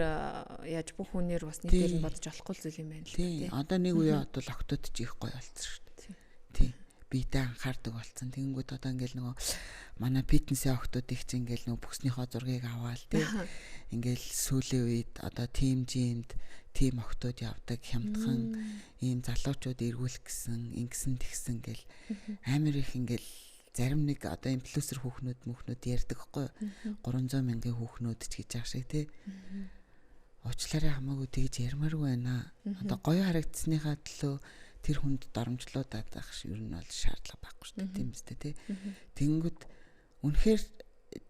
яаж бүх хүнээр бас нэг дээр нь бодож олохгүй зүйл юм байна л тий. Одоо нэг үе бодвол октод ч их гоё болсон шүү дээ. Тий. Биедээ анхаардаг болсон. Тэгэнгүүт одоо ингээл нөгөө манай фитнесийн октодыг чинь ингээл нөгөө бүхснийхөө зургийг аваал тий. Ингээл сүүлийн үед одоо тим жимд тим октод явдаг хямдхан ийм залуучууд эргүүлэх гэсэн ингэсэн тэгсэн гэл амар их ингээл зарим нэг одоо инфлюенсер хүүхнүүд ярьдаг хгүй 300 мянган хүүхнүүд ч гэж яах шиг тий. Уучлаарай хамаагүй тэгж ярмааргүй байна. Одоо гоё харагдсныхаа төлөө тэр хүнд доромжлуудаад байх ш ер нь бол шаардлага байхгүй шүү дээ тийм үстэй тий. Тэнгүүд үнэхээр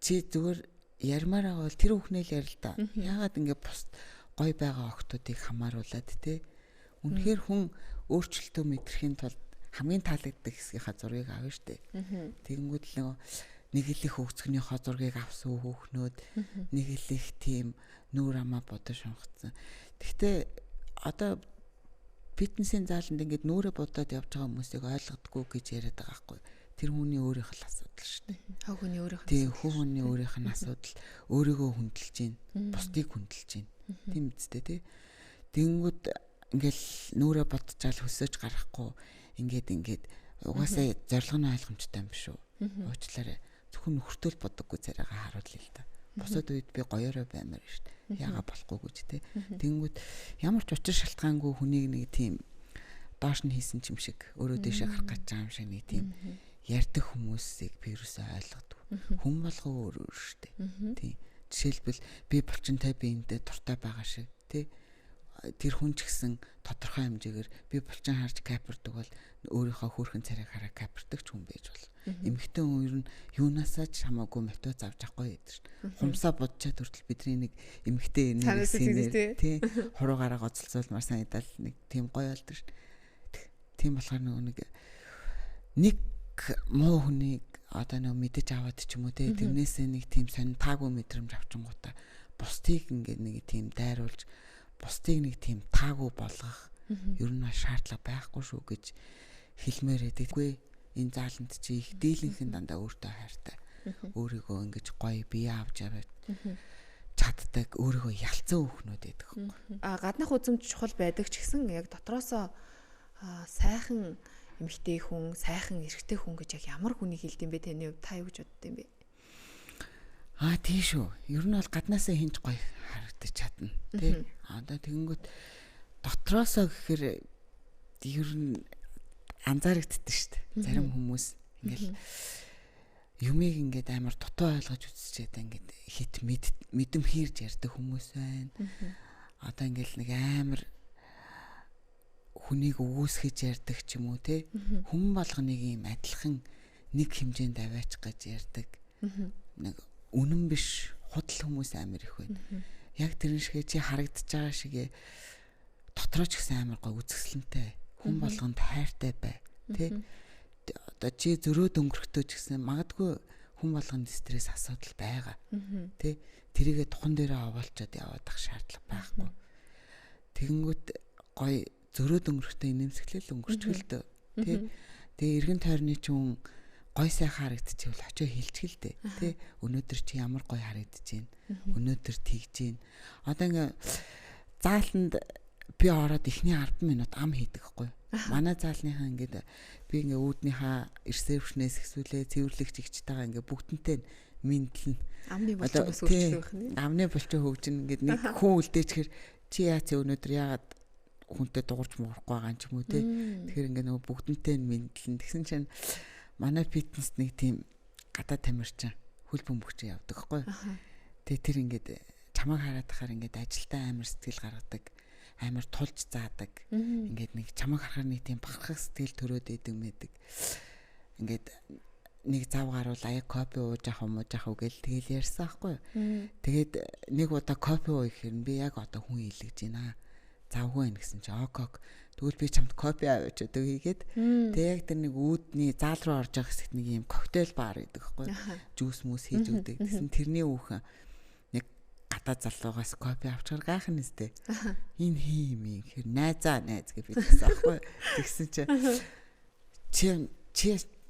чи зүгээр ярмаар байгаа бол тэр хүүхнээ л ярил да. Яагаад ингэ бус гоё байгаа охтуудыг хамааруулад тий. Үнэхээр хүн өөрчлөлтөө мэдрэхийн тулд хамгийн таалагддаг хэсгийнхаа зургийг авна штэ. Тэгэнгүүт л нэг л их хөвцгнийхөө зургийг авсан хүүхнүүд нэг л их тийм нүүр амаа бодож шунхацсан. Гэхдээ одоо фитнесийн зааланд ингээд нүрэ бодоод явж байгаа хүмүүсийг ойлгодгүй гэж яриад байгаа байхгүй. Тэр хүний өөрийнх нь асуудал штэ. Хөө хүний өөрийнх нь. Тийм хүний өөрийнх нь асуудал өөрийгөө хүндэлж гин, бусдыг хүндэлж гин. Тийм үстэй тий. Тэгэнгүүт ингээл нүрэ бодчаал хөсөөж гарахгүй ингээд угаасаа зорилго нь ойлгомжтой юм биш үү? Уучлаарай. Зөвхөн нөхөртөө л бодоггүй царайгаа харуулъя л да. Бусад үед би гоёороо баймаар шүү дээ. Яага болохгүй гэж тий. Тэнгүүд ямар ч учир шалтгаангүй хүнийг нэг тийм доош нь хийсэн юм шиг өөрөө дэшээ гарах гэж байгаа юм шиг нэг тийм ярьдаг хүмүүсийг би юусаа ойлгодог. Хүн болгоо өөр шүү дээ. Тий. Жишээлбэл би булчинтай биендээ дуртай байгаа шиг тий. Тэр хүн ч гэсэн тодорхой хэмжээгээр би булчин харж капирдаг бол өөрийнхөө хөөрхөн царайг хараа капирдаг ч хүн байж болно. Эмэгтэй хүн ер нь юунаасаа ч хамаагүй мотивац авч авахгүй байдаг шүү. Хумсаа бодчаад хүртэл бидний нэг эмэгтэй нэг тий хуруугаараа гоцолцуулмаар санагдал нэг тийм гоё болдог шүү. Тийм болохоор нэг муу хүнийг одоо мэдэж аваад ч юм уу тий тэрнээсээ нэг тийм сонь таагүй мэдрэмж авчингуудаа бусдыг ингээд нэг тийм дайруулж бусдыг нэг тийм таагүй болгох ер нь шаардлага байхгүй шүү гэж хэлмээр байдаггүй. Энэ зааланд чи их дийлэнхэн дандаа өөртөө хайртай. Өөрийгөө ингэж гоё бие авч аваад чаддаг, өөрийгөө ялцсан хүүхнүүд байдаг. Гаднах үзэмж чухал байдаг ч гэсэн яг дотроосоо сайхан эмэгтэй хүн, сайхан эрэгтэй хүн гэж яг ямар хүнийг хэлдэм бэ таны хувьд та юу гэж бодд юм бэ? Тийм шүү. Ер нь бол гаднаасаа хинж гоё харагдаж чадна. Тэ. Одоо тэгэнгүүт дотроосоо гэхээр ер нь анзаарэгддэг шүү дээ. Зарим хүмүүс ингээл юмыг ингээд амар дутуу ойлгож үзчихэд ингээд хит мэдэм хийрж ярьдаг хүмүүс байна. Одоо ингээл нэг амар хүнийг өгөөсгөж ярьдаг ч юм уу те. Хүн болгоныг ийм адилхан нэг хэмжээнд аваач гэж ярьдаг. Нэг үнэн биш худал хүмүүс амар их байна. Яг тэрэн шиг чи харагдаж байгаа шиг дотроо ч гэсэн амар гой үзэсгэлэнтэй. Хүн болгонд хайртай бай. Тэ. Одоо чи зөрөөд өнгөрөхдөө ч гэсэн магадгүй хүн болгонд стресс асуудал байгаа. Тэ. Тэрийгэ тухан дээрээ овоолчод яваад ах шаардлага байхгүй. Тэгэнгүүт гой зөрөөд өнгөрөхдөө нэмсгэлэл өнгөрчихөл дөө. Тэ. Тэгээ эргэн тойрны чинь гой сайхан харагдчихвэл очоо хилчгэл дээ. Тэ. Өнөөдөр чи ямар гой харагдаж байна. Өнөөдөр тэгж байна. Одоо ингээ заалтанд би ороод ихний 10 минут ам хийдэг хгүй. Манай заалныхаа ингээд би ингээ үүднийхээ ресепшнээс хэсвүлээ цэвэрлэгч игчтэйгээ ингээ бүгднтэй мэдлэн амны булчигаас хөгжих байх нэ. Амны булчин хөгжин ингээд нэг хүн үлдээчихэр чи яац өнөөдөр яагаад хүнтэй дуурч муурахгүй байгаа юм ч юм уу те. Тэгэхээр ингээ нөгөө бүгднтэй мэдлэн тэгсэн чинь манай фитнест нэг тийм гадаа тамирчин хөл бөмбөгч явдаг хгүй. Тэгээ тэр ингээд чамайг хараад тахаар ингээд ажилдаа амар сэтгэл гаргадаг. Амар тулж заадаг. Ингээд нэг чамайг харахаар нэг тийм бахархах сэтгэл төрөөд идэг мэдэг. Ингээд нэг зав гаруул аяа кофе ууж ах юм уу гэл тэгэл ярьсан аахгүй. Тэгээд нэг удаа кофе уух хэрэг би яг одоо хүн илгэж байна. Завгүй байх гэсэн чи ок. Тэгвэл би чамд кофе аваач өдөө хийгээд тэг яг тэр нэг үүдний заал руу орж байгаа хэсэгт нэг юм коктейл бар гэдэг аахгүй. Жуус мүс хийж өгдөг. Тэгсэн тэрний үхэн гадаа залуугаас кофе авчгаар гайхна нэстэй. Энэ хийм юм хэр найз гэж бидсэн аахгүй. Тэгсэн чи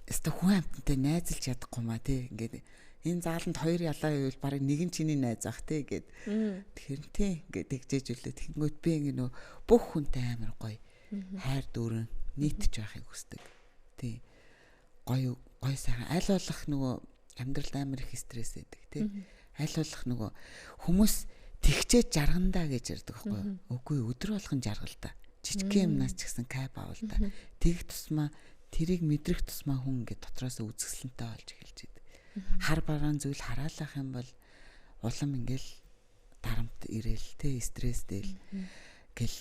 өстө хүн амттай найзалж ядахгүй маа тий. Ингээд энэ зааланд хоёр ялаа байвал барыг нэг нь чиний найз ах тий гэд. Тэгэхээр тий ингээд тэгжээж үлээ. Тэгэнгүүт би ингээ нөө бүх хүнтэй амар гоё хайр дүүрэн нийтж байхыг хүсдэг. Тий. Гоё сайхан аль болох нөгөө амьдралд амар их стресс байдаг тий. Аль болох нөгөө хүмүүс тэгчээд жаргандаа гэж ярьдаг байхгүй. Үгүй өдөр болгон жаргалдаа. Жижигхэн юмнаас ч гэсэн кайф авал та. Тэг тусмаа тэрийг мэдрэх тусмаа хүн ингээд дотроос үзэсгэлэнтэй болж эхэлж идэг. Хар бараан зүйл хараалах юм бол улам ингээл дарамт ирээл тэ стресстэй гэл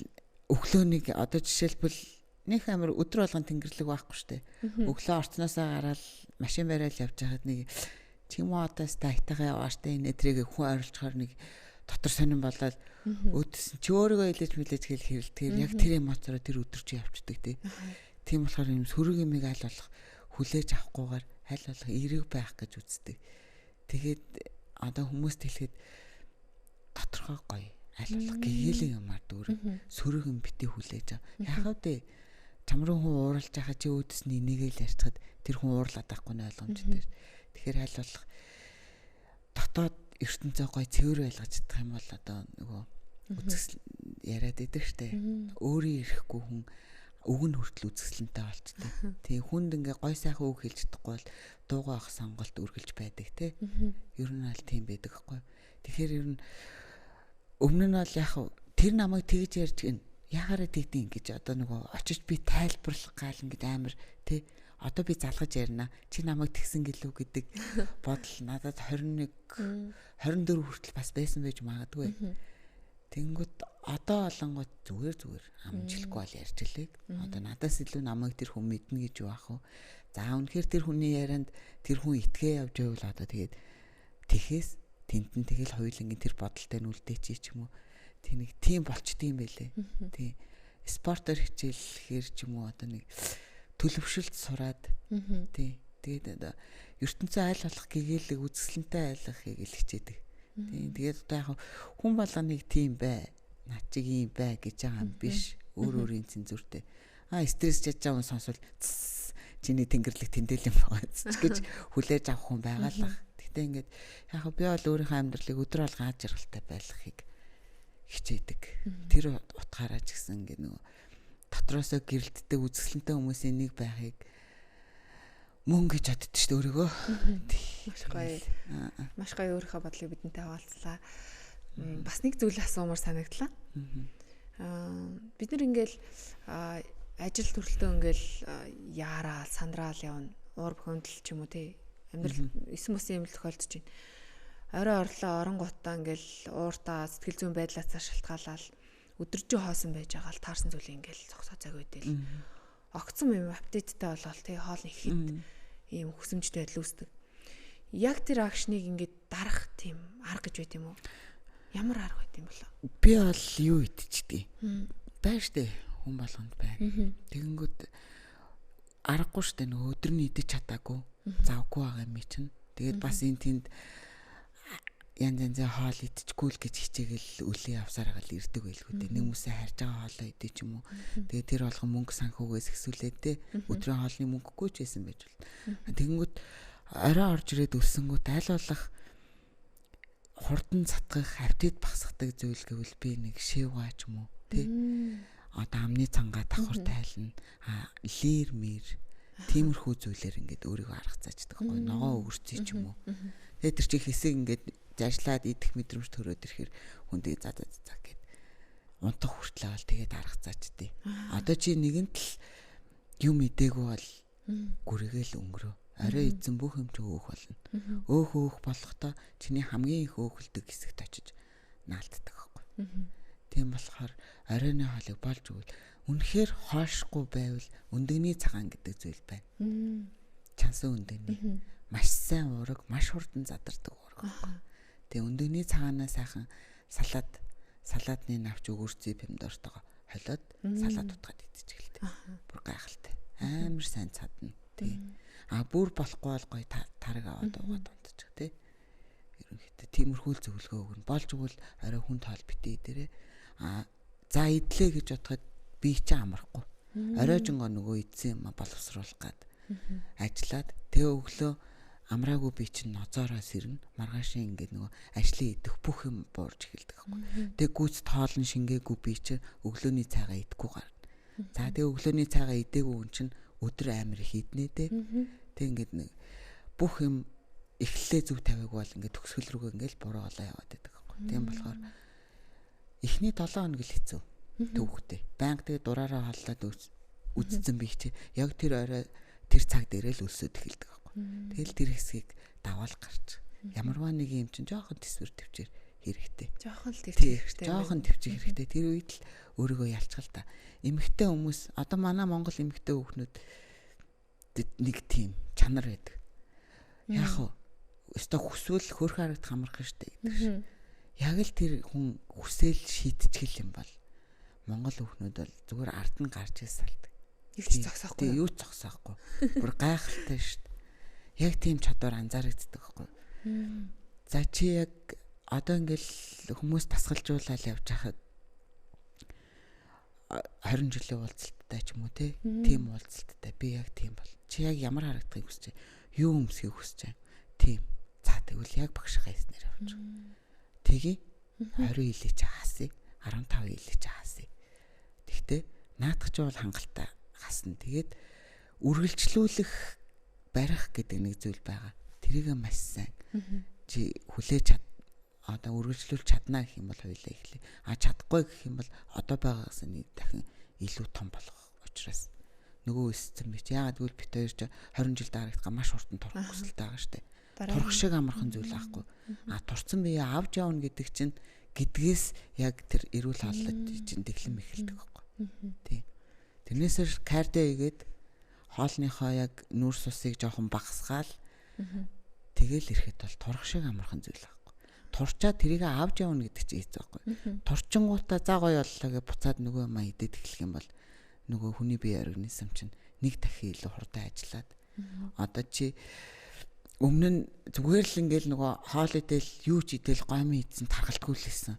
өглөөнийг одоо жишээлбэл нэг амар өдөр болгон тэнгэрлэг байхгүй штэ. Өглөө орцноосоо гараад машин барайл явж байхад нэг чим одоо стайтайгаа явааштай энэ трийг хүн ойрлцохоор нэг дотор сонирн болоод өөдсөн чи өөрийгөө илээж мэлээж хэл хэрэлдгээр яг тэр эмоцороо тэр өдөр чи явчихдаг тий. Тийм болохоор юм сөрөг юмыг аль болох хүлээж авахгүйгээр аль болох эерэг байх гэж үздэг. Тэгээд одоо хүмүүст хэлэхэд доторхой гоё аль болох гэгээлэн юмар дүүрэн сөрөг юм битээ хүлээж ав. Яхав дээ чам руу хүн ууралж байхад чи өөдсний нэгээл ярьцгаад тэр хүн уурлаад байхгүй нь ойлгомжтой. Тэгэхээр аль болох дотоод ертөнцөө гоё цэвэр байлгаж чадах юм бол одоо нөгөө үзэсгэлэн яриад идэг штэ. Өөрийн ирэхгүй хүн өг нь хүртэл үзэсгэлэнтэй болчтой. Тэгээ хүнд ингээ гоё сайхан үг хэлж чадахгүй бол дуугаа авах сонголт үргэлж байдаг те. Ер нь аль тийм байдаг хгүй. Тэгэхээр ер нь өмнө нь бол яг тэр намайг тэгж ярьж гин яхаараа тэгдэм гэж одоо нөгөө очиж би тайлбарлах гал ингээд амар те. Одоо би залгаж ярина. Чи намайг тэгсэн гэлүү гэдэг бодол надад 21 24 хүртэл бас байсан байж магадгүй. Тэнгүүд одоо олонгууд зүгээр амжилтгүй бол ярьж илээ. Одоо надаас илүү намайг тэр хүн мэднэ гэж юу ах вэ? За үнэхээр тэр хүний ярианд тэр хүн итгээ явж байвал одоо тэгээд тэхээс тентэн тэгэл хоёулангийн тэр бодолтой нь үлдээч ч юм уу. Тэг нэг тийм болчдгийм байлээ. Тий. Спортоор хичээлэхээр ч юм уу одоо нэг төлөвшөлт сураад тий. Тэгээд одоо ертөнцөө аль болох гэгээлэг үзэсгэлэнтэй айлгахыг л хичээдэг. Тий. Тэгээд одоо яг хүн болгоныг тийм бай. Наа чи ийм бай гэж байгаа юм биш. Өөрийн цензуртэй. Стресс чадж байгаа хүн сонсвол чиний тэнгэрлэг тэндэл юм байгаа гэж хүлээж авах хүн байгаа л ах. Гэтэ ингээд яг би бол өөрийнхөө амьдралыг өдөр алга аз жаргалтай байлгахыг хичээдэг. Тэр утгаараа ч гэсэн ингээд нөгөө дотроосоо гэрэлтдэг үзэсгэлэнтэй хүмүүсийн нэг байхыг мөн гэж боддоо шүү дээ өөрийгөө. Маш гоё өөрийнхөө бодлыг бидэнтэй хаваалцлаа. Бас нэг зүйл асуумаар санагдлаа. Бид нар ингээл ажил төрөлтөө ингээл яараа сандраал явна. Уур бухимдал ч юм уу тий. Амьдрал 9 мосын юм л тохиолдож байна. Орой орлоо оронгуудаа ингээл ууртаа сэтгэл зүйн байдлаасаа шалтгаалаад өдөржин хоосон байж байгаа л таарсан зүйл ингээл зогсоо цаг үедэл огцсон юм апдейттай болол тий хоол ихэд ийм хүсэмжтэй байдал үүсдэг. Яг тэр акшныг ингээд дарах тийм арга гэж байт юм уу? Ямар арга байт юм болоо? Би бол юу идчихдэг. Байна штэ хүн болгонд байна. Тэгэнгүүт аргагүй штэ нөгөө өдөр нь идэж чадаагүй завгүй байгаа юм чинь. Тэгээд бас энэ тэнд янз хоол идчихгүй л гэж хичээгэл үлээ авсаар гал ирдэг байлгүй дээ. Нэг хүмүүсээ харж байгаа хоолоо идэж юм уу. Тэгээд тэр болгон мөнгө санхугаас ихсүүлээд те өдрийн хоолны мөнгөгүй ч байсан байж бол. Тэгэнгүүт орой орж ирээд өлсөнгүүт аль болох хурдан цатгах, апдейт багсгадаг зүйл гэвэл би нэг шивгаа ч юм уу те. Одоо амны цангаа давхар тайлна. Лир мэр тиймэрхүү зүйлээр ингээд өөрийгөө арга зааждаг байхгүй ногоо өгөрцөй ч юм уу. Тэгээд тэр чих хэсэг ингээд зажлаад идэх мэдрэмж төрөөд ирэхээр хүндээ за гэд унтах хүртэл авал тэгээд арга заачдээ. Одоо чи нэгэнт л юм идээгүй бол гүрэгээл өнгөрөө. Арай эзэн бүх юм чи өөх болно. Өөх болохдоо чиний хамгийн их өөхөлдөг хэсэгт очиж наалтдаг байхгүй. Тийм болохоор оройны хоолыг болж өгвөл үнэхээр хоошгүй байвал өндөгний цагаан гэдэг зүйл байна. Чансан өндөгний маш сайн уураг, маш хурдан задардаг уураг байхгүй. Тэгээ өндөгний цагаанаа сайхан салаадны навч өгөрцөй помидортойгоо холиод салаад утгаад идэж гэлтэй. Бүр гайхалтай. Амар сайн цадна. Тий. Бүр болохгүй бол гоё тараг аваад уугаад унтчих тий. Ерөнхийдөө тиймэрхүү зөвлөгөө өгнө. Болж өгвөл орой хүн тоол битээ дээрээ. За идлээ гэж бодоход би ч амархгүй. Оройжонгоо нөгөө идсэн юм боловсруулах гад ажиллаад тэгээ өглөө амраагүй би чинь ноцоороо сэрнэ. Маргааш ингээд нөгөө ажлын идэх бүх юм буурж эхэлдэг байхгүй. Тэгээ гүйц тоолн шингээгүй би чинь өглөөний цайгаа идэхгүй гарна. За тэгээ өглөөний цайгаа идээгүй хүн чинь өдөр амир их иднэ дээ. Тэг ингээд нэг бүх юм эхлэлээ зүг тавиаг бол ингээд төгсгөл рүүгээ ингээд буруу олоо яваад байдаг байхгүй. Тийм болохоор эхний 7 хоног л хэцүү. Төвхтэй. Банк тэгээ дураараа халлаад үздсэн би чи яг тэр орой тэр цаг дээрээ л өлсөд эхэлдэг байхгүй. Тэгэл тэр хэсгийг даваал гарч. Ямарваа нэг юм чинь жоохон төсвөр төвчээр хэрэгтэй. Жоохон л төвчих хэрэгтэй. Жоохон төвчих хэрэгтэй. Тэр үед л өөрийгөө ялцгал та. Эмэгтэй хүмүүс одоо манай Монгол эмэгтэй хүүхнүүд нэг тийм чанар байдаг. Яг хөө өстой хүсвэл хөрх харагд хамрах штэ гэдэг шиг. Яг л тэр хүн хүсэл шийдчихэл юм бол Монгол хүүхнүүд бол зүгээр ард нь гарч ирсэлдэг. Юу ч зогсоохгүй. Юу ч зогсоохгүй. Бүр гайхалтай штэ. Яг тийм чадвар анзаарэгддэг байхгүй. За чи яг одоо ингээл хүмүүс тасгалжуулаад явж хахад 20 жилийн уулзалттай ч юм уу те. Тийм уулзалттай. Би яг тийм бол. Чи яг ямар харагдахыг хүсэж байна? Юу өмсөхийг хүсэж байна? Тийм. За тэгвэл яг багш хайснаар явж. Тэги 20 хилээч хаасыг 15 хилээч хаасыг. Тэгтээ наадах ч бол хангалттай хасна. Тэгээд үргэлжлүүлэх барих гэдэг нэг зүйл байгаа. Тэрийг маш сайн. Чи хүлээж одоо үргэлжлүүлж чадна гэх юм бол хоёлаа эхлэе. Чадахгүй гэх юм бол одоо байгаагаас нэг дахин илүү том болох учраас нөгөө өссөн бич. Яагаад гэвэл бит хоёр ч 20 жил дарагдгаа маш хурдан турах хүсэлтэй байгаа штэ. Турах шиг амархан зүйл аахгүй. Турцсан бие авч явна гэдэг чинь гэдгээс яг тэр эрүүл хаалт чинь дэглэм эхэлдэг байхгүй. Тий. Тэрнээсээ кардио игээд хоолныхоо яг нүүрс усыг жоохон багасгаал. Тэгэл ирэхэд бол турах шиг амархан зүйл байхгүй. Турчаад тэрийг авч явна гэдэг чинь хэцүү байхгүй. Турчингуудаа за гоё боллоо гэж буцаад нөгөө юм идээд эхлэх юм бол нөгөө хүний бие организм чинь нэг дахин илүү хурдан ажиллаад одоо чи өмнө нь зүгээр л ингээл нөгөө хоол идэл юу ч идэл гомын идсэн таргалтгүй л байсан.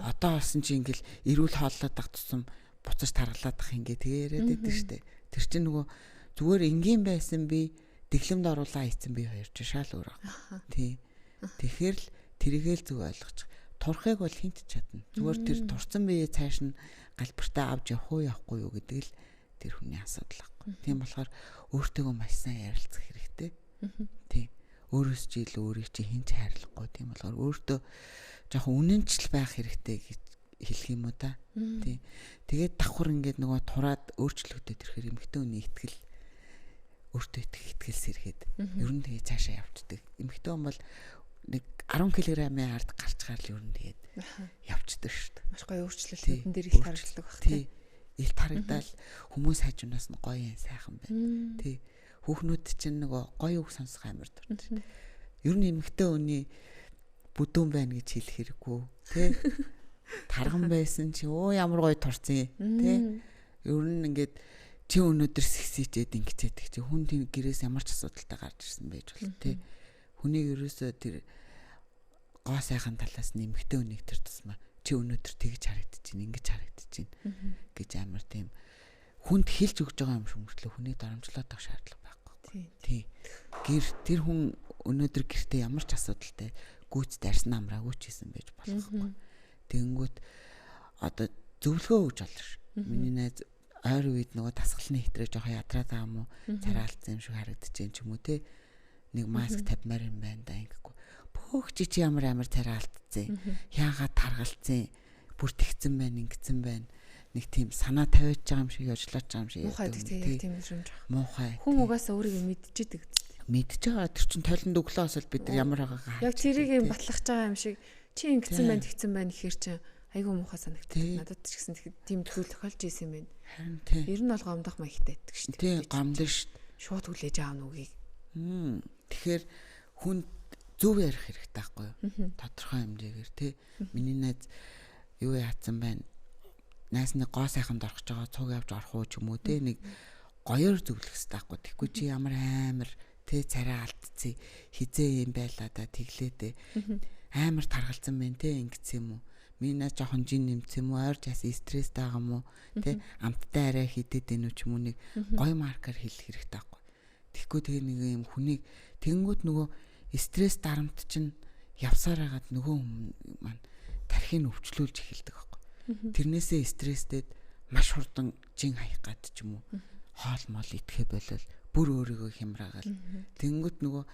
Одоо болсон чи ингээл эрүүл хооллоод ах тусам буцаж таргалаад ах ингээ тэгээрээд байдаг штэ. Тэр чинь нөгөө зүгээр энгийн байсан би дэглэмд оруулаа ийцэн би хоёр ч шал өөр аа. Тий. Тэгэхээр л тэрийгэл зүг ойлгож. Турхыг бол хинт чадна. Зүгээр тэр турцсан бие цааш нь галбартаа авч явах уу явахгүй юу гэдэг л тэр хүний асуудал байхгүй. Тийм болохоор өөртөөгөө маш сайн ярилцах хэрэгтэй. Тий. Өөрөөс чи илүү өөрийг чи хинч хайрлахгүй. Тийм болохоор өөртөө жоохон үнэнчл байх хэрэгтэй гэж хэлэх юм уу та. Тий. Тэгээд давхар ингээд нөгөө тураад өөрчлөгдөд ирэхээр эмэгтэй хүний итгэл өөртөө итгэл сэргээд ер нь тэгээ цаашаа явцдаг. Эмэгтэй хүн бол нэг 10 кг-ийн ард гарч гарал юу тэгээд явчихдаг шүү дээ. Маш гоё өөрчлөлт энэ дээр илт харагддаг баг тий. Илт харагдаад хүмүүс хажуунаас нь гоё сайхан байна. Тий. Хүүхнүүд чинь нөгөө гоё үг сонсох амар дуртай. Ер нь эмэгтэй хүний бүдүүн байна гэж хэлэх хэрэггүй. Тий. Тарган байсан чи ямар гоё турцсан. Тий. Ер нь ингээд чи өнөөдөр сексичээд ингэчээд чи хүн тийм гэрээс ямар ч асуудалтай гарч ирсэн байж болно. Тий. Хүнийг ерөөсөө тэр гоо сайхан талаас нэмэгтэй хүнийг тэр тусмаа чи өнөөдөр тэгж харагдчихээн ингэж харагдчихээн гэж амар тийм хүнд хэлж өгж байгаа юм шиг мөртлөө хүнийг дарамжлаад авах шаардлага байхгүй. Тий. Гэр тэр хүн өнөөдөр гэртээ ямар ч асуудалтай гүйц дарсан амраагүй ч хийсэн байж болохгүй. Тэнгүүт одоо зөвлөгөө өгж болно ш. Миний найз ойр үед нөгөө дасгалны хэтрээ жоохон ядраад байгаа юм уу? Царай алдсан юм шиг харагдчихээн ч юм уу те. Нэг маск тавьмаар юм байна да ингэхгүй. Бөөх чи ямар царай алдсан. Яагаад таргалцсан. Бүр тэгсэн байна, ингэсэн байна. Нэг тийм санаа тавиад байгаа юм шиг яжлаад байгаа юм шиг. Муухай тийм юмж байгаа. Муухай. Хүн угаасаа өөрийгөө мэдчихэдэг. Мэдж байгаа тэр чин тойлонд өглөөс бол бид нар ямар байгаагаа яг тэрийг юм батлах байгаа юм шиг чи ингэсэн байна, тэгсэн байна гэхэр чи айгүй муухай санагдав. Надад ч гэсэн тийм зүйл тохиолж исэн юм байна. Харин тийм. Ер нь бол гомдох маягтай байдаг шүү дээ. Тийм, гомдно шүү. Шууд хүлээж аав нүгийг. Тэгэхээр хүн зөв ярих хэрэгтэй байхгүй юу? Тодорхой хэмжээгээр тий. Миний найз юу яатсан байна? Найсны гоо сайханд орох гэж байгаа цуг явж орох уу ч юм уу тий. Нэг гоёор зөвлөх хэрэгтэй байхгүй. Тэгэхгүй чи ямар амар тий царай алдцээ хизээ юм байлаа да тэглээ амар таргалцсан байна тий ингэсэн юм уу? Миний найз жоохон жин нэмсэн юм уу? Ойр жаас стресстэй байгаа юм уу? Тий амттай арай хидэд энэ ч юм уу нэг гоё маркер хэлэх хэрэгтэй байхгүй. Тэгэхгүй тэгээ нэг юм хүнийг тэнгүүд нөгөө стресс дарамт чинь явсаар хагаад нөгөө маань тархийг өвчлүүлж эхэлдэг байхгүй. Тэрнээсээ стресстэд маш хурдан жин хаях гад ч юм уу хоол мол идэхэ болол бүр өөрийгөө хямраагаал. Тэнгүүд нөгөө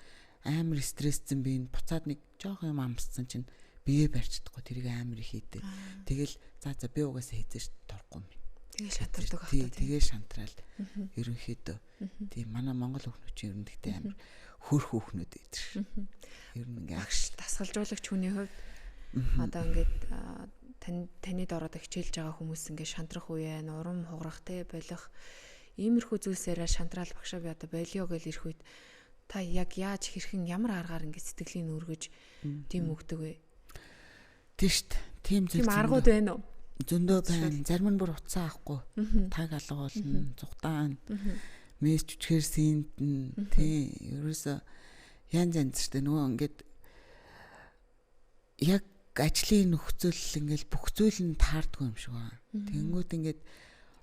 амар стрессцэн би энэ буцаад нэг жоох юм амссан чинь бие барьчихдаггүй тэрийг амар их хийдэ. Тэгэл за би угаасаа хийдэж дурахгүй юм. Тэгээ шантардаг байх та. Тэгээ шантраал. Ерөнхийдөө тийм манай монгол хүүхнүүд чинь ерөнхийдөө амар хөрх хүүхнүүд байдаг ш. Ер нь ингээ агш дасгалжуулагч хүний хувьд одоо ингээд таны дороод хичээлж байгаа хүмүүс ингээ шантрах үе, урам хугарах те болох иймэрхүү зүйлсээрээ шантраал багшаа би одоо болио гэж ирэх үед та яг яаж хэрхэн ямар аргаар ингээ сэтгэлийн өргөж тийм өгдөг вэ? Тийш тийм зүйл. Тийм аргууд байна уу? Зөндөө байна. Зарим нь бүр уцаа авахгүй. Таг алга болно, цугтаан. Месж чичгээр синтэн тий ерөөсө янз штэ нөгөө ингээд яг ажлын нөхцөл ингээл бүх зүйл нь таардгүй юм шиг байна. Тэнгүүд ингээд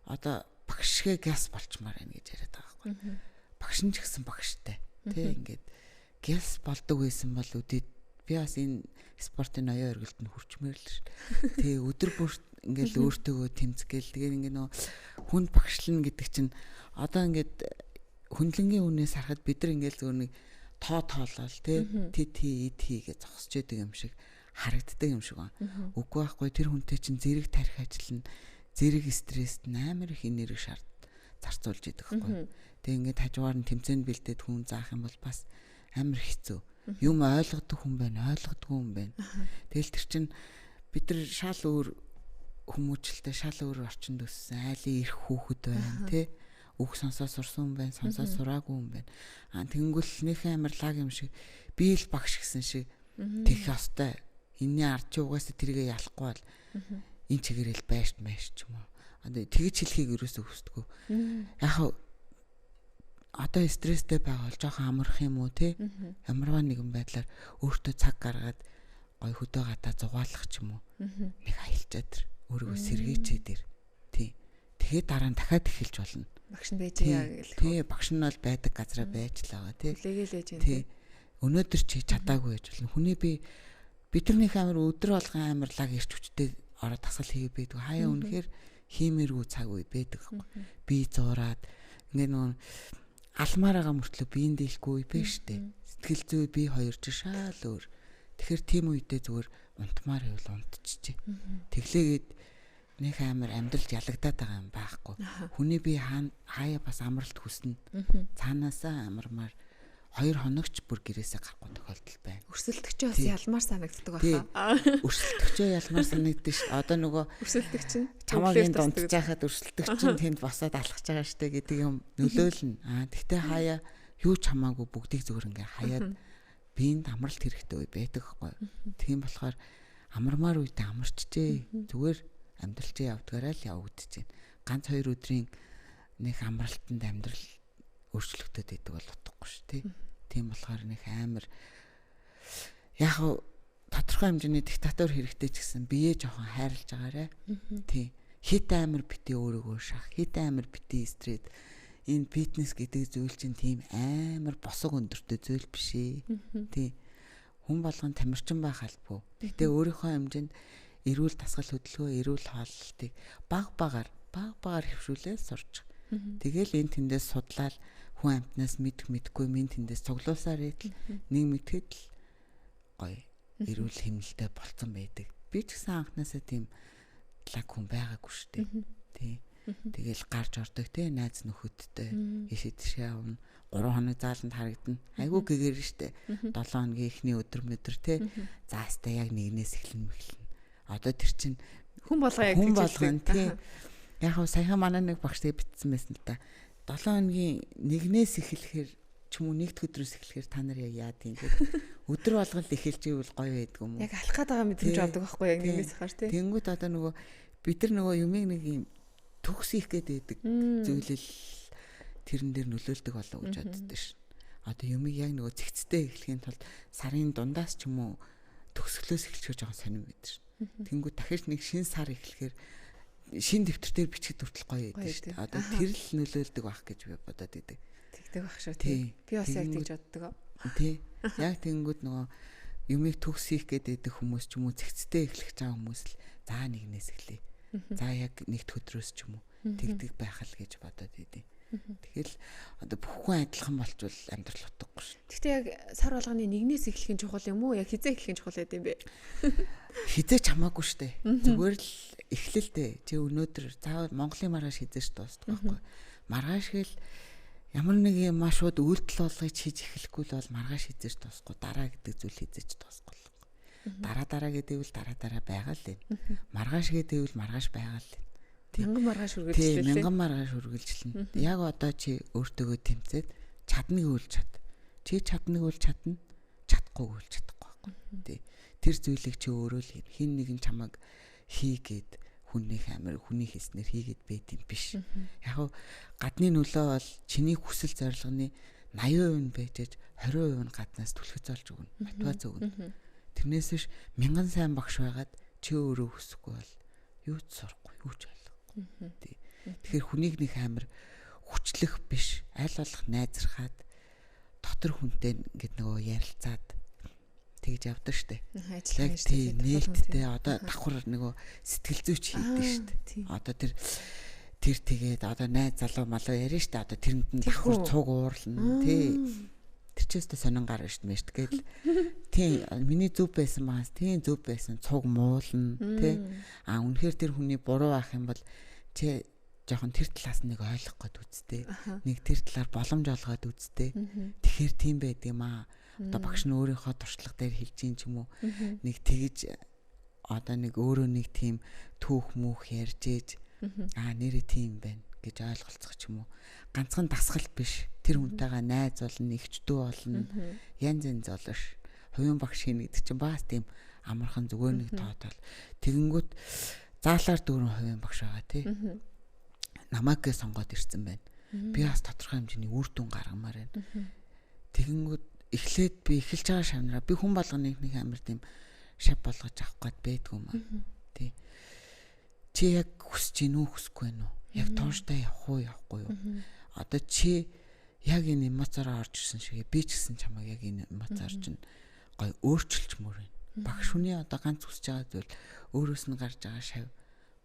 одоо багшгээ гяс болчмаар байна гэж яриад байгаа байхгүй. Багш нь ч гэсэн багштай тий ингээд гяс болдог байсан бол үдээд би бас энэ спортын оюун өргөлтөнд хүрчмээр л ш. Тий өдөр бүр ингээл өөртөөгөө тэмцгээл тэгээд ингээ нөө хүнд багшлна гэдэг чинь одоо ингээд хүнлэнгийн үнээс харахад бид нар ингээл зөв нэг тоолол тий гэж зогсож яадаг юм шиг харагддаг юм шиг байна. Үгүй байхгүй тэр хүнтэй чинь зэрэг тарих ажил нь зэрэг стресст амар их энерги зарцуулж яадаг байхгүй. Тэгээ ингээд хажуугаар нь тэмцээнд бэлдээд хүн заах юм бол бас амар хэцүү. Юм ойлгодог хүн байна, ойлгодгүй хүн байна. Тэгэл тэр чинь бид нар шал өөр хүмүүжлэлтэй шал өөр орчинд өссөн айлын ирэх хүүхэд байна тий үг сонсоо сурсан хүн байна сонсоо сураагүй хүн байна тэгэнгүүт нөхөн амар лаг юм шиг би л багш гэсэн шиг тэгэх ёстой энэний ард чи угаасаа тэргээ ялахгүй бол энэ чигээрэл байшд ч юм уу одоо тэгж хэлхийг ерөөсөө хүсдэггүй яг одоо стресстэй байгаа бол жоохон амарх юм уу тий ямарваа нэгэн байдлаар өөртөө цаг гаргаад гой хөдөө гадаа зугаалах ч юм уу нэг аялчаад өөрийгөө сэргээчээ дээр тий тэгээд дараа нь дахиад эхэлж болно багш нь байж яа гэл тий багш нь бол байдаг газараа байж л байгаа тий хүлээгээл ээж юм тий өнөөдөр чи чадаагүй байж болно хүний бидэрнийх амар өдөр болгон амар лаг ирч хүчтэй ороод тасгал хийгээ байдаг хаяа үнэхээр хиймэргүй цаг үе байдаг байхгүй би зураад ингээ нөө алмаар байгаа мөртлөө биеийн дийлэхгүй бэ штэ сэтгэл зүй би хоёр ч шал өөр тэгэхээр тийм үедээ зүгээр унтмаар байвал унтчихжээ тэглээгээд нэг амар амьдралд ялагдаад байгаа юм байхгүй хүний бие хаяа бас амралт хүснэ цаанаасаа амармаар 2 хоногч бүр гэрээсээ гарахгүй тохиолдол байна. Өрсөлдөгчөө бас ялмаар санагддаг байна. Өрсөлдөгчөө ялмаар санагддаг ш. Одоо нөгөө өрсөлдөгч нь чамаагийн дундж байхад өрсөлдөгч нь тэнд босоод алхаж байгаа штэ гэдэг юм нөлөөлнө. Тэгтээ хаяа юу ч хамаагүй бүгдийг зүгээр ингээ хаяад биеинд амралт хэрэгтэй үе байдаг хгүй. Тийм болохоор амармаар үедээ амарчжээ. Зүгээр амьдралчээ явдгаараа л явагдаж байна. Ганц 2 өдрийн нэг амралтанд амьдрал өөрчлөгдөд байдаг бол утгагүй шүү дээ. Тийм болохоор нэг амар яг тодорхой хэмжээний диктатор хэрэгтэй ч гэсэн бие жоохон хайрлаж байгаарэ. Тийм. Хит амар бити өөрийгөө шах, хит амар бити стресс. Энэ фитнес гэдэг зүйл чинь тийм амар босог өндөртэй зүйл биш ээ. Тийм. Хүн болгон тамирчин байх албагүй. Гэхдээ өөрийнхөө хэмжээнд эрүүл дасгал хөдөлгөөн, эрүүл хооллолтыг баг багаар хөвшүүлээ сурч. Тэгэл энэ тэндээс судлаад хүн амтнаас мэдхгүй минь тэндээс цуглуусаар идэл нэг мэдхэд л гоё эрүүл хэмнэлтэй болцсон байдаг. Би ч гэсэн анхнаасаа тийм лаг хүн байгаагүй шүү дээ. Тий. Тэгэл гарч ордог те найз нөхөдтэй ишээ тийшээ авна. 3 хоног зааланд харагдана. Айгүй гэгэр штэ. 7 хоногийн эхний өдөр мөдөр те. Заастаа яг нэгнээс эхлэн мэхлэн. Одоо тэр чинь хүн болгон тий. Яг хөө саяхан манай нэг багштай битсэн байсан л да. 7 хоногийн нэгнээс эхлэхээр ч юм уу нэгд өдрөөс эхлэхээр та нар яа тийм гэдэг. Өдөр болгон л эхэлж ивэл гоё байдаг юм уу? Яг алах гээд байгаа мэдрэмж авдаг байхгүй яг нэгнээс хаар тий. Тэнгүүт одоо нөгөө бид нар нөгөө юмыг нэг юм төгс их гэдэг зүйлэл тэрэн дээр нөлөөлдөг болов гэж боддоо ш. Одоо юмыг яг нөгөө цэгцтэй эхлэхийн тулд сарын дундаас ч юм уу төгсгөлөөс эхэлчихэж байгаа сонирм байдаг ш. Тэнгүүт дахиж нэг шинэ сар эхлэхээр шинэ дэвтэр дээр бичиж хүртэл гоё байдаг ш. Одоо тэр л нөлөөлдөг байх гэж би бодоод идэг. Тэгдэг байх шүү тий. Би бас яг тэгж боддог. Тий. Яг тэнгүүд нөгөө юмыг төгсөх гэдэг хүмүүс ч юм уу цэгцтэй эхлэх байгаа хүмүүс л за нэгнээс эхлэе. За яг нэгд өдрөөс ч юм уу тэгдэг байх л гэж бодоод идэв. Тэгэл одоо бүх хүн адилхан болчвол амьдрал утгагүй шүү. Гэхдээ яг сар болгоны нэгнээс эхлэх нь чухал юм уу? Яг хизээ эхлэх нь чухал байд юм бэ? Хизээч хамаагүй штэ. Зүгээр л эхлэлтэй. Чи өнөөдөр заавал Монголын маргааш хизээч дуустдаг байхгүй. Маргааш хэл ямар нэг юм шууд үйлдэл болгож хийж эхлэхгүй л бол маргааш хизээч дуусахгүй. Дараа гэдэг зүйл хизээч дуусахгүй. Дараа гэдэг үл дараа байгаа л юм. Маргааш гэдэг үл маргааш байгаа л юм. Мянган маргааш үргэлжлүүлээ. Мянган маргааш үргэлжлэнэ. Яг одоо чи өөртөөгөө тэмцээд чадныг үл чад. Чи чадныг үл чадна, чадахгүй үл чадахгүй байхгүй. Тэр зүйлийг чи өөрөө л хин нэгэн чамайг хийгээд хүнийх амир хүний хийснээр хийгээд байт юм биш. Яг гадны нөлөө бол чиний хүсэл зорилгоны 80% нь байж 20% нь гаднаас түлхэж олж өгнө. Мотивац өгнө. Тэрнээс биш мянган сайн багш байгаад чи өөрөө хүсэхгүй бол юу ч сурахгүй, юу ч Тэгэхээр хүнийг нэг амар хүчлэх биш, аль болох найзрахад дотор хүнтэй ингээд нөгөө ярилцаад тэгж явдаг штэ. Яг тийм нээлттэй одоо давхар нөгөө сэтгэл зүйч хийдэг штэ. Одоо тэр тэгээд одоо найз залуу малуу ярина штэ. Одоо тэрэнд нь давхар цуг уурлна тий. Тэр ч өстө сонин гарна штэ мэшт гээл. Тийм миний зүв байсан маас тийм зүв байсан цуг муулна тий. Үнэхээр тэр хүний буруу ах юм бол чи жоохон тэр талаас нэг ойлгох гээд үзтээ. Нэг тэр талаар боломж олгоод үзтээ. Тэгэхээр тийм байд юм аа. Одоо багш нь өөрийнхөө туршлага дээр хэлж ийн ч юм уу. Нэг тэгж одоо нэг өөрөө нэг тийм түүх мүх ярьж ээж нэрээ тийм байна гэж ойлголцох ч юм уу. Ганцхан дасгал биш. Тэр хүнтэйгээ найз болно, нэгчдүү болно. Янз янз болно ш. Хувийн багш хийнэ гэдэг чинь бас тийм амархан зүгээр нэг тоотол. Тэгэнгүүт заалаар дүүрэн хувийн багш байгаа тий. Намайг сонгоод ирсэн байна. Би бас тодорхой хэмжээний үр дүн гаргамаар байна. Тэгэнгүүт эхлээд би эхэлж байгаа шавнараа би хүн болгоныг нэг амар тийм шав болгож авах гээд байдгүй юм аа. Тий. Чи яг хүсэж гин үү хүсэхгүй байна уу? Яг тууштай явах уу явахгүй юу? Одоо чи яг энэ эмоцороо орж ирсэн шигээ би ч гэсэн чамайг яг энэ эмоцоор чинь гой өөрчилж мөр байна. Багш хүний одоо ганц хүсэж байгаа зүйл өөрөөс нь гарч байгаа шав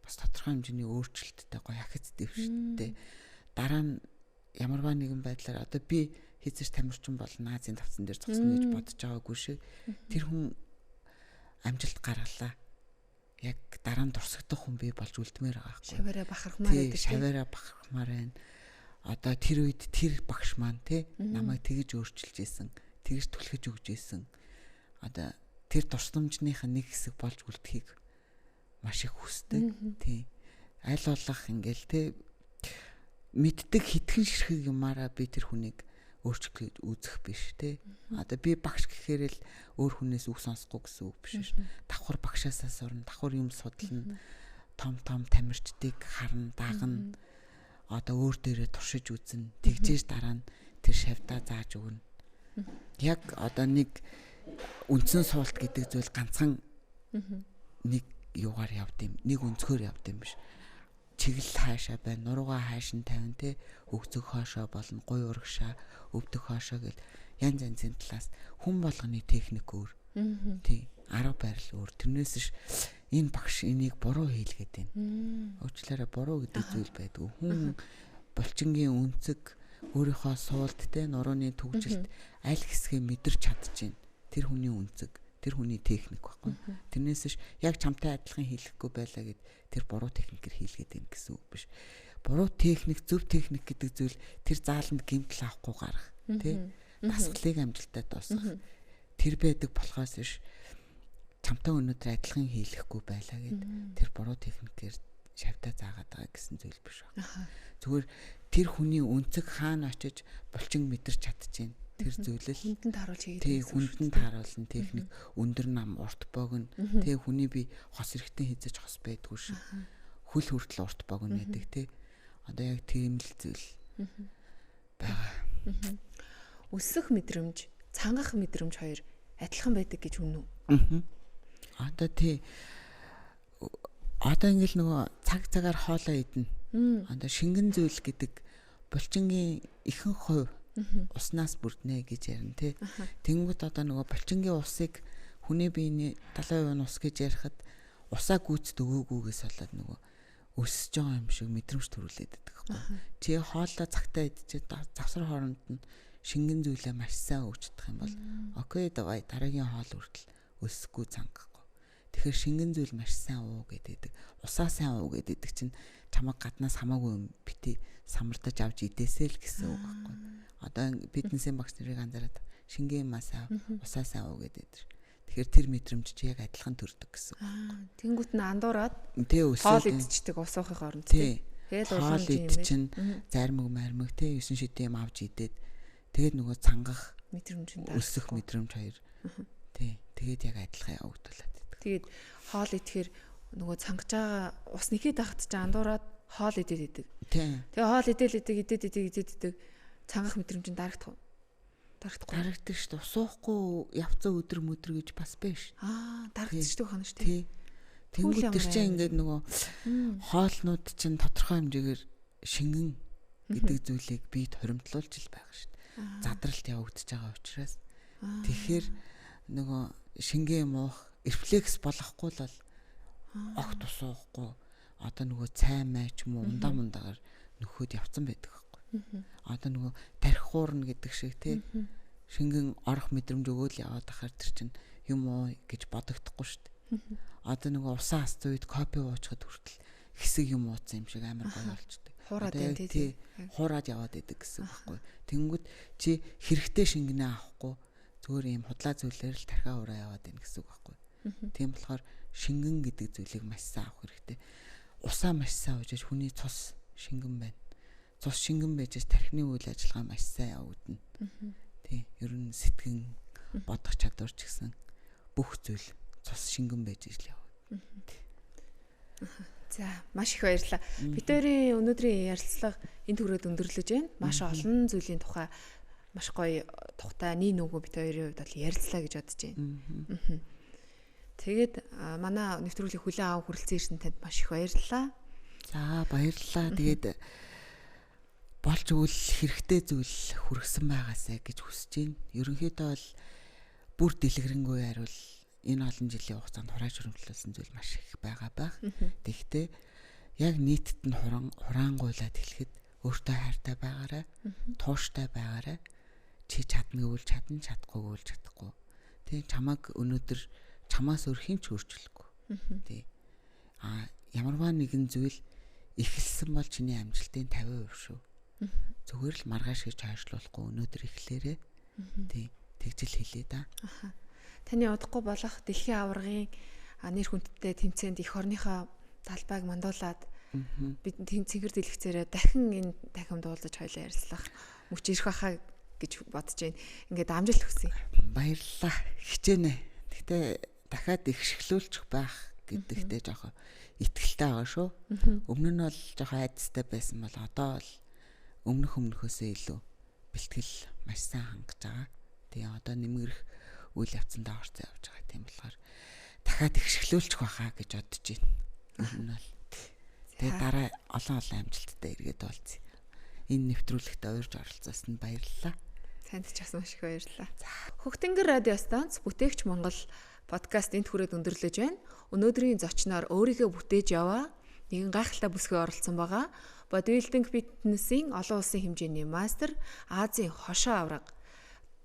бас тодорхой хэмжээний өөрчлөлттэй гоё ахиц дэвштэй. Дараа нь ямарваа нэгэн байдлаар одоо би хизэж тамирчин болно Азийн тавцан дээр зогсно гэж бодож байгаагүй шиг тэр хүн амжилт гаргалаа. Яг дараа нь дурсагдах хүн би болж үлдмээр байгаа байхгүй. Шаваараа бахархмаар байдаг. Шаваараа бахархмаар байна. одоо тэр үед тэр багш маань те намайг тэгж өөрчилж исэн, тэгж түлхэж өгж исэн. Одоо тэр тусламжныхаа нэг хэсэг болж үлдэхийг маш их хүсдэг. Тий. Аль болох ингээл те мэддэг хитгэн ширхэг юмараа би тэр хүнийг өөрчлөж үзэх биш те. Одоо би багш гэхээр л өөр хүнээс үг сонсохгүй гэсэн үг биш шүү. Давхар багшаасаа сурна, давхар юм судална, том тамирчдыг харна, дагна. Одоо өөр дээрээ туршиж үзнэ. Тэгжээж дараа нь тэр шавьдаа зааж өгнө. Яг одоо нэг үндсэн суулт гэдэг зүйл ганцхан нэг юугаар явд юм, нэг өнцгөр явд юм биш. Чиглэл хаашаа байна, нуруугаа хааш нь тавина те, өгцөг хоошоо болно, гуй урагшаа, өвдөг хоошоо гэл янз янзын талаас хүн болгоны техник өөр. Тий, арга барил өөр. Тэрнээс ш энэ багш энийг буруу хийлгээд байна. Уучлаарай, буруу гэдэг зүйл байдгүй. Хүн булчингийн өнцөг, өөрийнхөө суулт те, нурууны төгжилт аль хэсгээ мэдэрч чадчихээн. Тэр хүний өнцөг, тэр хүний техник байхгүй. Тэрнээс ш яг чамтай адилхан хийлэхгүй байлаа гэд тэр буруу техникээр хийлгээд байна гэсэн үг биш. Буруу техник, зөв техник гэдэг зүйл тэр зааланд гэмтэл авахгүй гарах тий. Дасгалыг амжилттай дуусгах. Тэр байдаг болохоос ш чамтай өнөөдөр адилхан хийлэхгүй байлаа гэд тэр буруу техникээр шавьтаа заагаад байгаа гэсэн зүйл биш байна. Зүгээр тэр хүний өнцөг хаана очиж булчин мэдэрч чадчихээн. Тэр зүйлэл хүндэнд харуулж хийгээд. Тий, хүндэнд харуулна техник, өндөр нам, урт богино. Тий, хүний би хос эрэхтэн хизэж хос байдгүй шин. Хөл хүртэл урт богино гэдэг тий. Одоо яг тийм л зүйл байгаа. Өсөх мэдрэмж, цангах мэдрэмж хоёр адилхан байдаг гэж үнэн үү? Одоо тий. Одоо ингээл нөгөө цагаар хоолоо идэнэ. Одоо шингэн зүйл гэдэг булчингийн ихэнх хувь уснаас бүрднэ гэж ярина тий. Тэнгүүд одоо нөгөө булчингийн усыг хүний биений 70% нь ус гэж ярихад усаа гүйцэд өгөөгүйгээс болоод нөгөө өсөж байгаа юм шиг мэдрэмж төрүүлээд байдаг байхгүй. Чи хоолоо цагтаа идчихээд завсар хооронд нь шингэн зүйлээ маш сайн өгч чадах юм бол окей давай дараагийн хоол хүртэл өсөхгүй цангахгүй. Тэгэхээр шингэн зүйл маш сайн уу гэдэг. Усаа сайн уу гэдэг чинь чамаг гаднаас хамаагүй юм бити самардаж авч идээсэй л гэсэн үг байхгүй. Одоо фитнесийн багш нарыг анзаараад шингэн масаа усаа сайн уу гэдэг. Тэгэхээр тэр мэдрэмж чи яг адилхан төрдөг гэсэн. Тэнгүүт нь андуураад хоол идчихдэг ус уухын хооронд тий. Тэгэл хоол идчин зармаг мармаг тий 9 шидэ юм авч идээд тэгээд нөгөө цангах мэдрэмжинд өсөх мэдрэмж хоёр тий. Тэгээд яг адилхан явагдуулаад байдаг. Тэгээд хоол идэхээр нөгөө цангаж байгаа ус нэхэд ахт ч андуураад хоол идээд идэг. Тий. Тэгээ хоол идээд цангах мэдрэмжинд дарагдах уу? Дарагддаг шүү дээ. Усуухгүй явцаа өдөр мөдөр гэж бас биш. Дарагдчихдаг хана шүү дээ. Тэнгүүд тэр чинь ингээд нөгөө хоолнууд чинь тодорхой хэмжээгээр шингэн гэдэг зүйлийг биед хоримтлуулж ил байгаа шүү дээ. Задралт явагдаж байгаа учраас тэгэхээр нөгөө шингэн муух рефлекс болохгүй л бол огт усуухгүй одоо нөгөө цай майч муу ундаагаар нөхөд явцсан байдаг байхгүй. Одоо нөгөө тарих хуурна гэдэг шиг тий шингэн орох мэдрэмж өгөөл яваад ахаар тэр чинь юм уу гэж бодогдохгүй шүү дээ. Одоо нөгөө усаа асц үед кофе уучхад хүртэл хэсэг юм ууцсан юм шиг амар гоё болчтой. Хуураад байна тий. Хуураад яваад идэг гэсэн үг байхгүй. Тэнгүүд чи хэрэгтэй шингэнээ авахгүй зүгээр юм худлаа зүйлээр л тархиа ураа яваад байна гэсэн үг байхгүй. Тийм болохоор шингэн гэдэг зүйлийг маш сайн авах хэрэгтэй. Усаа маш сайн уужиж хүний цус шингэн байна. Цус шингэн байж тархины үйл ажиллагаа маш сайн явагдана. Тий, ер нь сэтгэн бодох чадвар ч гэсэн бүх зүйл цус шингэн байж ижил явна. За, маш их баярлалаа. Бид хоёрын өнөөдрийн ярилцлага энэ төрөд өндөрлөж байна. Маш олон зүйлийн тухай маш гоё тухтай нэг нөгөө бид хоёрын хувьд бол ярилцлаа гэж бодож байна. Тэгээд манай нэвтрүүлгийг хүлээн авах хүрэлцэн ирсэн танд маш их баярлалаа. За, баярлалаа. Тэгээд болж өгвөл хэрэгтэй зүйл хүргэсэн байгаасай гэж хүсэж байна. Ерөнхийдөө бол бүр дэлгэрэнгүй хариул энэ олон жилийн хугацаанд хурааж хөрөмтлүүлсэн зүйл маш их байгаа байх. Тэгэхдээ яг нийтэд нь хураангуйлаад хэлэхэд өөртөө хайртай байгаарай, тууштай байгаарай. Чи чадна гэвэл чадна, чадахгүй гэвэл чадахгүй. Тэг чамаг өнөөдөр чамаас өөр хэн ч өөрчлөхгүй. Тэг. Ямарваа нэгэн зүйл эхэлсэн бол чиний амжилтын 50% шүү. Зүгээр л маргааш хийж хойшлуулахгүй өнөөдөр эхлээрээ. Тий. Тэгжил хэлээ да. Таны удахгүй болох дэлхийн аваргын нэр хүндтэй тэмцээнд эх орныхоо талбайг мандуулаад бид цэнгэр дэлгэцээрээ дахин энэ дахин дуулаж хоёлаа ярилцлах мөч ирэх байхаа гэж бодож байна. Ингээд амжилт хүсье. Баярлалаа. Хичээнэ. Гэтэ дахиад ихшгэлүүлчих байх гэдэгтээ жоохон итгэлтэй байгаа шүү. Өмнө нь бол жоохон айдастай байсан бол одоо бол өмнөхөөсөө илүү бэлтгэл маш сайн хангаж байгаа. Тэгээ одоо нэмгэрэх үйл явцанд орцсон явж байгаа. Тийм болохоор дахиад ихшгэлүүлчих байхаа гэж бодож байна. Өмнө нь бол. Тэгээ дараа олон амжилттай эргээд болцъё. Энэ нэвтрүүлэгт уурж оролцсонд баярлалаа. Танд ч бас маш их баярлалаа. Хөгтөнгөр радио станц бүтээгч Монгол подкаст энд хүрээд өндөрлөж байна. Өнөөдрийн зочноор өөрийгөө бүтээж яваа нэгэн гайхалтай бүсгүй оролцсон байгаа. Бодибилдинг фитнесийн олон улсын хэмжээний мастер, Азийн хошоо авраг,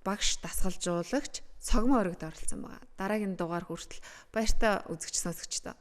багш дасгалжуулагч Цогмоо орогд оролцсон байгаа. Дараагийн дугаар хүртэл баяртай үзэгч сонсогчдоо